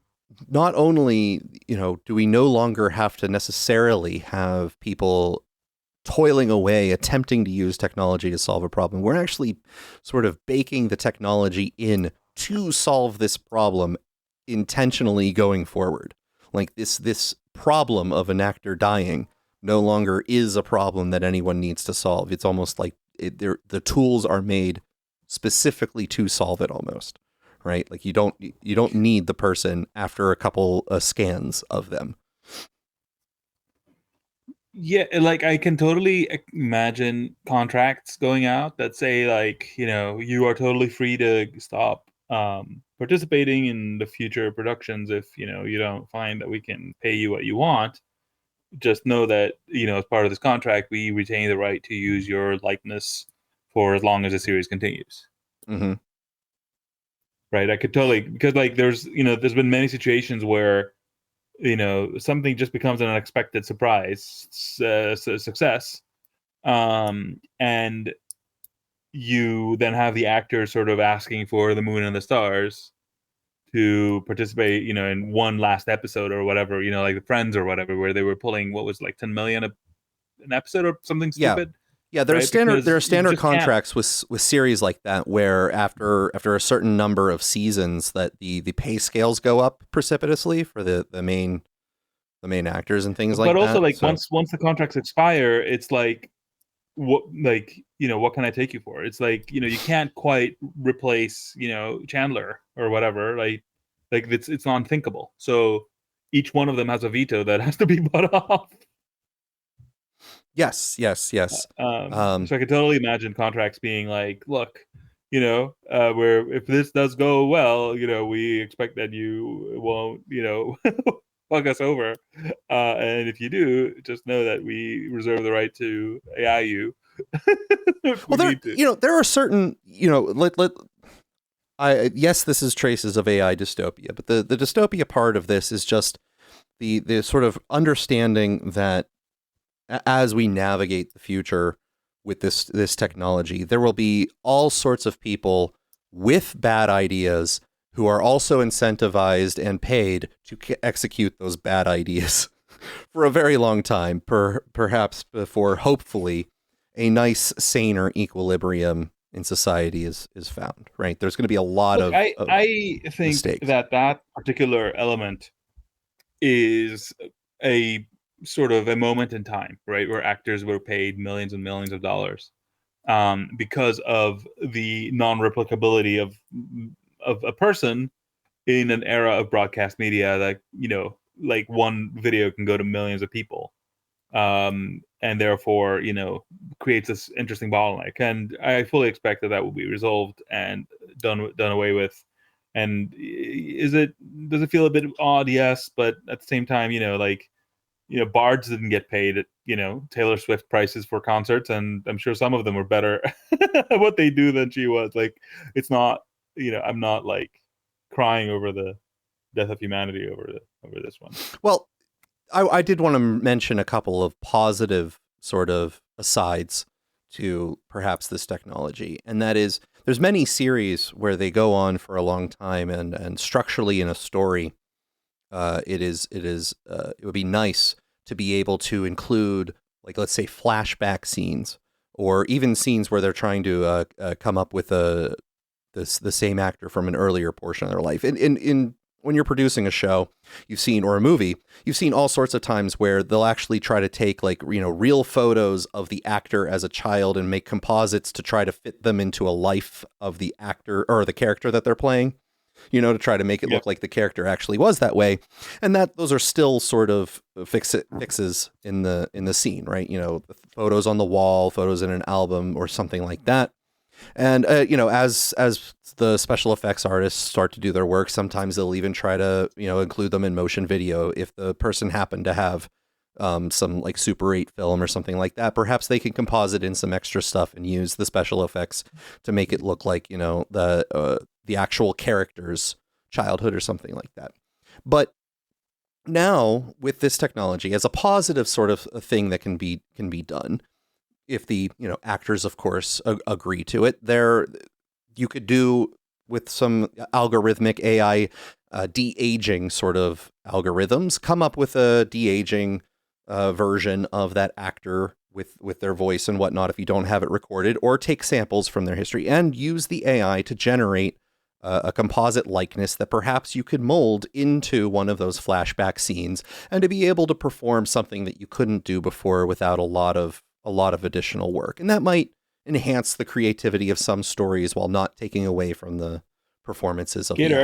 not only do we no longer have to necessarily have people toiling away attempting to use technology to solve a problem, we're actually sort of baking the technology in to solve this problem intentionally going forward. Like this problem of an actor dying no longer is a problem that anyone needs to solve. It's almost like the tools are made specifically to solve it, almost, right? Like you don't need the person after a couple of scans of them. Yeah, like I can totally imagine contracts going out that say, like, you are totally free to stop participating in the future productions if you don't find that we can pay you what you want. Just know that as part of this contract, we retain the right to use your likeness for as long as the series continues. Mm-hmm. Right? I could totally, because like there's been many situations where something just becomes an unexpected surprise success, and you then have the actor sort of asking for the moon and the stars to participate, in one last episode or whatever, like the Friends or whatever, where they were pulling what was like 10 million an episode or something stupid. Yeah, there are standard contracts can't. with series like that, where after a certain number of seasons that the pay scales go up precipitously for the main actors and things like that. But also, like, once the contracts expire, it's like, what can I take you for? It's like, you can't quite replace Chandler or whatever. Like it's unthinkable. So each one of them has a veto that has to be bought off. Yes. So I could totally imagine contracts being like, look, where if this does go well, we expect that you won't, fuck us over. And if you do, just know that we reserve the right to AI you. Well, there are certain, yes, this is traces of AI dystopia, but the dystopia part of this is just the sort of understanding that as we navigate the future with this technology, there will be all sorts of people with bad ideas who are also incentivized and paid to execute those bad ideas for a very long time, perhaps before, hopefully, a nice, saner equilibrium in society is found, right? There's going to be a lot of I think mistakes. that particular element is a sort of a moment in time, right, where actors were paid millions and millions of dollars because of the non-replicability of a person in an era of broadcast media that like one video can go to millions of people. and therefore, creates this interesting bottleneck. And I fully expect that will be resolved and done away with. And does it feel a bit odd? Yes, but at the same time, bards didn't get paid at Taylor Swift prices for concerts, and I'm sure some of them were better at what they do than she was. Like, it's not, I'm not like crying over the death of humanity over this one. Well, I did want to mention a couple of positive sort of asides to perhaps this technology, and that is there's many series where they go on for a long time, and structurally in a story, it would be nice to be able to include, like, let's say flashback scenes, or even scenes where they're trying to come up with the same actor from an earlier portion of their life. In when you're producing a show, or a movie, you've seen all sorts of times where they'll actually try to take, like, real photos of the actor as a child and make composites to try to fit them into a life of the actor or the character that they're playing, to try to make it look like the character actually was that way. And those are still sort of fixes in the scene, right? Photos on the wall, photos in an album or something like that. And, as the special effects artists start to do their work, sometimes they'll even try to, include them in motion video. If the person happened to have some like Super 8 film or something like that, perhaps they can composite in some extra stuff and use the special effects to make it look like, the actual character's childhood or something like that. But now with this technology, as a positive sort of a thing that can be done, if the actors, of course, agree to it, you could do with some algorithmic AI de-aging sort of algorithms, come up with a de-aging version of that actor with their voice and whatnot if you don't have it recorded, or take samples from their history and use the AI to generate a composite likeness that perhaps you could mold into one of those flashback scenes, and to be able to perform something that you couldn't do before without a lot of additional work. And that might enhance the creativity of some stories while not taking away from the performances of Gator,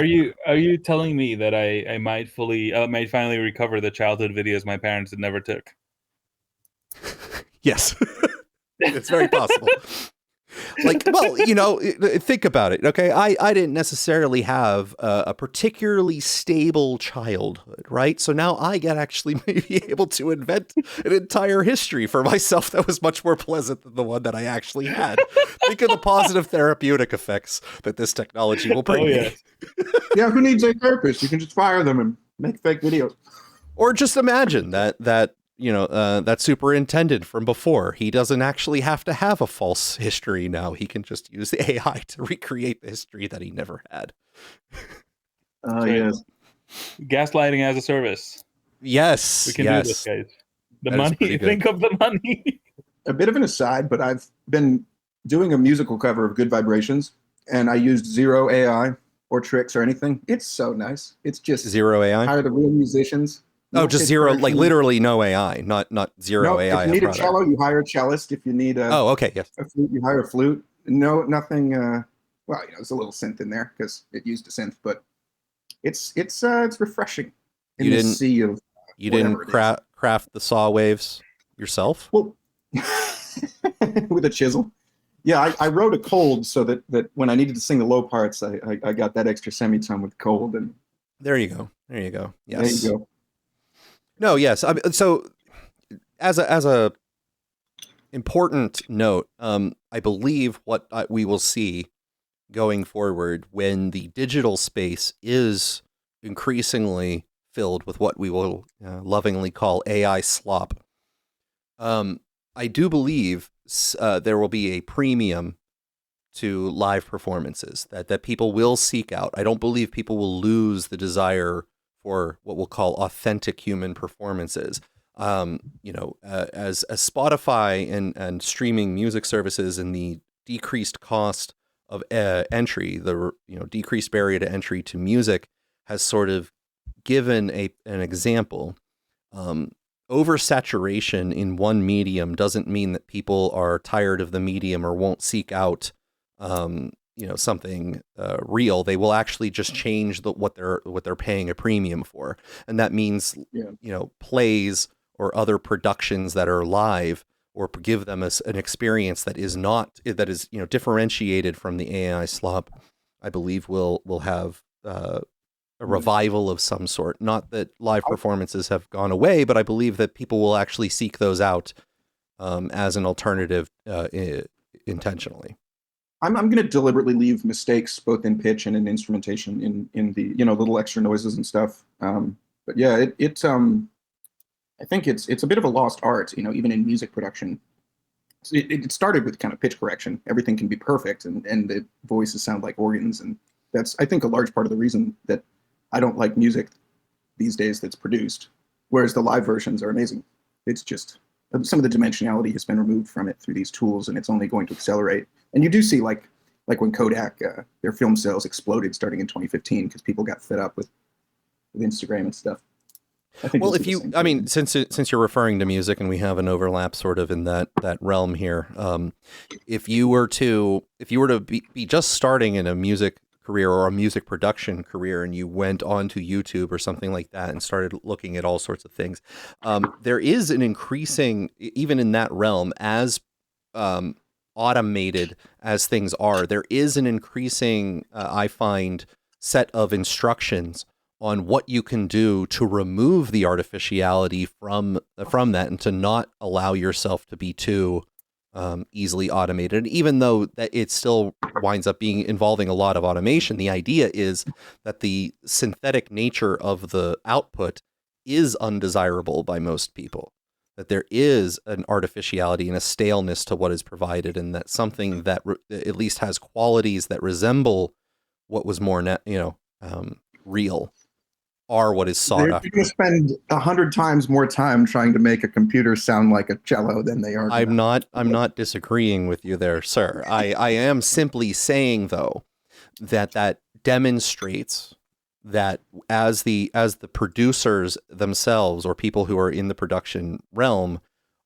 are you telling me that I might finally recover the childhood videos my parents had never took? Yes. It's very possible. Like, well, think about it. Okay. I didn't necessarily have a particularly stable childhood, right? So now I get actually maybe able to invent an entire history for myself that was much more pleasant than the one that I actually had. Think of the positive therapeutic effects that this technology will bring me. Yeah, who needs a therapist? You can just fire them and make fake videos. Or just imagine that superintendent from before, he doesn't actually have to have a false history now. He can just use the AI to recreate the history that he never had. Yes. Gaslighting as a service. Yes. We can do this, guys. The money. Think of the money. A bit of an aside, but I've been doing a musical cover of Good Vibrations, and I used zero AI or tricks or anything. It's so nice. It's just zero AI. Hire the real musicians. Oh, just zero, like literally no AI, not zero AI. If you need a cello, you hire a cellist. If you need a okay, yes, a flute, you hire a flute. No, nothing. Well, there's a little synth in there because it used a synth, but it's refreshing. In the sea of you didn't craft the saw waves yourself? Well, with a chisel. Yeah, I wrote a cold so that when I needed to sing the low parts, I got that extra semitone with cold, and there you go. Yes. There you go. No, yes. So, as a important note, I believe what we will see going forward when the digital space is increasingly filled with what we will lovingly call AI slop. I do believe there will be a premium to live performances that people will seek out. I don't believe people will lose the desire for what we'll call authentic human performances. As Spotify and streaming music services and the decreased cost of entry, the decreased barrier to entry to music has sort of given an example. Oversaturation in one medium doesn't mean that people are tired of the medium or won't seek out something real. They will actually just change what they're paying a premium for, and that means plays or other productions that are live, or give them an experience that is differentiated from the AI slop, I believe will have a revival of some sort. Not that live performances have gone away, but I believe that people will actually seek those out as an alternative intentionally. I'm going to deliberately leave mistakes both in pitch and in instrumentation in the little extra noises and stuff. But yeah, I think it's a bit of a lost art, even in music production. It started with kind of pitch correction. Everything can be perfect, and the voices sound like organs, and that's, I think, a large part of the reason that I don't like music these days that's produced, whereas the live versions are amazing. It's just some of the dimensionality has been removed from it through these tools, and it's only going to accelerate. And you do see, like when Kodak, their film sales exploded starting in 2015 because people got fed up with Instagram and stuff. Well, since you're referring to music and we have an overlap sort of in that realm here, if you were to be just starting in a music career or a music production career, and you went onto YouTube or something like that and started looking at all sorts of things, there is an increasing, even in that realm, as automated as things are, there is an increasing, I find, set of instructions on what you can do to remove the artificiality from that, and to not allow yourself to be too easily automated. And even though that it still winds up involving a lot of automation, the idea is that the synthetic nature of the output is undesirable by most people. That there is an artificiality and a staleness to what is provided, and that something that at least has qualities that resemble what was more, real, are what is sought after. They're going to spend 100 times more time trying to make a computer sound like a cello than they are. I'm not disagreeing with you there, sir. I am simply saying, though, that demonstrates that as the producers themselves, or people who are in the production realm,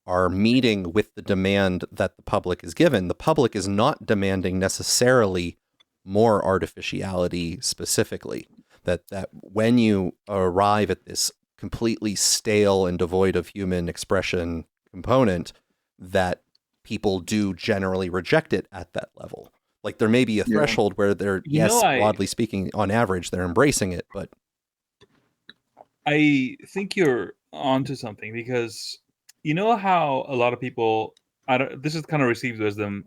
are meeting with the demand that the public is given, the public is not demanding necessarily more artificiality specifically. That when you arrive at this completely stale and devoid of human expression component, that people do generally reject it at that level. Like there may be a threshold where they're, broadly speaking, on average, they're embracing it, but I think you're onto something, because you know how a lot of people, this is kind of received wisdom,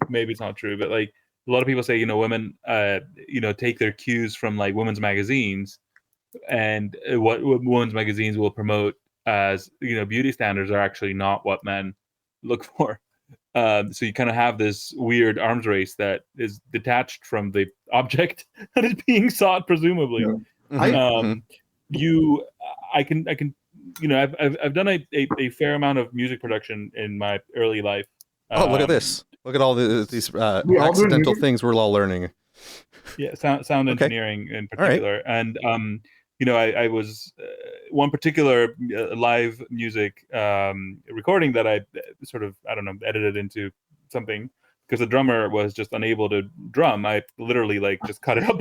maybe it's not true, but like a lot of people say, women, take their cues from like women's magazines, and what women's magazines will promote as, beauty standards are actually not what men look for. So you kind of have this weird arms race that is detached from the object that is being sought, presumably. Yeah. I've done a fair amount of music production in my early life. Oh, look at this. Look at all these accidental things we're all learning. Yeah, sound engineering in particular. Right. And, I was one particular live music recording that I sort of, edited into something, because the drummer was just unable to drum. I literally just cut it up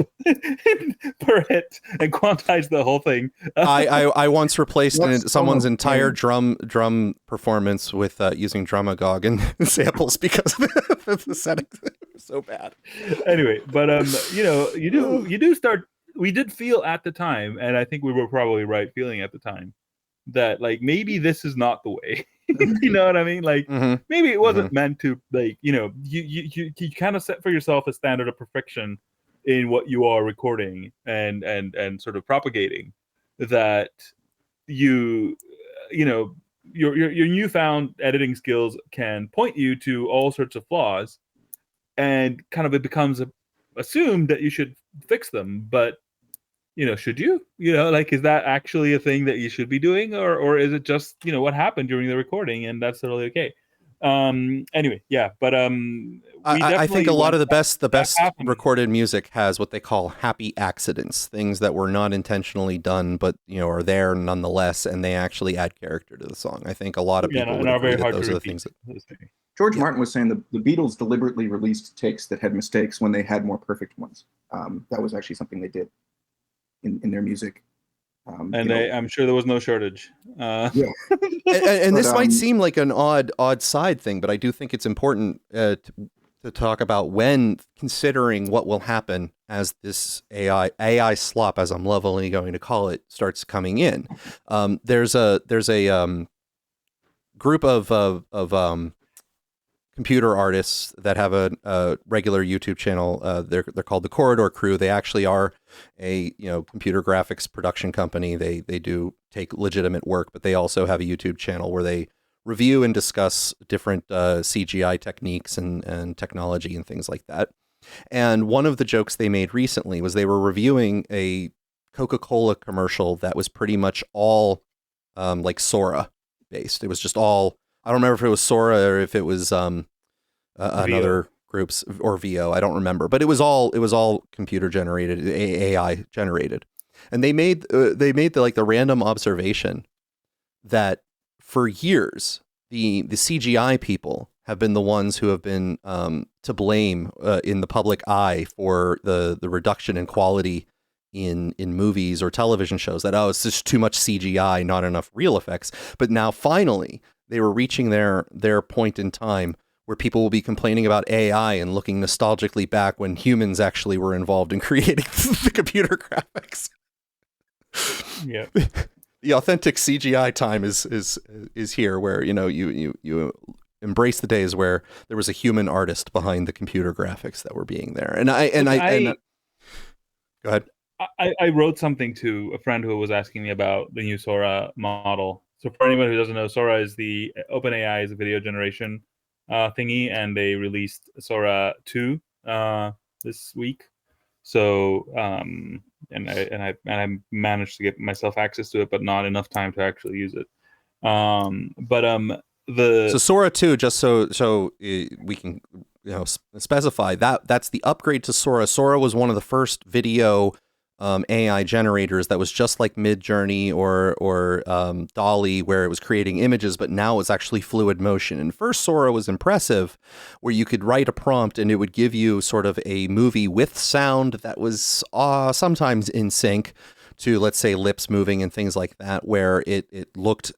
per hit and quantized the whole thing. I once replaced someone's entire drum performance with using Drumagog and samples because of the settings. So bad. Anyway, but you do start. We did feel at the time, and I think we were probably right feeling at the time, that maybe this is not the way. You know what I mean? Maybe it wasn't meant to, you kind of set for yourself a standard of perfection in what you are recording and sort of propagating, that your newfound editing skills can point you to all sorts of flaws, and kind of it becomes assumed that you should fix them. But should you? Is that actually a thing that you should be doing, or is it just what happened during the recording, and that's totally okay? Anyway, yeah, but I think a lot of the best recorded music has what they call happy accidents, things that were not intentionally done, but are there nonetheless, and they actually add character to the song. I think a lot of people would agree that those are the things that. George Martin was saying the Beatles deliberately released takes that had mistakes when they had more perfect ones. That was actually something they did in their music. I'm sure there was no shortage. Yeah. and this might seem like an odd side thing, but I do think it's important to talk about when considering what will happen as this AI slop, as I'm lovingly going to call it, starts coming in. There's a group of computer artists that have a regular YouTube channel. They're called the Corridor Crew. They actually are a computer graphics production company. They do take legitimate work, but they also have a YouTube channel where they review and discuss different CGI techniques and technology and things like that. And one of the jokes they made recently was they were reviewing a Coca-Cola commercial that was pretty much all like Sora based. It was just all, I don't remember if it was Sora or if it was another groups or VO. I don't remember, but it was all computer generated, AI generated. And they made the random observation that for years, the CGI people have been the ones who have been to blame in the public eye for the reduction in quality in movies or television shows, that, it's just too much CGI, not enough real effects. But now finally they were reaching their point in time where people will be complaining about AI and looking nostalgically back when humans actually were involved in creating the computer graphics. Yeah. The authentic CGI time is here, where you embrace the days where there was a human artist behind the computer graphics that were being there. And I go ahead. I wrote something to a friend who was asking me about the new Sora model. So for anyone who doesn't know, Sora is the OpenAI is a video generation thingy, and they released Sora 2 this week. So and I managed to get myself access to it, but not enough time to actually use it. So Sora 2, just so we can specify that's the upgrade to Sora. Sora was one of the first video AI generators that was just like Midjourney or DALL-E, where it was creating images, but now it's actually fluid motion. And first Sora was impressive, where you could write a prompt and it would give you sort of a movie with sound that was sometimes in sync to, let's say, lips moving and things like that, where it looked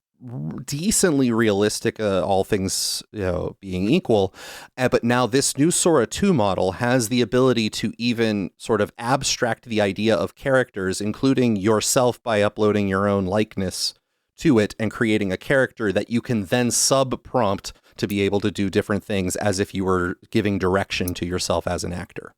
decently realistic, all things being equal. But now this new Sora 2 model has the ability to even sort of abstract the idea of characters, including yourself, by uploading your own likeness to it and creating a character that you can then sub-prompt to be able to do different things as if you were giving direction to yourself as an actor.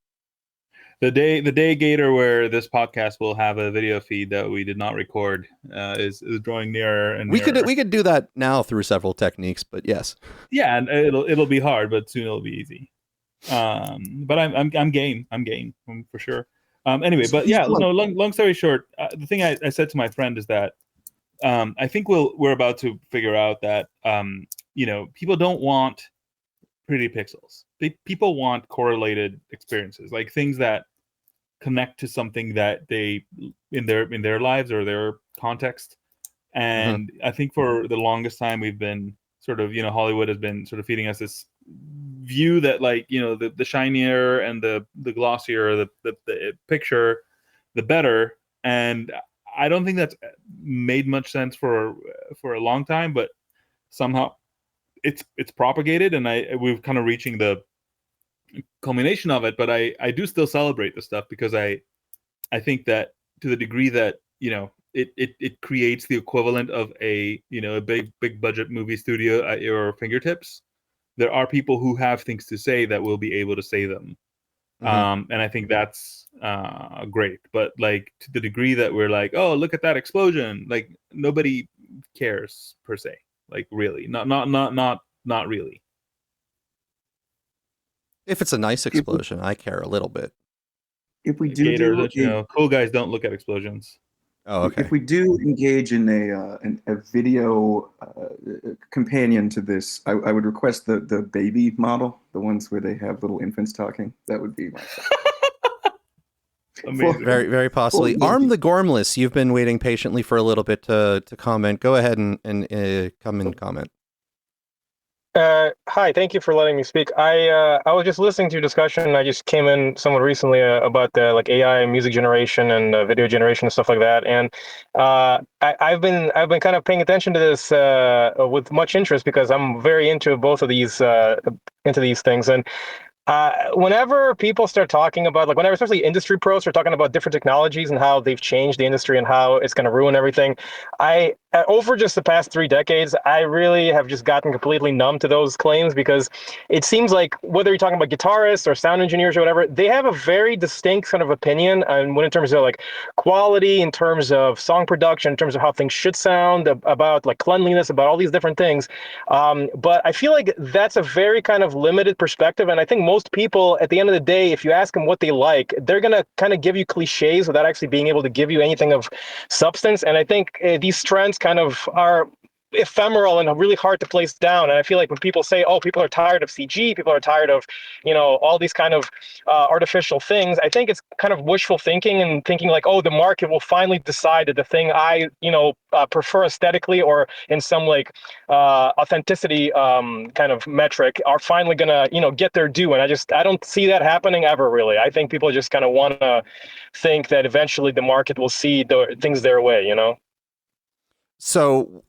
The day, Gator, where this podcast will have a video feed that we did not record is drawing nearer and nearer. We could do that now through several techniques, but yes. Yeah, and it'll be hard, but soon it'll be easy. But I'm game for sure. Anyway, but yeah, no. Long story short, the thing I said to my friend is that I think we're about to figure out that people don't want pretty pixels. People want correlated experiences, like things that connect to something that they in their lives or their context. And I think for the longest time we've been sort of, Hollywood has been sort of feeding us this view that, like, the shinier and the glossier the picture, the better. And I don't think that's made much sense for a long time, but somehow it's propagated, and we're kind of reaching the culmination of it. But I do still celebrate this stuff, because I think that to the degree that it creates the equivalent of a big budget movie studio at your fingertips, there are people who have things to say that will be able to say them. And I think that's great. But like, to the degree that we're like, oh, look at that explosion, like, nobody cares per se. Like, really, not really. If it's a nice explosion, I care a little bit. If we do, Gator, cool guys don't look at explosions. Oh, okay. If we do engage in a video companion to this, I would request the baby model, the ones where they have little infants talking. That would be my amazing. Very, very possibly. Arm the Gormless, you've been waiting patiently for a little bit to comment. Go ahead and come and comment. Hi, thank you for letting me speak. I was just listening to your discussion. I just came in somewhat recently about the like AI music generation and video generation and stuff like that. And I've been kind of paying attention to this with much interest because I'm very into both of these things. And whenever people start talking about, like, whenever especially industry pros start talking about different technologies and how they've changed the industry and how it's going to ruin everything, over just the past 3 decades, I really have just gotten completely numb to those claims, because it seems like whether you're talking about guitarists or sound engineers or whatever, they have a very distinct kind of opinion, and when in terms of like quality, in terms of song production, in terms of how things should sound, about like cleanliness, about all these different things. But I feel like that's a very kind of limited perspective, and I think most people, at the end of the day, if you ask them what they like, they're gonna kind of give you cliches without actually being able to give you anything of substance. And I think these trends kind of are ephemeral and really hard to place down. And I feel like when people say, oh, people are tired of CG, people are tired of, all these kind of artificial things, I think it's kind of wishful thinking, and thinking like, oh, the market will finally decide that the thing I prefer aesthetically or in some like authenticity kind of metric are finally gonna get their due. And I don't see that happening ever, really. I think people just kind of want to think that eventually the market will see things their way, So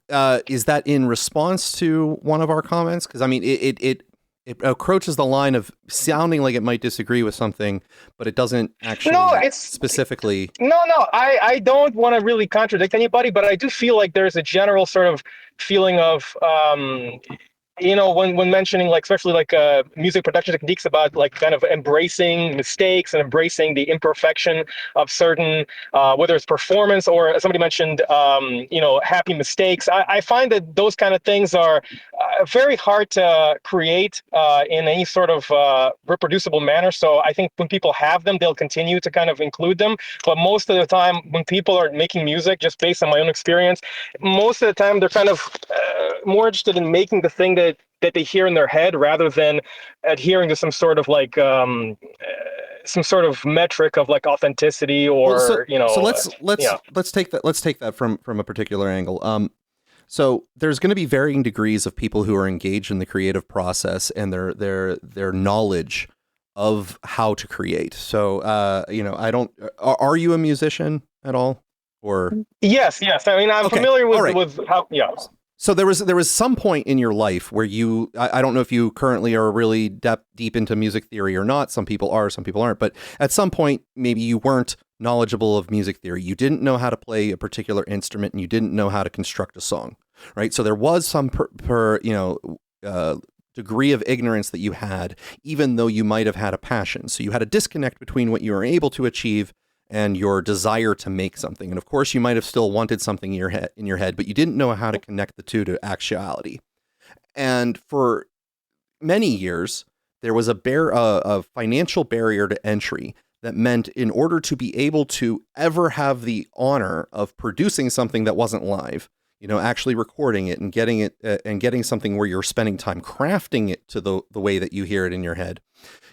is that in response to one of our comments? Because I mean, it approaches the line of sounding like it might disagree with something, but it doesn't actually specifically. No, I don't want to really contradict anybody, but I do feel like there's a general sort of feeling of when mentioning, like, especially like music production techniques, about like kind of embracing mistakes and embracing the imperfection of certain, whether it's performance or somebody mentioned, happy mistakes. I find that those kind of things are very hard to create in any sort of reproducible manner. So I think when people have them, they'll continue to kind of include them. But most of the time, when people are making music, just based on my own experience, most of the time they're kind of more interested in making the thing that they hear in their head, rather than adhering to some sort of like some sort of metric of like authenticity or So let's take that from a particular angle. So there's going to be varying degrees of people who are engaged in the creative process and their knowledge of how to create. So are you a musician at all? Or yes. I mean, I'm familiar with how. Yeah. So there was some point in your life where I don't know if you currently are really deep into music theory or not. Some people are, some people aren't. But at some point, maybe you weren't knowledgeable of music theory. You didn't know how to play a particular instrument, and you didn't know how to construct a song, right? So there was some degree of ignorance that you had, even though you might have had a passion. So you had a disconnect between what you were able to achieve and your desire to make something. And of course, you might have still wanted something in your head, but you didn't know how to connect the two to actuality. And for many years, there was a financial barrier to entry that meant, in order to be able to ever have the honor of producing something that wasn't live, actually recording it and getting something where you're spending time crafting it to the way that you hear it in your head,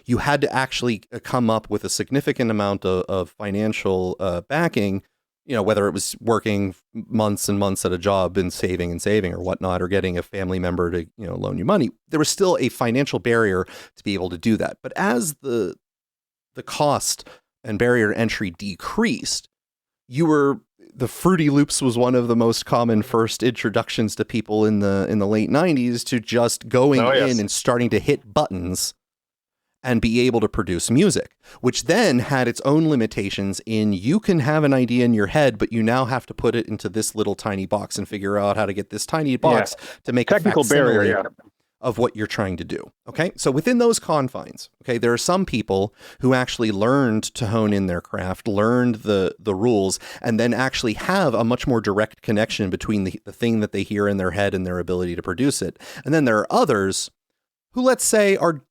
you had to actually come up with a significant amount of financial backing, whether it was working months and months at a job and saving or whatnot, or getting a family member to, loan you money. There was still a financial barrier to be able to do that. But as the cost and barrier to entry decreased, the Fruity Loops was one of the most common first introductions to people in the late 90s to just going in and starting to hit buttons and be able to produce music, which then had its own limitations in, you can have an idea in your head, but you now have to put it into this little tiny box and figure out how to get this tiny box to make technical a facsimile barrier of what you're trying to do. Okay. So within those confines, there are some people who actually learned to hone in their craft, learned the rules, and then actually have a much more direct connection between the thing that they hear in their head and their ability to produce it. And then there are others who, let's say, are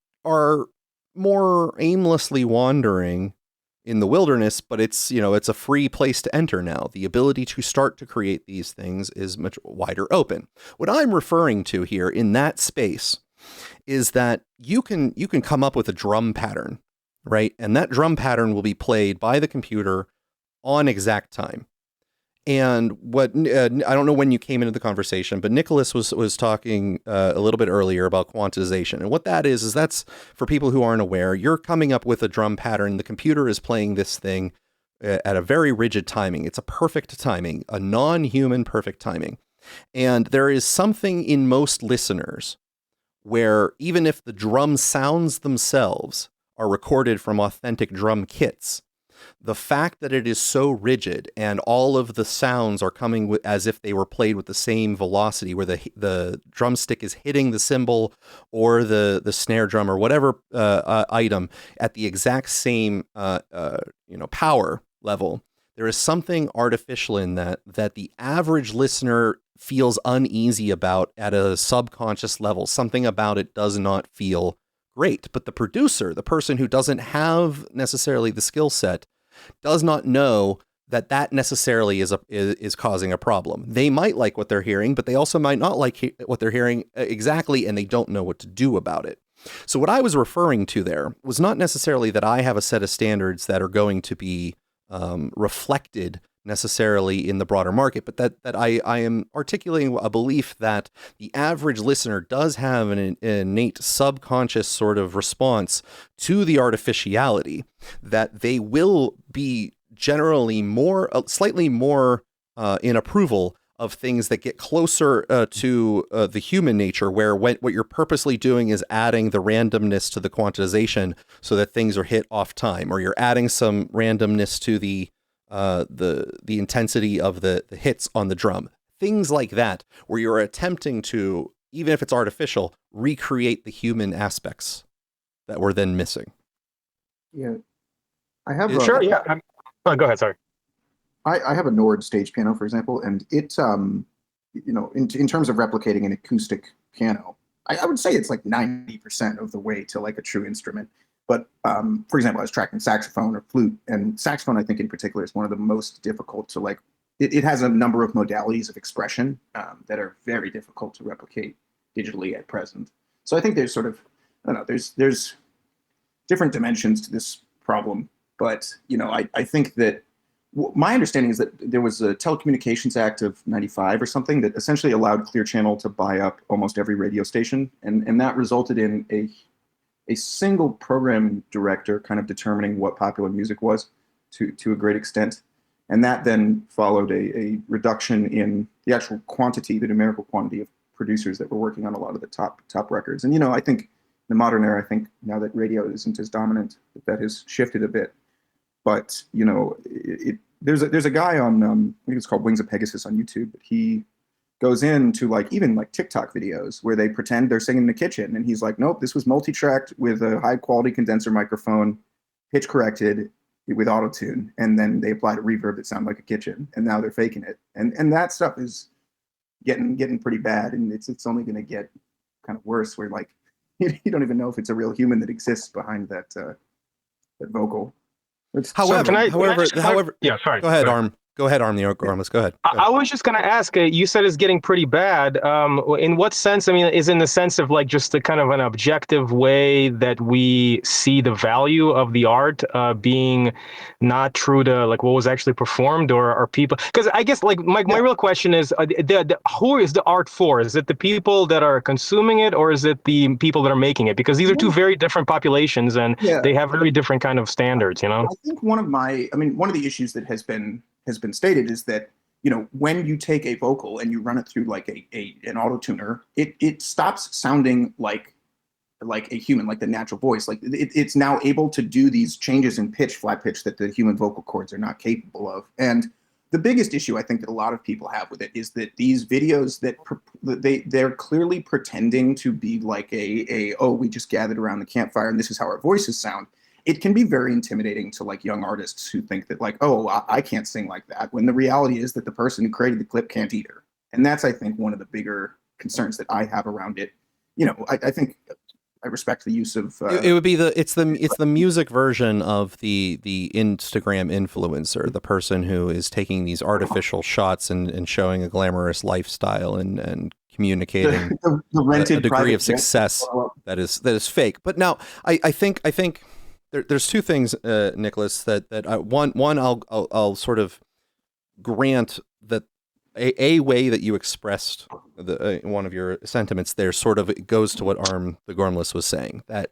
more aimlessly wandering in the wilderness, but it's a free place to enter now. The ability to start to create these things is much wider open. What I'm referring to here in that space is that you can come up with a drum pattern, right? And that drum pattern will be played by the computer on exact time. And what I don't know when you came into the conversation, but Nicholas was talking a little bit earlier about quantization. And what that is that's, for people who aren't aware, you're coming up with a drum pattern. The computer is playing this thing at a very rigid timing. It's a perfect timing, a non-human perfect timing. And there is something in most listeners where even if the drum sounds themselves are recorded from authentic drum kits, the fact that it is so rigid and all of the sounds are coming as if they were played with the same velocity, where the drumstick is hitting the cymbal or the snare drum or whatever item at the exact same power level, there is something artificial in that the average listener feels uneasy about at a subconscious level. Something about it does not feel great. But the producer, the person who doesn't have necessarily the skill set, does not know that necessarily is causing a problem. They might like what they're hearing, but they also might not like what they're hearing exactly, and they don't know what to do about it. So what I was referring to there was not necessarily that I have a set of standards that are going to be reflected necessarily in the broader market, but that I am articulating a belief that the average listener does have an innate subconscious sort of response to the artificiality, that they will be generally slightly more in approval of things that get closer to the human nature, where what you're purposely doing is adding the randomness to the quantization so that things are hit off time, or you're adding some randomness to the intensity of the hits on the drum. Things like that, where you're attempting to, even if it's artificial, recreate the human aspects that we're then missing. Yeah. I have Sure, yeah. Go ahead, sorry. I have a Nord stage piano, for example, and it's, in terms of replicating an acoustic piano, I would say it's like 90% of the way to like a true instrument. But for example, I was tracking saxophone or flute, and saxophone, I think in particular, is one of the most difficult to like, it has a number of modalities of expression that are very difficult to replicate digitally at present. So I think there's sort of, I don't know, there's different dimensions to this problem. But, I think that my understanding is that there was a Telecommunications Act of 95 or something that essentially allowed Clear Channel to buy up almost every radio station. And that resulted in a single program director kind of determining what popular music was to a great extent. And that then followed a reduction in the actual quantity, the numerical quantity of producers that were working on a lot of the top records. And, I think in the modern era, I think now that radio isn't as dominant, that has shifted a bit. But, there's a guy on, I think it's called Wings of Pegasus on YouTube, but he goes into even TikTok videos where they pretend they're singing in the kitchen. And he's like, nope, this was multi-tracked with a high quality condenser microphone, pitch corrected with auto-tune. And then they applied a reverb that sounded like a kitchen, and now they're faking it. And that stuff is getting pretty bad. And it's only going to get kind of worse, where you don't even know if it's a real human that exists behind that vocal. However, yeah, sorry. Go ahead, Arm. Go ahead, Arm. Armus. Go ahead. I was just going to ask, you said it's getting pretty bad. In what sense? I mean, is in the sense of just a kind of an objective way that we see the value of the art being not true to what was actually performed, or are people? Because I guess my real question is, who is the art for? Is it the people that are consuming it, or is it the people that are making it? Because these are two very different populations, and they have very different kind of standards. I think one of the issues that has been stated is that, when you take a vocal and you run it through an auto-tuner, it stops sounding like a human, like the natural voice. It's now able to do these changes in pitch, flat pitch, that the human vocal cords are not capable of. And the biggest issue I think that a lot of people have with it is that these videos they're clearly pretending to be we just gathered around the campfire and this is how our voices sound. It can be very intimidating to young artists who think that I can't sing like that, when the reality is that the person who created the clip can't either. And that's, I think, one of the bigger concerns that I have around it. I think I respect the use of. It would be it's the music version of the Instagram influencer, the person who is taking these artificial shots and showing a glamorous lifestyle and communicating a degree of success that is fake. But now I think. There's two things, Nicholas, that one I'll sort of grant that a way that you expressed one of your sentiments there sort of goes to what Arm the Gormless was saying, that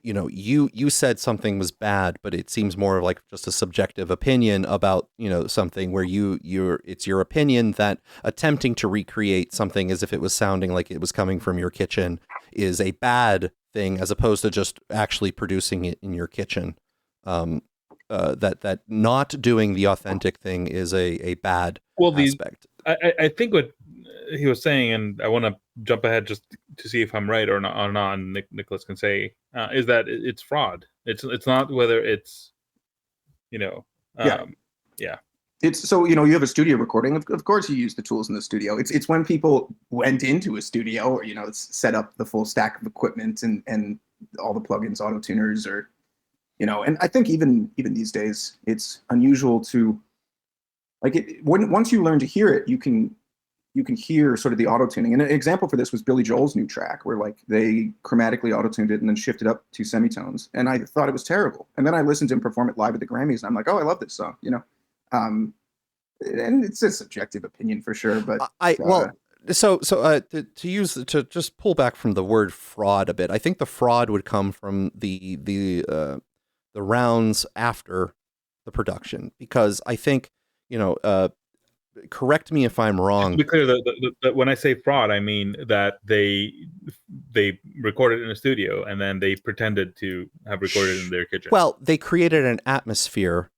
you said something was bad, but it seems more like just a subjective opinion about, something where it's your opinion that attempting to recreate something as if it was sounding like it was coming from your kitchen is a bad thing, as opposed to just actually producing it in your kitchen. That not doing the authentic thing is a bad aspect. I think what he was saying, and I want to jump ahead just to see if I'm right or not. And Nicholas can say is that it's fraud. It's not whether it's yeah. It's so you have a studio recording. Of course, you use the tools in the studio. It's when people went into a studio or set up the full stack of equipment and all the plugins, auto tuners, or and I think even these days it's unusual to once you learn to hear it, you can hear sort of the auto tuning. And an example for this was Billy Joel's new track, where they chromatically auto tuned it and then shifted up 2 semitones, and I thought it was terrible. And then I listened to him perform it live at the Grammys, and I'm like, oh, I love this song, and it's a subjective opinion for sure. But to just pull back from the word fraud a bit, I think the fraud would come from the rounds after the production, because I think, correct me if I'm wrong. To be clear, that when I say fraud, I mean that they recorded in a studio and then they pretended to have recorded in their kitchen. Well, they created an atmosphere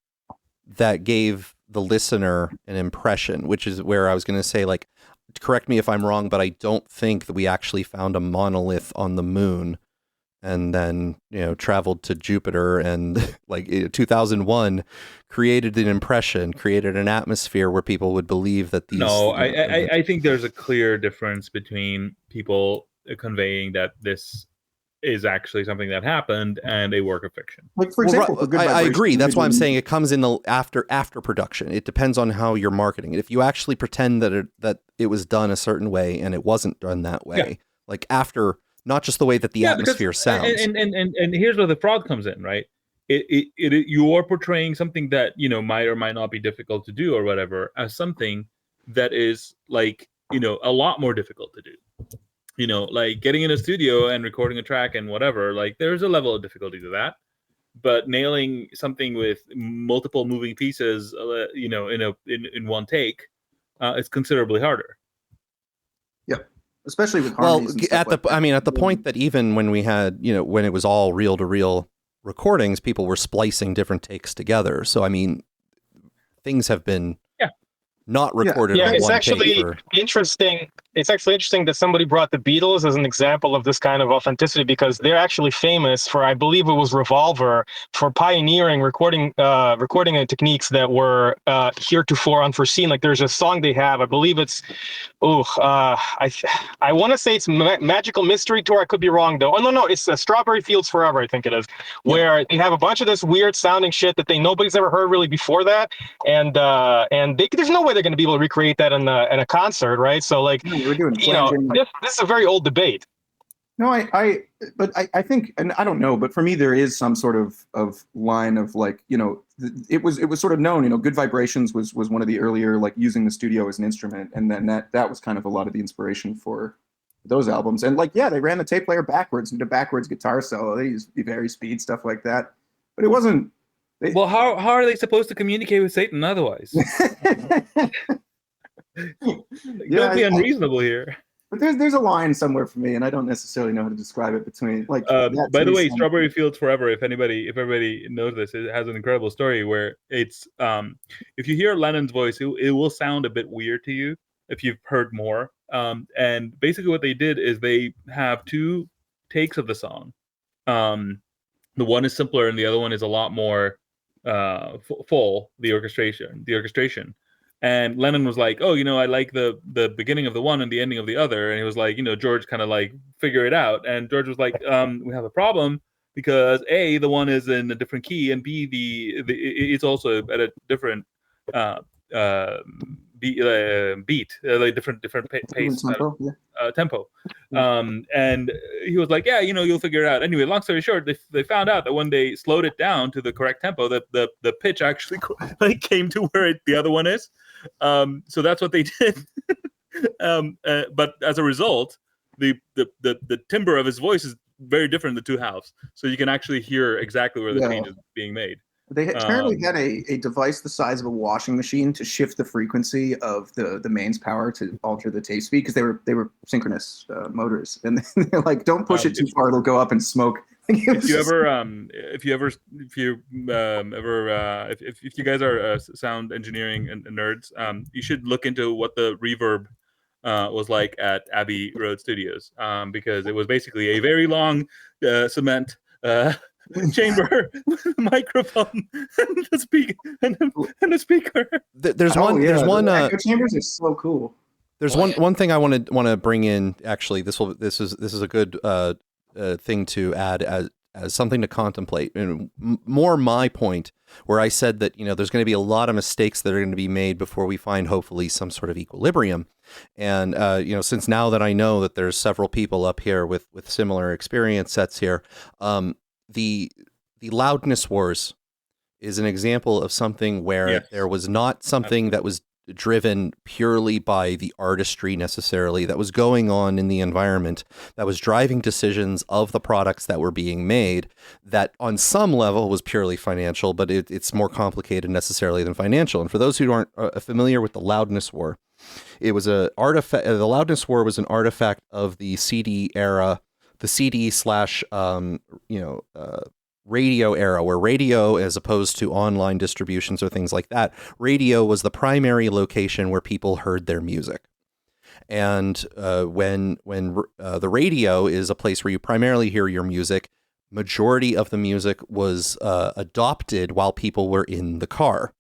that gave the listener an impression, which is where I was going to say, correct me if I'm wrong, but I don't think that we actually found a monolith on the moon and then, traveled to Jupiter and 2001 created an impression, created an atmosphere where people would believe that these. No, I think there's a clear difference between people conveying that this is actually something that happened and a work of fiction. For example, I agree. That's why I'm saying it comes in the after production. It depends on how you're marketing it. If you actually pretend that it was done a certain way and it wasn't done that way, after. Not just the way that the atmosphere sounds. And here's where the fraud comes in, right? You are portraying something that might or might not be difficult to do or whatever as something that is a lot more difficult to do. Getting in a studio and recording a track and whatever. There's a level of difficulty to that, but nailing something with multiple moving pieces, in one take, is considerably harder. Yep. Especially with harmonies and stuff at the point that even when we had, when it was all reel-to-reel recordings, people were splicing different takes together. So, things have been not recorded on one take. Interesting. It's actually interesting that somebody brought the Beatles as an example of this kind of authenticity, because they're actually famous for, I believe it was Revolver, for pioneering recording techniques that were heretofore unforeseen. There's a song they have, I believe it's, I want to say it's Magical Mystery Tour. I could be wrong though. Oh no, it's Strawberry Fields Forever, I think it is, where they have a bunch of this weird sounding shit that nobody's ever heard really before that, and there's no way they're going to be able to recreate that in a concert, right? So we're doing this is a very old debate. No, I think, and I don't know, but for me there is some sort of line of it was sort of known, Good Vibrations was one of the earlier using the studio as an instrument, and then that was kind of a lot of the inspiration for those albums. And they ran the tape player backwards and did a backwards guitar solo. They used very speed stuff like that, but it wasn't. Well, how are they supposed to communicate with Satan otherwise? Don't be unreasonable here. But there's a line somewhere for me, and I don't necessarily know how to describe it between by the way, Strawberry Fields Forever, if everybody knows this, it has an incredible story where it's if you hear Lennon's voice, it will sound a bit weird to you if you've heard more. And basically what they did is they have 2 takes of the song. The one is simpler and the other one is a lot more full, the orchestration. And Lennon was like, oh, I like the beginning of the one and the ending of the other. And he was like, George kind of figure it out. And George was like, we have a problem because A, the one is in a different key, and B, it's also at a different beat, different pace, tempo. And he was like, yeah, you'll figure it out. Anyway, long story short, they found out that when they slowed it down to the correct tempo, that the pitch actually came to where the other one is. So that's what they did. But as a result, the timbre of his voice is very different in the two halves. So you can actually hear exactly where the change is being made. They apparently had a device the size of a washing machine to shift the frequency of the mains power to alter the tape speed, because they were synchronous motors, and they're like, don't push it too far, it'll go up in smoke. If you guys are sound engineering and nerds, you should look into what the reverb was like at Abbey Road Studios, because it was basically a very long cement chamber with a microphone and the speaker. There's one. The echo chambers are so cool. There's one thing I want to bring in. Actually, this is a good thing to add as something to contemplate, and more my point, where I said that there's going to be a lot of mistakes that are going to be made before we find hopefully some sort of equilibrium. And since now that I know that there's several people up here with similar experience sets here, the loudness wars is an example of something where there was not something that was driven purely by the artistry necessarily that was going on in the environment that was driving decisions of the products that were being made, that on some level was purely financial, but it's more complicated necessarily than financial. And for those who aren't familiar with the loudness war, it was a artifact. The loudness war was an artifact of the CD era, the CD / radio era, where radio, as opposed to online distributions or things like that, radio was the primary location where people heard their music. And when the radio is a place where you primarily hear your music, majority of the music was adopted while people were in the car.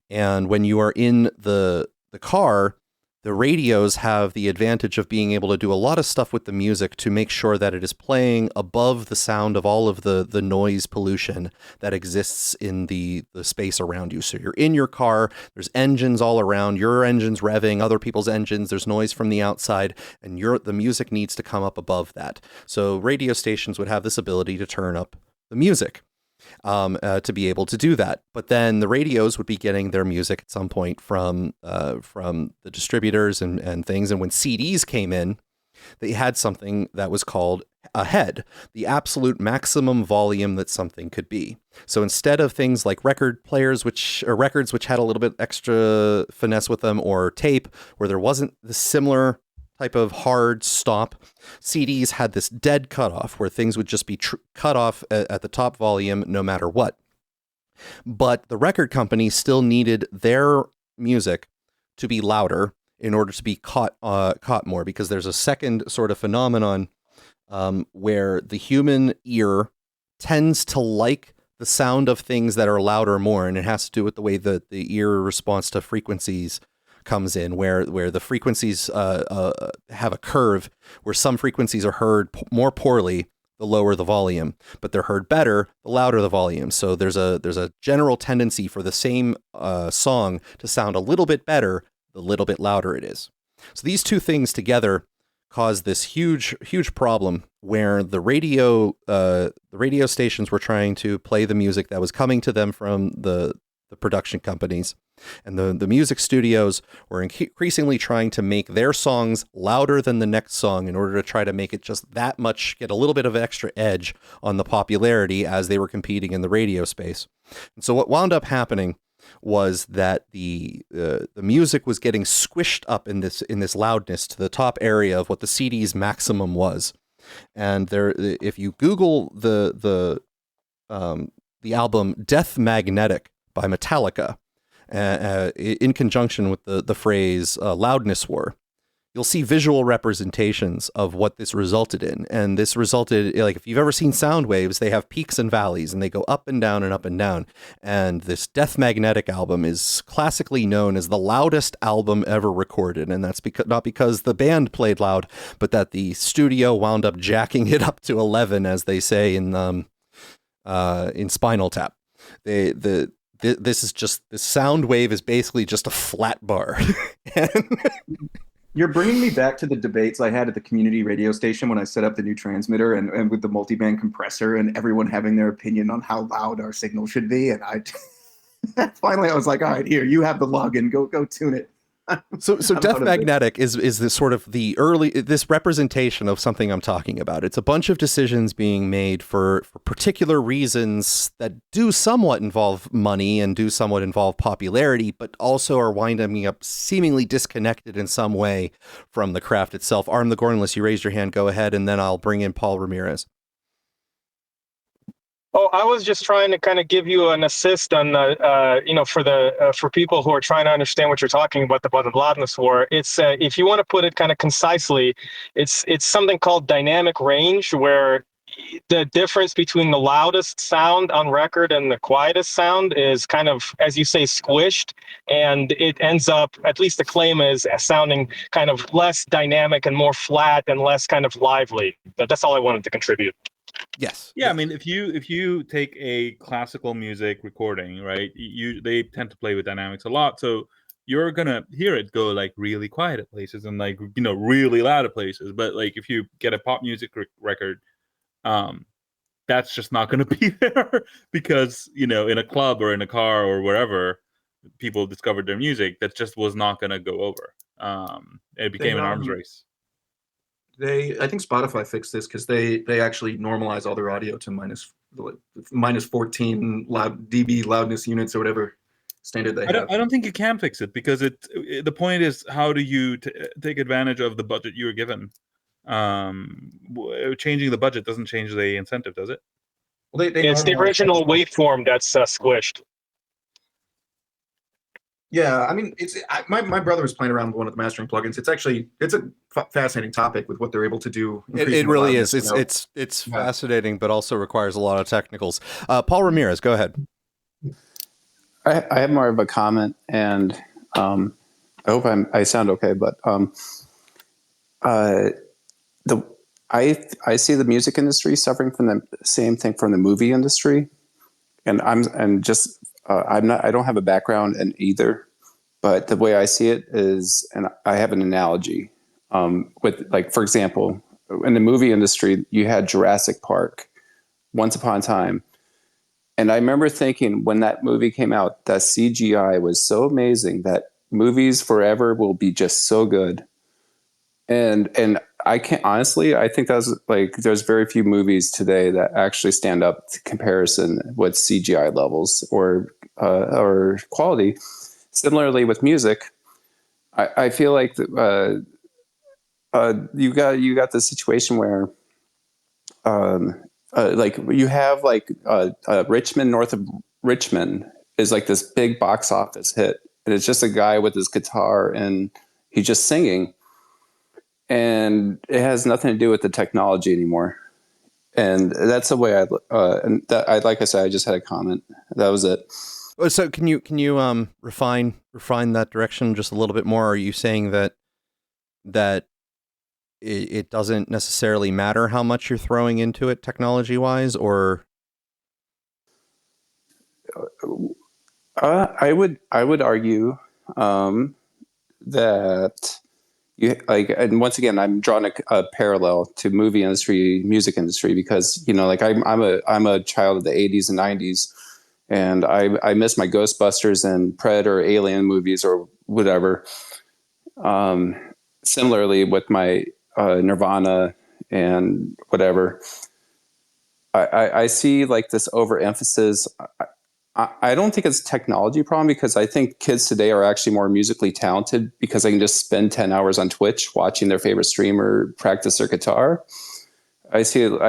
And when you are in the car, the radios have the advantage of being able to do a lot of stuff with the music to make sure that it is playing above the sound of all of the noise pollution that exists in the space around you. So you're in your car, there's engines all around, your engine's revving, other people's engines, there's noise from the outside, and the music needs to come up above that. So radio stations would have this ability to turn up the music. To be able to do that. But then the radios would be getting their music at some point from the distributors and things. And when CDs came in, they had something that was called a head, the absolute maximum volume that something could be. So instead of things like record players, which had a little bit extra finesse with them, or tape, where there wasn't the similar type of hard stop, CDs had this dead cutoff where things would just be cut off at the top volume no matter what. But the record company still needed their music to be louder in order to be caught more, because there's a second sort of phenomenon where the human ear tends to like the sound of things that are louder more, and it has to do with the way the ear responds to frequencies comes in, where the frequencies have a curve where some frequencies are heard more poorly the lower the volume, but they're heard better the louder the volume. So there's a general tendency for the same song to sound a little bit better the little bit louder it is. So these two things together cause this huge problem where the radio stations were trying to play the music that was coming to them from the production companies, and the music studios were increasingly trying to make their songs louder than the next song in order to try to make it just that much, get a little bit of extra edge on the popularity as they were competing in the radio space. And so what wound up happening was that the music was getting squished up in this loudness to the top area of what the CD's maximum was. And if you Google the album Death Magnetic by Metallica, in conjunction with the phrase loudness war, you'll see visual representations of what this resulted in. And this resulted, like, if you've ever seen sound waves, they have peaks and valleys, and they go up and down and up and down. And this Death Magnetic album is classically known as the loudest album ever recorded. And that's not because the band played loud, but that the studio wound up jacking it up to 11, as they say in Spinal Tap. This sound wave is basically just a flat bar. You're bringing me back to the debates I had at the community radio station when I set up the new transmitter and with the multiband compressor, and everyone having their opinion on how loud our signal should be. And Finally, I was like, all right, here, you have the login. Go tune it. So Death Magnetic is this sort of this representation of something I'm talking about. It's a bunch of decisions being made for particular reasons that do somewhat involve money and do somewhat involve popularity, but also are winding up seemingly disconnected in some way from the craft itself. Arm the Gornless, you raised your hand. Go ahead, and then I'll bring in Paul Ramirez. Oh, I was just trying to kind of give you an assist on, for people who are trying to understand what you're talking about the loudness war. It's if you want to put it kind of concisely, it's something called dynamic range, where the difference between the loudest sound on record and the quietest sound is kind of, as you say, squished, and it ends up, at least the claim is, sounding kind of less dynamic and more flat and less kind of lively. That's all I wanted to contribute. Yes. Yeah, I mean, if you take a classical music recording, right, they tend to play with dynamics a lot, so you're gonna hear it go like really quiet at places and like really loud at places. But like if you get a pop music record, that's just not gonna be there because in a club or in a car or wherever people discovered their music, that just was not gonna go over. It became an arms race. I think Spotify fixed this because they actually normalize all their audio to minus 14 dB loudness units or whatever standard they have. I don't think you can fix it because the point is, how do you take advantage of the budget you were given? Changing the budget doesn't change the incentive, does it? Well, it's the original waveform that's squished. Yeah, I mean, my brother was playing around with one of the mastering plugins. It's a fascinating topic with what they're able to do. It really is. It's fascinating, but also requires a lot of technicals. Paul Ramirez, go ahead. I have more of a comment, and I hope I sound okay. But I see the music industry suffering from the same thing from the movie industry, and I don't have a background in either, but the way I see it is, and I have an analogy with, like, for example, in the movie industry, you had Jurassic Park, Once Upon a Time. And I remember thinking when that movie came out, that CGI was so amazing that movies forever will be just so good. And I can't, honestly, I think there's very few movies today that actually stand up to comparison with CGI levels or quality. Similarly with music, I feel like you got the situation where like you have Richmond, north of Richmond, is like this big box office hit, and it's just a guy with his guitar and he's just singing. And it has nothing to do with the technology anymore. And that's the way like I said, I just had a comment. That was it. So can you refine that direction just a little bit more? Are you saying that it doesn't necessarily matter how much you're throwing into it technology wise, or? I would argue that. And once again, I'm drawing a parallel to movie industry, music industry, because I'm a child of the 80s and 90s, and I miss my Ghostbusters and Predator, Alien movies, or whatever. Similarly with my Nirvana and whatever, I see like this overemphasis. I don't think it's a technology problem, because I think kids today are actually more musically talented because they can just spend 10 hours on Twitch watching their favorite streamer practice their guitar. I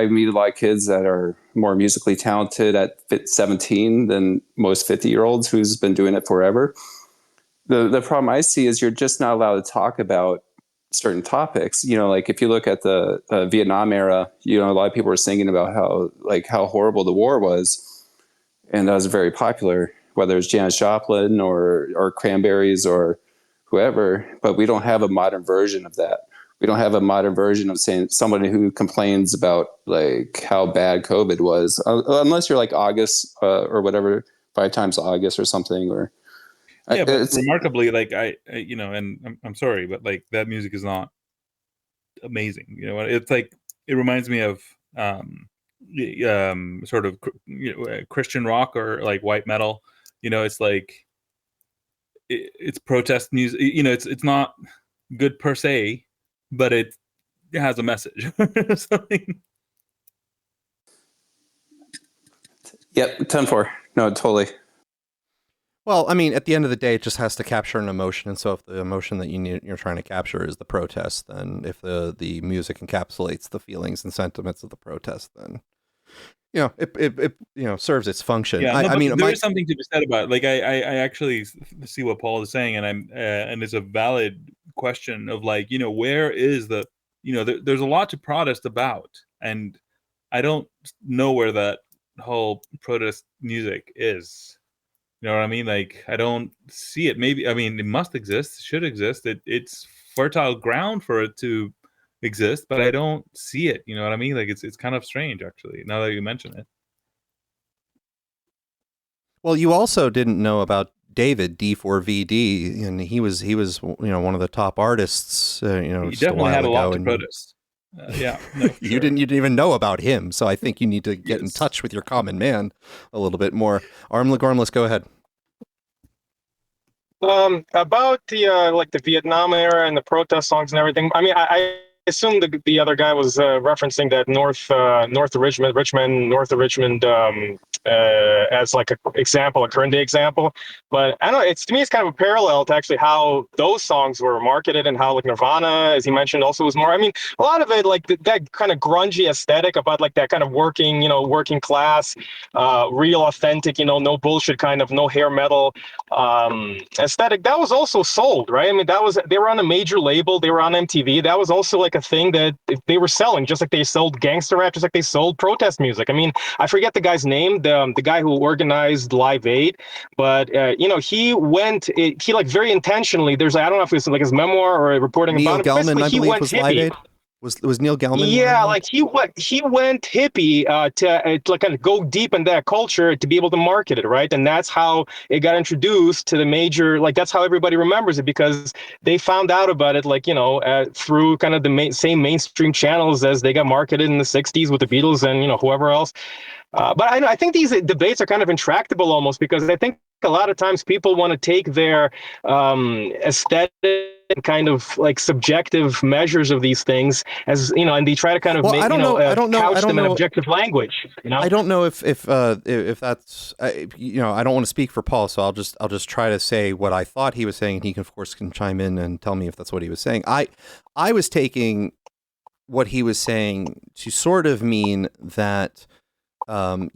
meet a lot of kids that are more musically talented at 17 than most 50-year-olds who's been doing it forever. The problem I see is you're just not allowed to talk about certain topics. Like if you look at the Vietnam era, a lot of people were singing about how horrible the war was. And that was very popular, whether it's Janis Joplin or Cranberries or whoever. But we don't have a modern version of that. We don't have a modern version of saying somebody who complains about like how bad COVID was, unless you're like August or whatever, 5 times August or something. Or yeah, but remarkably, like and I'm sorry, but like that music is not amazing. It's like it reminds me of. Sort of Christian rock or like white metal, It's like it's protest music. It's not good per se, but it has a message. Something. Yep, 10-4. No, totally. Well, I mean, at the end of the day, it just has to capture an emotion. And so if the emotion that you're trying to capture is the protest, then if the music encapsulates the feelings and sentiments of the protest, then, it serves its function. Yeah, I mean, there is something to be said about it. Like I actually see what Paul is saying, and it's a valid question of like, where is the, there's a lot to protest about, and I don't know where that whole protest music is. You know what I mean? Like, I don't see it. Maybe, I mean, it must exist, should exist. It's fertile ground for it to exist, but I don't see it. You know what I mean? Like, it's kind of strange, actually, now that you mention it. Well, you also didn't know about David D4VD, and he was one of the top artists. He just definitely had a lot to and protest. Yeah, no, you didn't even know about him, so I think you need to get in touch with your common man a little bit more. Armless, go ahead. About the Vietnam era and the protest songs and everything. I mean, I assume the other guy was referencing that north of Richmond as like a example, a current day example. But I don't know, to me it's kind of a parallel to actually how those songs were marketed, and how like Nirvana, as he mentioned, also was more. I mean, a lot of it like that kind of grungy aesthetic about like that kind of working class, real authentic, no bullshit kind of no hair metal aesthetic. That was also sold, right? I mean, they were on a major label, they were on MTV. That was also like a thing that they were selling, just like they sold gangster rap, just like they sold protest music. I mean, I forget the guy's name, the guy who organized Live Aid, but he like very intentionally. There's, I don't know if it's like his memoir or a reporting Neil about Gaiman, it, but I he believe, went was hippie. Live Aid. Was Neil Gaiman? Yeah, like he went hippie to like kind of go deep in that culture to be able to market it, right? And that's how it got introduced to the major. Like that's how everybody remembers it, because they found out about it, like through kind of the same mainstream channels as they got marketed in the '60s with the Beatles and whoever else. But I think these debates are kind of intractable almost, because I think a lot of times people want to take their aesthetic and kind of like subjective measures of these things as and they try to kind of Well, make, I don't know. couch them in objective language. I don't know if that's I don't want to speak for Paul, so I'll just try to say what I thought he was saying, and he can of course can chime in and tell me if that's what he was saying. I was taking what he was saying to sort of mean that no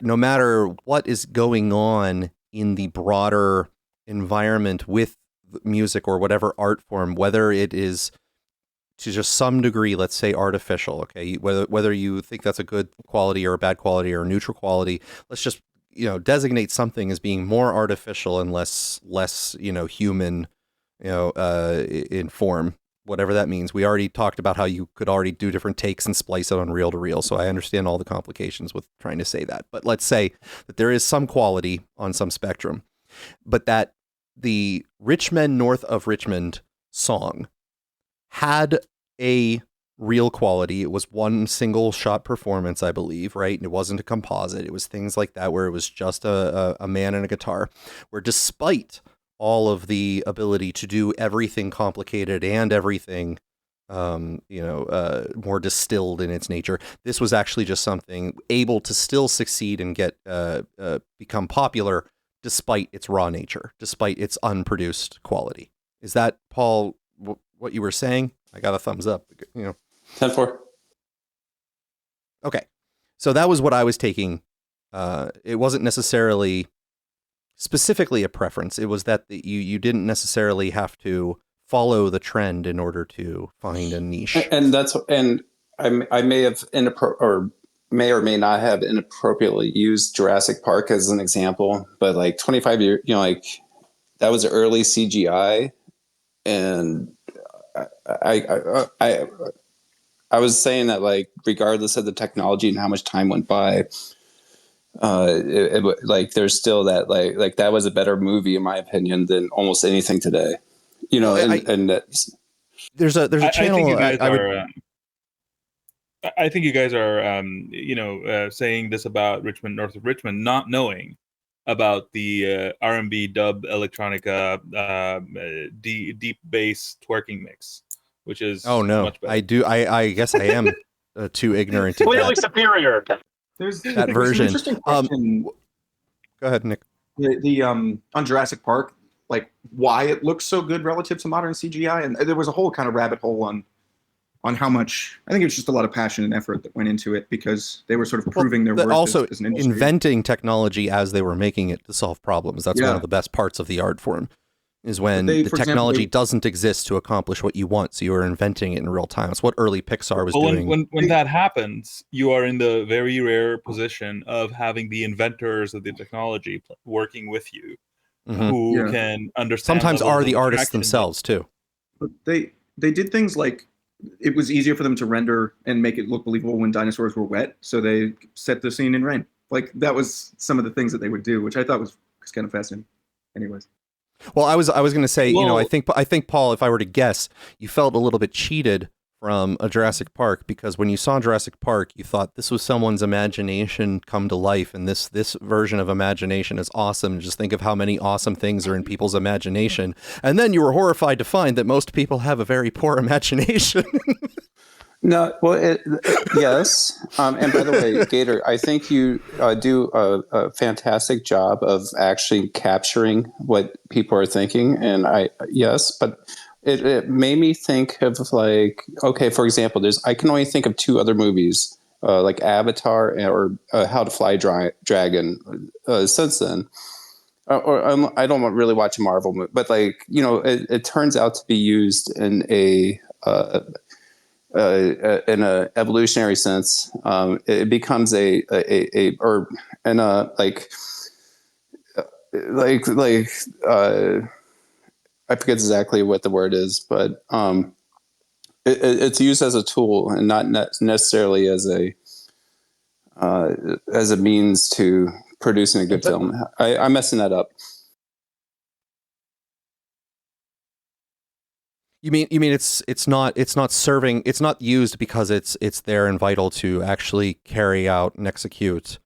matter what is going on in the broader environment with music or whatever art form, whether it is to just some degree, let's say artificial, okay, whether you think that's a good quality or a bad quality or a neutral quality, let's just designate something as being more artificial and less human, in form, whatever that means. We already talked about how you could already do different takes and splice it on reel to reel, so I understand all the complications with trying to say that. But let's say that there is some quality on some spectrum, but that the Rich Men North of Richmond song had a real quality. It was one single shot performance, I believe, right? And it wasn't a composite. It was things like that, where it was just a man and a guitar, where despite all of the ability to do everything complicated and everything, more distilled in its nature, this was actually just something able to still succeed and get become popular despite its raw nature, despite its unproduced quality. Is that, Paul, what you were saying? I got a thumbs up. 10-4. Okay, so that was what I was taking. It wasn't necessarily specifically a preference. It was that you didn't necessarily have to follow the trend in order to find a niche. And I may have may or may not have inappropriately used Jurassic Park as an example, but like 25 years, like that was early CGI, and I was saying that, like, regardless of the technology and how much time went by, like there's still that like that was a better movie in my opinion than almost anything today. And there's a channel. I think you guys are saying this about Richmond North of Richmond, not knowing about the R&B dub electronica deep bass twerking mix, which is much better. I do. I guess I am too ignorant to Clearly that. superior. There's That an version. interesting question. Go ahead, Nick. The on Jurassic Park, like why it looks so good relative to modern CGI, and there was a whole kind of rabbit hole on how much. I think it was just a lot of passion and effort that went into it because they were sort of proving their worth also as an industry. inventing technology as they were making it to solve problems. That's one of the best parts of the art form, is when the technology doesn't exist to accomplish what you want, so you are inventing it in real time. It's what early Pixar was doing. When that happens, you are in the very rare position of having the inventors of the technology working with you, who can understand. Sometimes are the artists abstraction. themselves too. But they did things like it was easier for them to render and make it look believable when dinosaurs were wet, so they set the scene in rain. Like that was some of the things that they would do, which I thought was kind of fascinating. Anyways. Well, I was going to say, I think Paul, if I were to guess, you felt a little bit cheated from a Jurassic Park because when you saw Jurassic Park, you thought this was someone's imagination come to life, and this version of imagination is awesome. Just think of how many awesome things are in people's imagination, and then you were horrified to find that most people have a very poor imagination. No, well, yes. And by the way, Gator, I think you do a fantastic job of actually capturing what people are thinking. And but it made me think of like, okay, for example, I can only think of two other movies, like Avatar or How to Fly Dragon since then. I don't really watch a Marvel movie, but like, it turns out to be used in in a evolutionary sense. It becomes I forget exactly what the word is, but it's used as a tool and not necessarily as a means to producing a good film. I'm messing that up. You mean it's not used because it's there and vital to actually carry out and execute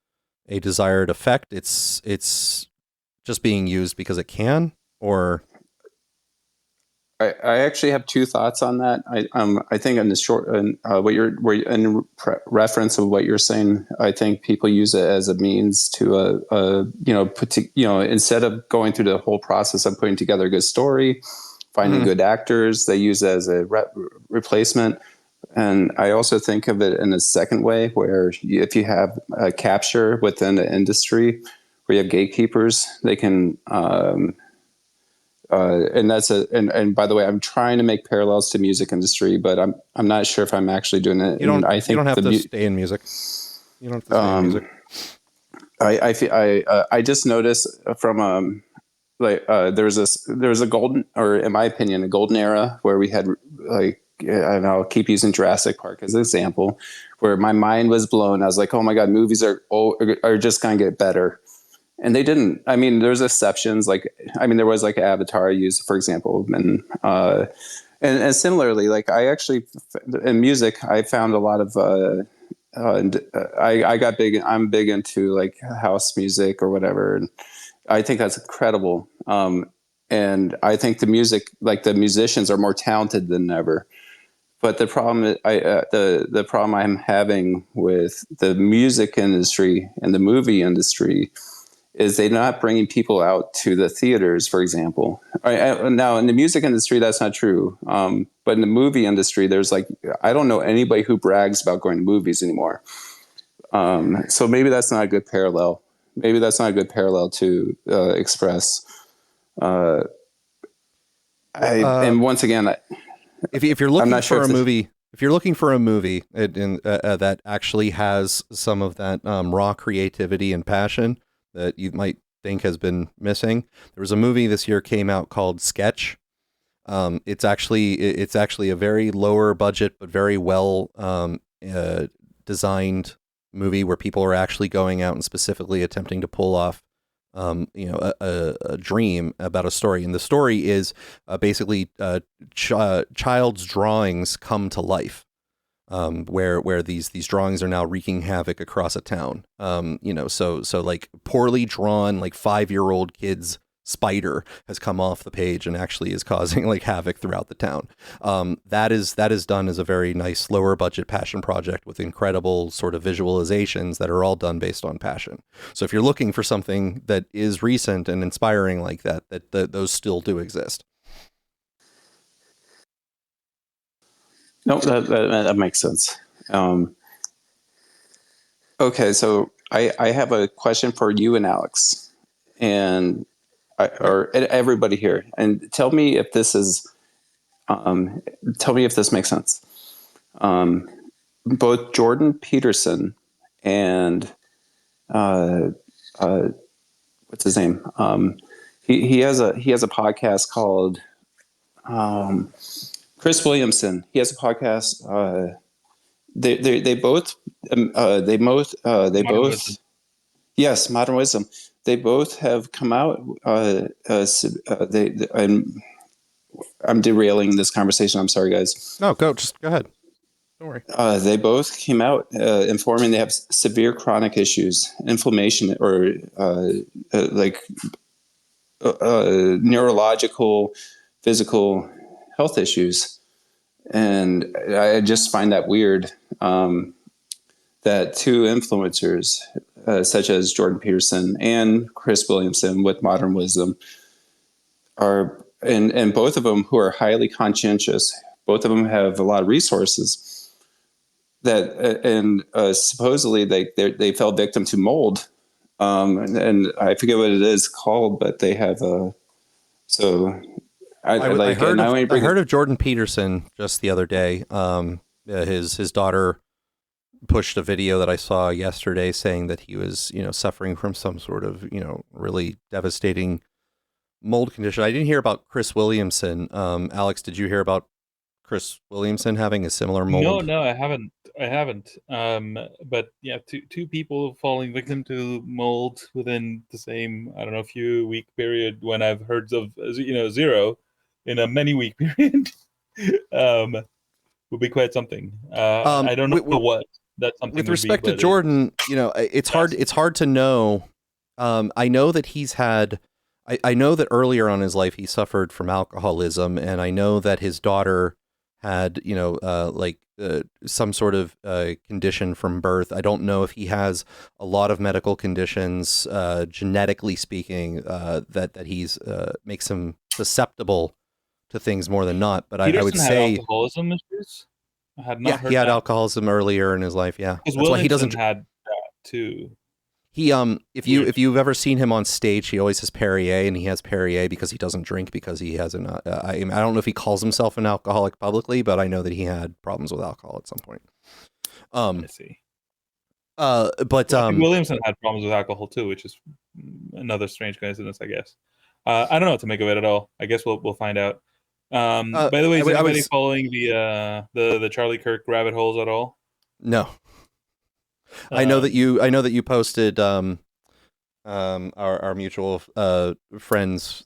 a desired effect. It's just being used because it can, or I actually have two thoughts on that. I think in the short, in reference of what you're saying, I think people use it as a means to instead of going through the whole process of putting together a good story, finding good actors, they use it as a replacement. And I also think of it in a second way, where if you have a capture within the industry, where you have gatekeepers, they can. And by the way, I'm trying to make parallels to music industry, but I'm not sure if I'm actually doing it. You don't have to stay in music. You don't have to stay in music. I just noticed from there was a golden, or in my opinion, a golden era where we had I'll keep using Jurassic Park as an example, where my mind was blown. I was like, oh my God, movies are just going to get better. And they didn't. I mean, there's exceptions. There was like Avatar I used, for example. And similarly, I actually, in music, I found a lot of, I'm big into like house music or whatever. And I think that's incredible. And I think the musicians are more talented than ever. But the problem, the problem I'm having with the music industry and the movie industry is they're not bringing people out to the theaters, for example. Now, in the music industry, that's not true. But in the movie industry, there's I don't know anybody who brags about going to movies anymore. So maybe that's not a good parallel. Maybe that's not a good parallel to express. And once again, if you're looking for a movie, if you're looking for a movie that actually has some of that raw creativity and passion that you might think has been missing, there was a movie this year came out called Sketch. It's actually a very lower budget but very well designed movie where people are actually going out and specifically attempting to pull off a dream about a story. And the story is basically child's drawings come to life. where these drawings are now wreaking havoc across a town. So like poorly drawn, like 5-year-old kids spider has come off the page and actually is causing like havoc throughout the town. That is done as a very nice lower budget passion project with incredible sort of visualizations that are all done based on passion. So if you're looking for something that is recent and inspiring like that those still do exist. No, that makes sense. Okay, so I have a question for you and Alex, and or everybody here, and tell me if this makes sense. Both Jordan Peterson and what's his name? He has a podcast called Chris Williamson. He has a podcast. They both yes, Modern Wisdom. They both have come out. I'm derailing this conversation. I'm sorry, guys. No, go ahead. Don't worry. They both came out informing they have severe chronic issues, inflammation, or neurological, physical health issues. And I just find that weird that two influencers, such as Jordan Peterson and Chris Williamson with Modern Wisdom, are, and both of them who are highly conscientious, both of them have a lot of resources that, and supposedly they fell victim to mold. And I forget what it is called, but they have I heard of Jordan Peterson just the other day. His daughter pushed a video that I saw yesterday saying that he was, suffering from some sort of, really devastating mold condition. I didn't hear about Chris Williamson. Alex, did you hear about Chris Williamson having a similar mold? No, I haven't. But yeah, two people falling victim to mold within the same, I don't know, few week period, when I've heard of, zero in a many week period, would be quite something. I don't know what that something with would respect be, to Jordan, it's hard to know. I know that he's had, I know that earlier on in his life he suffered from alcoholism, and I know that his daughter had, some sort of condition from birth. I don't know if he has a lot of medical conditions, genetically speaking, that he's makes him susceptible to things more than not. But I would say alcoholism issues. I had not heard he had that. alcoholism earlier in his life. Yeah, Because that's why he doesn't. Had that too. He if you've ever seen him on stage, he always has Perrier, and he has Perrier because he doesn't drink, because he has an I don't know if he calls himself an alcoholic publicly, but I know that he had problems with alcohol at some point. I see. But I think Williamson had problems with alcohol too, which is another strange coincidence, I guess. I don't know what to make of it at all. I guess we'll find out. By the way, is anybody following the Charlie Kirk rabbit holes at all? No. I know that you posted our mutual friend's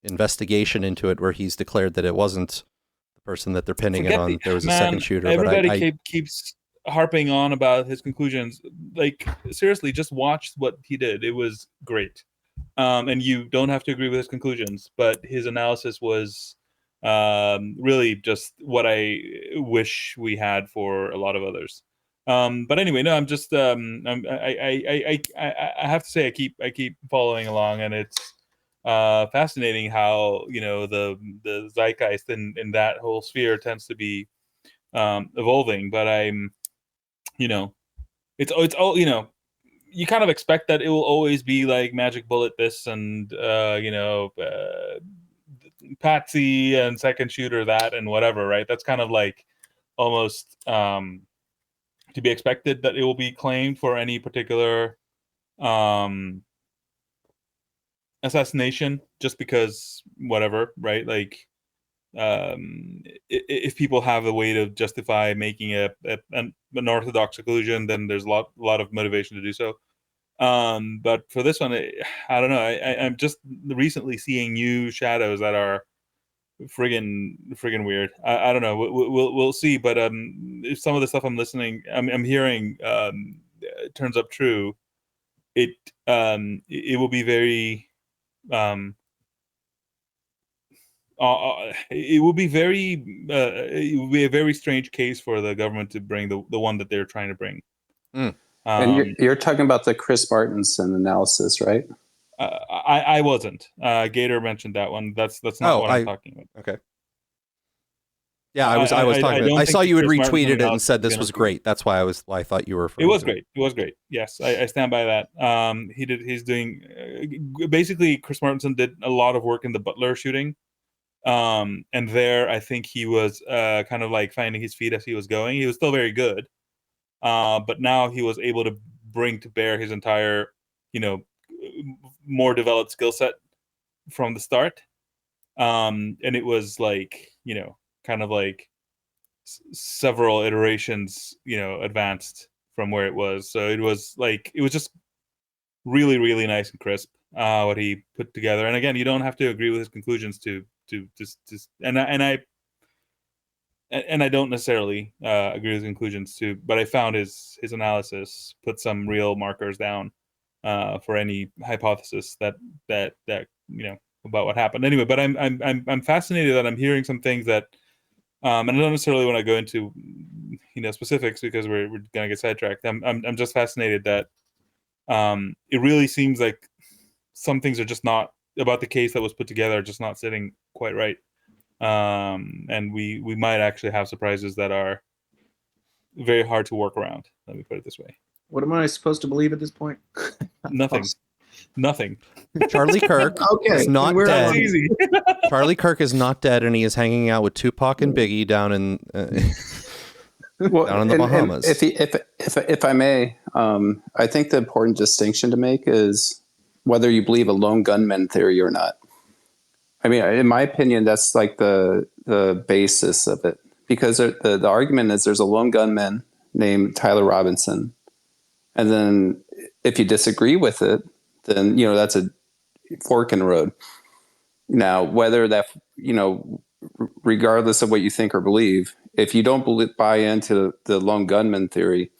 investigation into it, where he's declared that it wasn't the person that they're pinning it on. There was a second shooter. Everybody keeps harping on about his conclusions. Like, seriously, just watch what he did. It was great. And you don't have to agree with his conclusions, but his analysis was really just what I wish we had for a lot of others. But anyway, no, I'm just I have to say I keep following along, and it's fascinating how the zeitgeist in that whole sphere tends to be evolving. But it's all you kind of expect that it will always be like magic bullet this and Patsy and second shooter that and whatever, right? That's kind of like almost to be expected, that it will be claimed for any particular assassination, just because whatever, right? Like if people have a way to justify making an orthodox conclusion, then there's a lot of motivation to do so. But for this one, I don't know. I'm just recently seeing new shadows that are friggin' weird. I don't know. We'll see. But if some of the stuff I'm hearing turns up true, it will be very it will be a very strange case for the government to bring the one that they're trying to bring. And you're talking about the Chris Martenson analysis, right? I wasn't. Gator mentioned that one. That's not what I'm talking about. Okay. Yeah, I was talking about. I saw you had retweeted it and said this was great. That's why I thought you were. It was great. It was great. Yes, I stand by that. He's doing basically. Chris Martenson did a lot of work in the Butler shooting, and there I think he was kind of like finding his feet as he was going. He was still very good, but now he was able to bring to bear his entire, more developed skill set from the start, and it was like kind of like several iterations advanced from where it was. So it was just really, really nice and crisp what he put together. And again, you don't have to agree with his conclusions to just and I don't necessarily agree with his conclusions too, but I found his analysis put some real markers down for any hypothesis that about what happened. Anyway, but I'm fascinated that I'm hearing some things that and I don't necessarily want to go into specifics because we're gonna get sidetracked. I'm just fascinated that it really seems like some things are just not about the case that was put together, just not sitting quite right. And we might actually have surprises that are very hard to work around. Let me put it this way. What am I supposed to believe at this point? Nothing. Nothing. Charlie Kirk is not dead. Charlie Kirk is not dead, and he is hanging out with Tupac and Biggie down in down in the Bahamas. If I may, I think the important distinction to make is whether you believe a lone gunman theory or not. I mean, in my opinion, that's like the basis of it, because the argument is there's a lone gunman named Tyler Robinson, and then if you disagree with it, then that's a fork in the road. Now, whether that regardless of what you think or believe, if you don't buy into the lone gunman theory,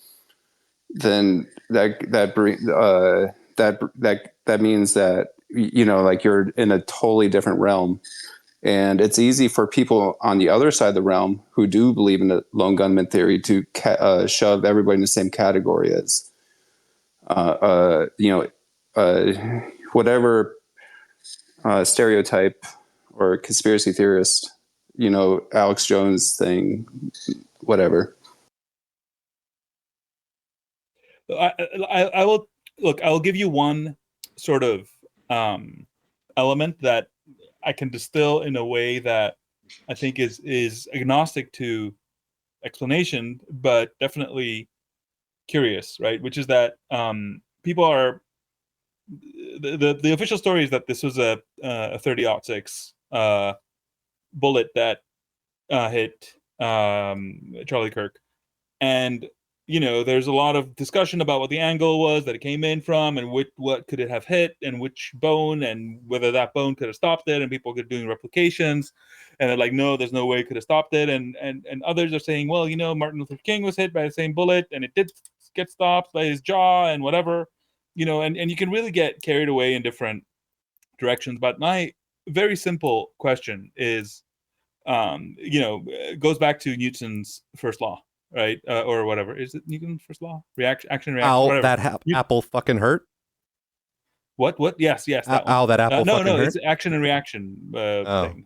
then that means that like you're in a totally different realm, and it's easy for people on the other side of the realm who do believe in the lone gunman theory to shove everybody in the same category as whatever stereotype or conspiracy theorist, Alex Jones thing, whatever. I will give you one sort of element that I can distill in a way that I think is agnostic to explanation, but definitely curious, right? Which is that people are the official story is that this was a 30-06 bullet that hit Charlie Kirk, and there's a lot of discussion about what the angle was that it came in from, and what could it have hit, and which bone, and whether that bone could have stopped it. And people are doing replications, and they're like, no, there's no way it could have stopped it. And others are saying, well, Martin Luther King was hit by the same bullet, and it did get stopped by his jaw and whatever, and you can really get carried away in different directions. But my very simple question is, goes back to Newton's first law. Right, or whatever. Is it Newton's first law? Action, reaction. Ow, whatever. that apple fucking hurt. What? Yes. That ow, that apple fucking hurt. No, it's action and reaction thing.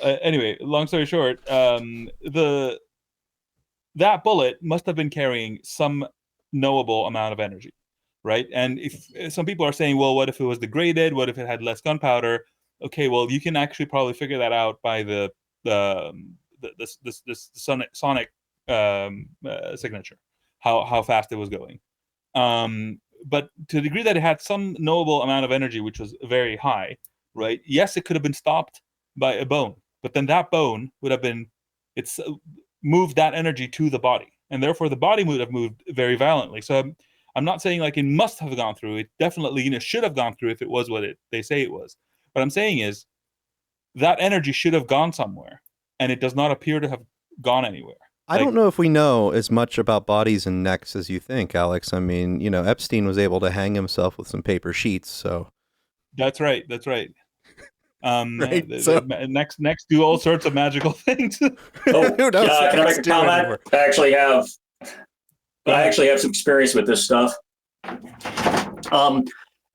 Anyway, long story short, that bullet must have been carrying some knowable amount of energy, right? And if some people are saying, well, what if it was degraded? What if it had less gunpowder? Okay, well, you can actually probably figure that out by the sonic signature, how fast it was going. But to the degree that it had some knowable amount of energy, which was very high, right? Yes, it could have been stopped by a bone, but then that bone would have moved that energy to the body, and therefore the body would have moved very violently. So I'm not saying like it must have gone through. It definitely should have gone through if it was what they say it was. What I'm saying is, that energy should have gone somewhere, and it does not appear to have gone anywhere. I don't know if we know as much about bodies and necks as you think, Alex. I mean, Epstein was able to hang himself with some paper sheets, so. That's right. Right, Necks do all sorts of magical things. Can I make a comment? I actually have some experience with this stuff.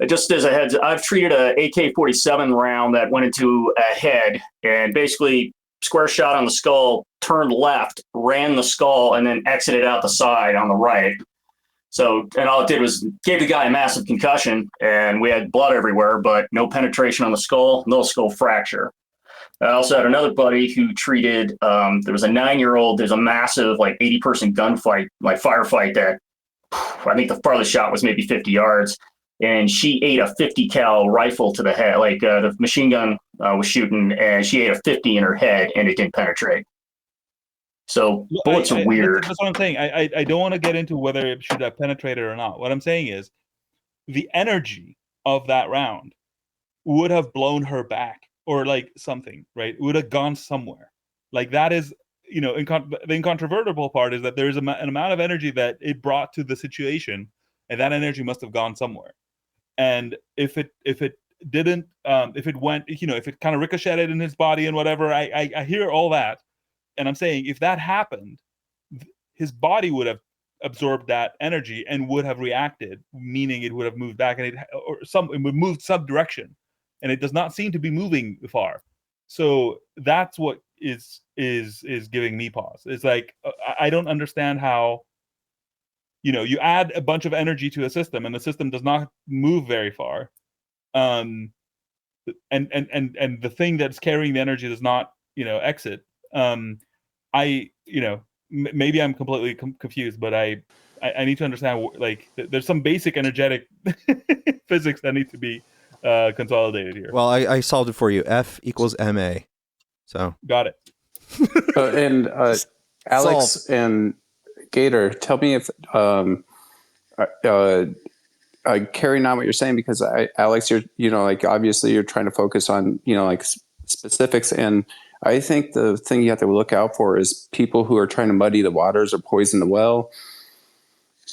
Just as a heads, I've treated a AK-47 round that went into a head and basically square shot on the skull, turned left, ran the skull, and then exited out the side on the right. So, and all it did was gave the guy a massive concussion, and we had blood everywhere, but no penetration on the skull, no skull fracture. I also had another buddy who treated, there was a 9-year-old, there's a massive, 80-person gunfight, firefight that I think the farthest shot was maybe 50 yards. And she ate a 50 cal rifle to the head, the machine gun was shooting, and she ate a 50 in her head, and it didn't penetrate. So bullets are weird. That's what I'm saying. I don't want to get into whether it should have penetrated or not. What I'm saying is the energy of that round would have blown her back or something, right? It would have gone somewhere. That is, the incontrovertible part is that there is an amount of energy that it brought to the situation, and that energy must have gone somewhere. And if it didn't, if it went, if it kind of ricocheted in his body and whatever, I hear all that. And I'm saying if that happened, his body would have absorbed that energy and would have reacted, meaning it would have moved back, and it would move some direction, and it does not seem to be moving far. So that's what is giving me pause. It's I don't understand how. You add a bunch of energy to a system, and the system does not move very far, and the thing that's carrying the energy does not, exit. Maybe I'm completely confused, but I need to understand. There's some basic energetic physics that need to be consolidated here. Well, I solved it for you. F equals ma. So got it. And Alex and Gator, tell me if carrying on what you're saying, because Alex, you're obviously you're trying to focus on specifics, and I think the thing you have to look out for is people who are trying to muddy the waters or poison the well.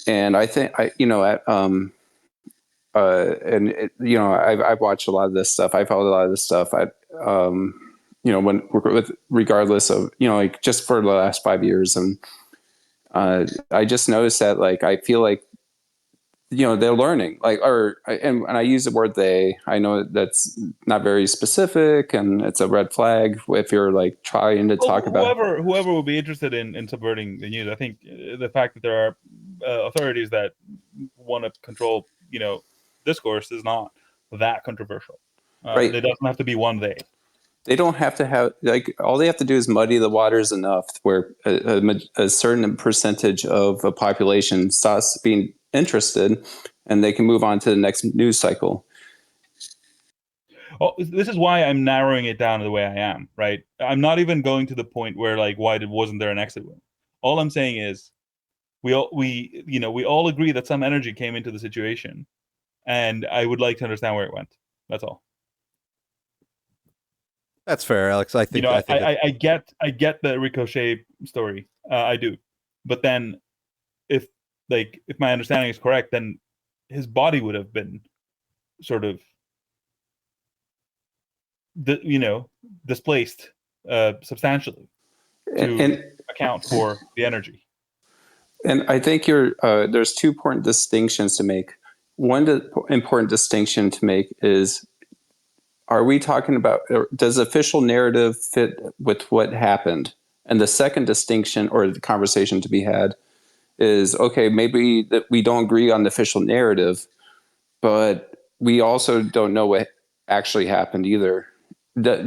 And I think I've watched a lot of this stuff. I followed a lot of this stuff. Regardless of just for the last 5 years, and I just noticed that I feel like they're learning, and I use the word they. I know that's not very specific, and it's a red flag if you're trying to talk about whoever will be interested in subverting the news. I think the fact that there are authorities that want to control discourse is not that controversial. Right. It doesn't have to be one they. They don't have to have all they have to do is muddy the waters enough where a certain percentage of a population stops being interested, and they can move on to the next news cycle. Oh, this is why I'm narrowing it down the way I am, right? I'm not even going to the point where why wasn't there an exit wound? All I'm saying is we all agree that some energy came into the situation, and I would like to understand where it went. That's all. That's fair, Alex. I think I get the ricochet story. I do, but then if my understanding is correct, then his body would have been sort of displaced substantially to account for the energy. And I think there's two important distinctions to make. One important distinction to make is, are we talking about, does official narrative fit with what happened? And the second distinction, or the conversation to be had, is, okay, maybe that we don't agree on the official narrative, but we also don't know what actually happened either.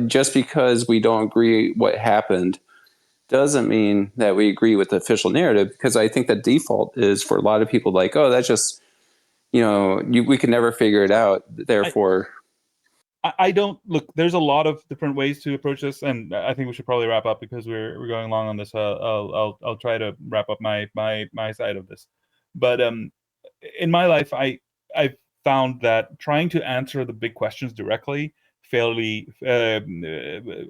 Just because we don't agree what happened doesn't mean that we agree with the official narrative, because I think the default is for a lot of people oh, that's just, we can never figure it out. Therefore, I don't look. There's a lot of different ways to approach this, and I think we should probably wrap up because we're going long on this. I'll try to wrap up my side of this. But in my life, I've found that trying to answer the big questions directly fairly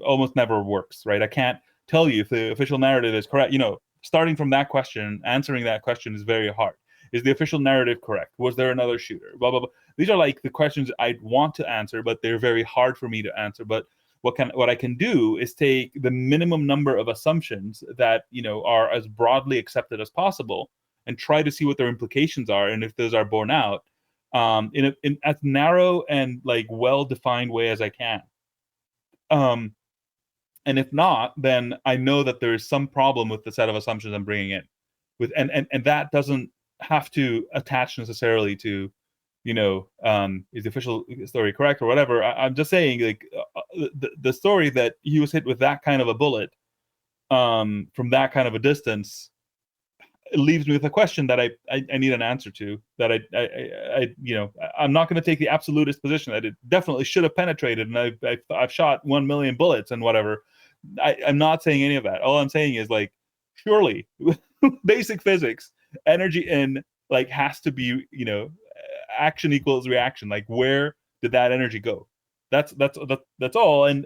almost never works, right? I can't tell you if the official narrative is correct. Starting from that question, answering that question is very hard. Is the official narrative correct? Was there another shooter? Blah, blah, blah. These are like the questions I'd want to answer, but they're very hard for me to answer. But what I can do is take the minimum number of assumptions that are as broadly accepted as possible and try to see what their implications are, and if those are borne out in as narrow and like well-defined way as I can. And if not, then I know that there is some problem with the set of assumptions I'm bringing in, and that doesn't have to attach necessarily to, is the official story correct or whatever. I'm just saying, like, the story that he was hit with that kind of a bullet from that kind of a distance, it leaves me with a question that I need an answer to. That I'm not going to take the absolutist position that it definitely should have penetrated, and I've shot 1 million bullets and whatever. I'm not saying any of that. All I'm saying is, like, surely basic physics, energy in like has to be, action equals reaction. Like, where did that energy go? That's all. And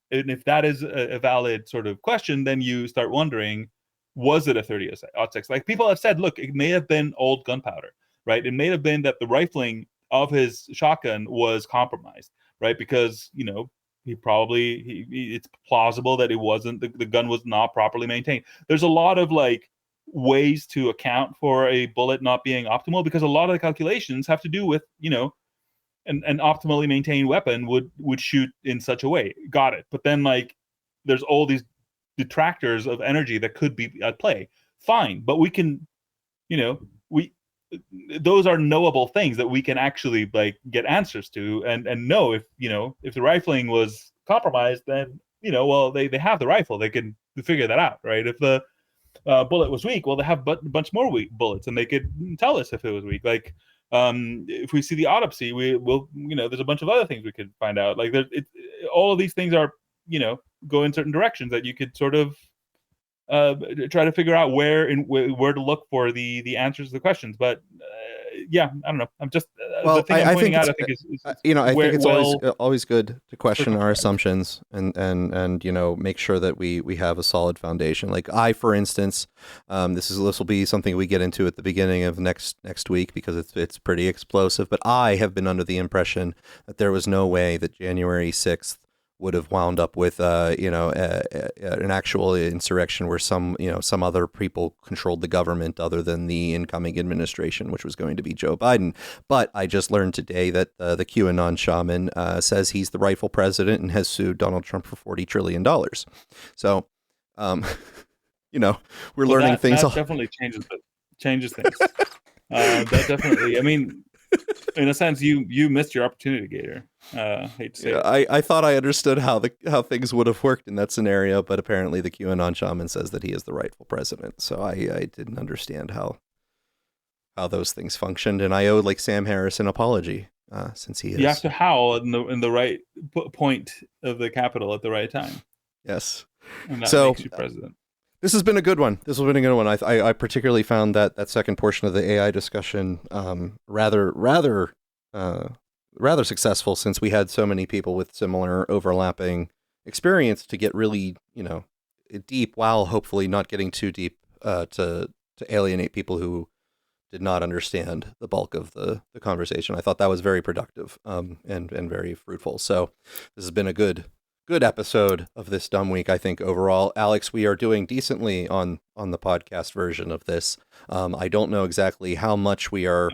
if that is a valid sort of question, then you start wondering, was it a 30-06? Like, people have said, look, it may have been old gunpowder, right? It may have been that the rifling of his shotgun was compromised, right? Because it's plausible that it wasn't, the gun was not properly maintained. There's a lot of like ways to account for a bullet not being optimal, because a lot of the calculations have to do with an optimally maintained weapon would shoot in such a way. Got it. But then, like, there's all these detractors of energy that could be at play. Fine, but we can, those are knowable things that we can actually like get answers to and know if the rifling was compromised, then they have the rifle, they can figure that out, right? If the bullet was weak, well, they have a bunch more weak bullets and they could tell us if it was weak. Like, if we see the autopsy, we'll there's a bunch of other things we could find out. Like, all of these things are go in certain directions that you could sort of try to figure out where to look for the answers to the questions. But I don't know. I'm just well, the thing I'm pointing out, I think it's always good to question our assumptions and make sure that we have a solid foundation. Like, for instance, this will be something we get into at the beginning of next week, because it's pretty explosive. But I have been under the impression that there was no way that January 6th would have wound up with an actual insurrection where some other people controlled the government other than the incoming administration, which was going to be Joe Biden. But I just learned today that the QAnon shaman says he's the rightful president and has sued Donald Trump for $40 trillion. So, we're learning things. That definitely changes things. That definitely. I mean, in a sense, you missed your opportunity, Gator. Hate to say it. I thought I understood how things would have worked in that scenario, but apparently the QAnon shaman says that he is the rightful president. So I didn't understand how those things functioned, and I owe like Sam Harris an apology since he is. You have to howl in the right point of the Capitol at the right time. Yes, and that makes you president. This has been a good one. I particularly found that second portion of the AI discussion rather successful, since we had so many people with similar overlapping experience to get really deep, while hopefully not getting too deep to alienate people who did not understand the bulk of the conversation. I thought that was very productive and very fruitful. So this has been a good episode of This Dumb Week, I think, overall. Alex, we are doing decently on the podcast version of this. I don't know exactly how much we are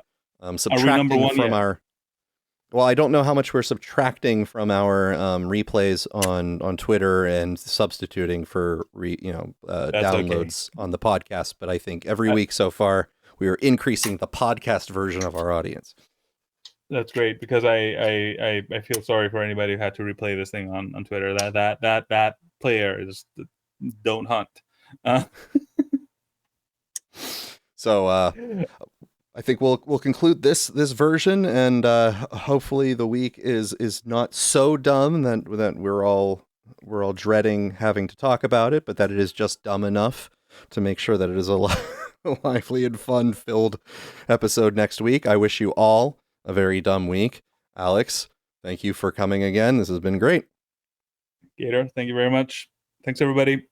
subtracting from our... Well, I don't know how much we're subtracting from our replays on Twitter and substituting for downloads on the podcast, but I think every week so far, we are increasing the podcast version of our audience. That's great, because I feel sorry for anybody who had to replay this thing on Twitter. That player is don't hunt. So I think we'll conclude this version, and hopefully the week is not so dumb that we're all dreading having to talk about it, but that it is just dumb enough to make sure that it is a lively and fun-filled episode next week. I wish you all a very dumb week. Alex, Thank you for coming again. This has been great. Gator, thank you very much. Thanks, everybody.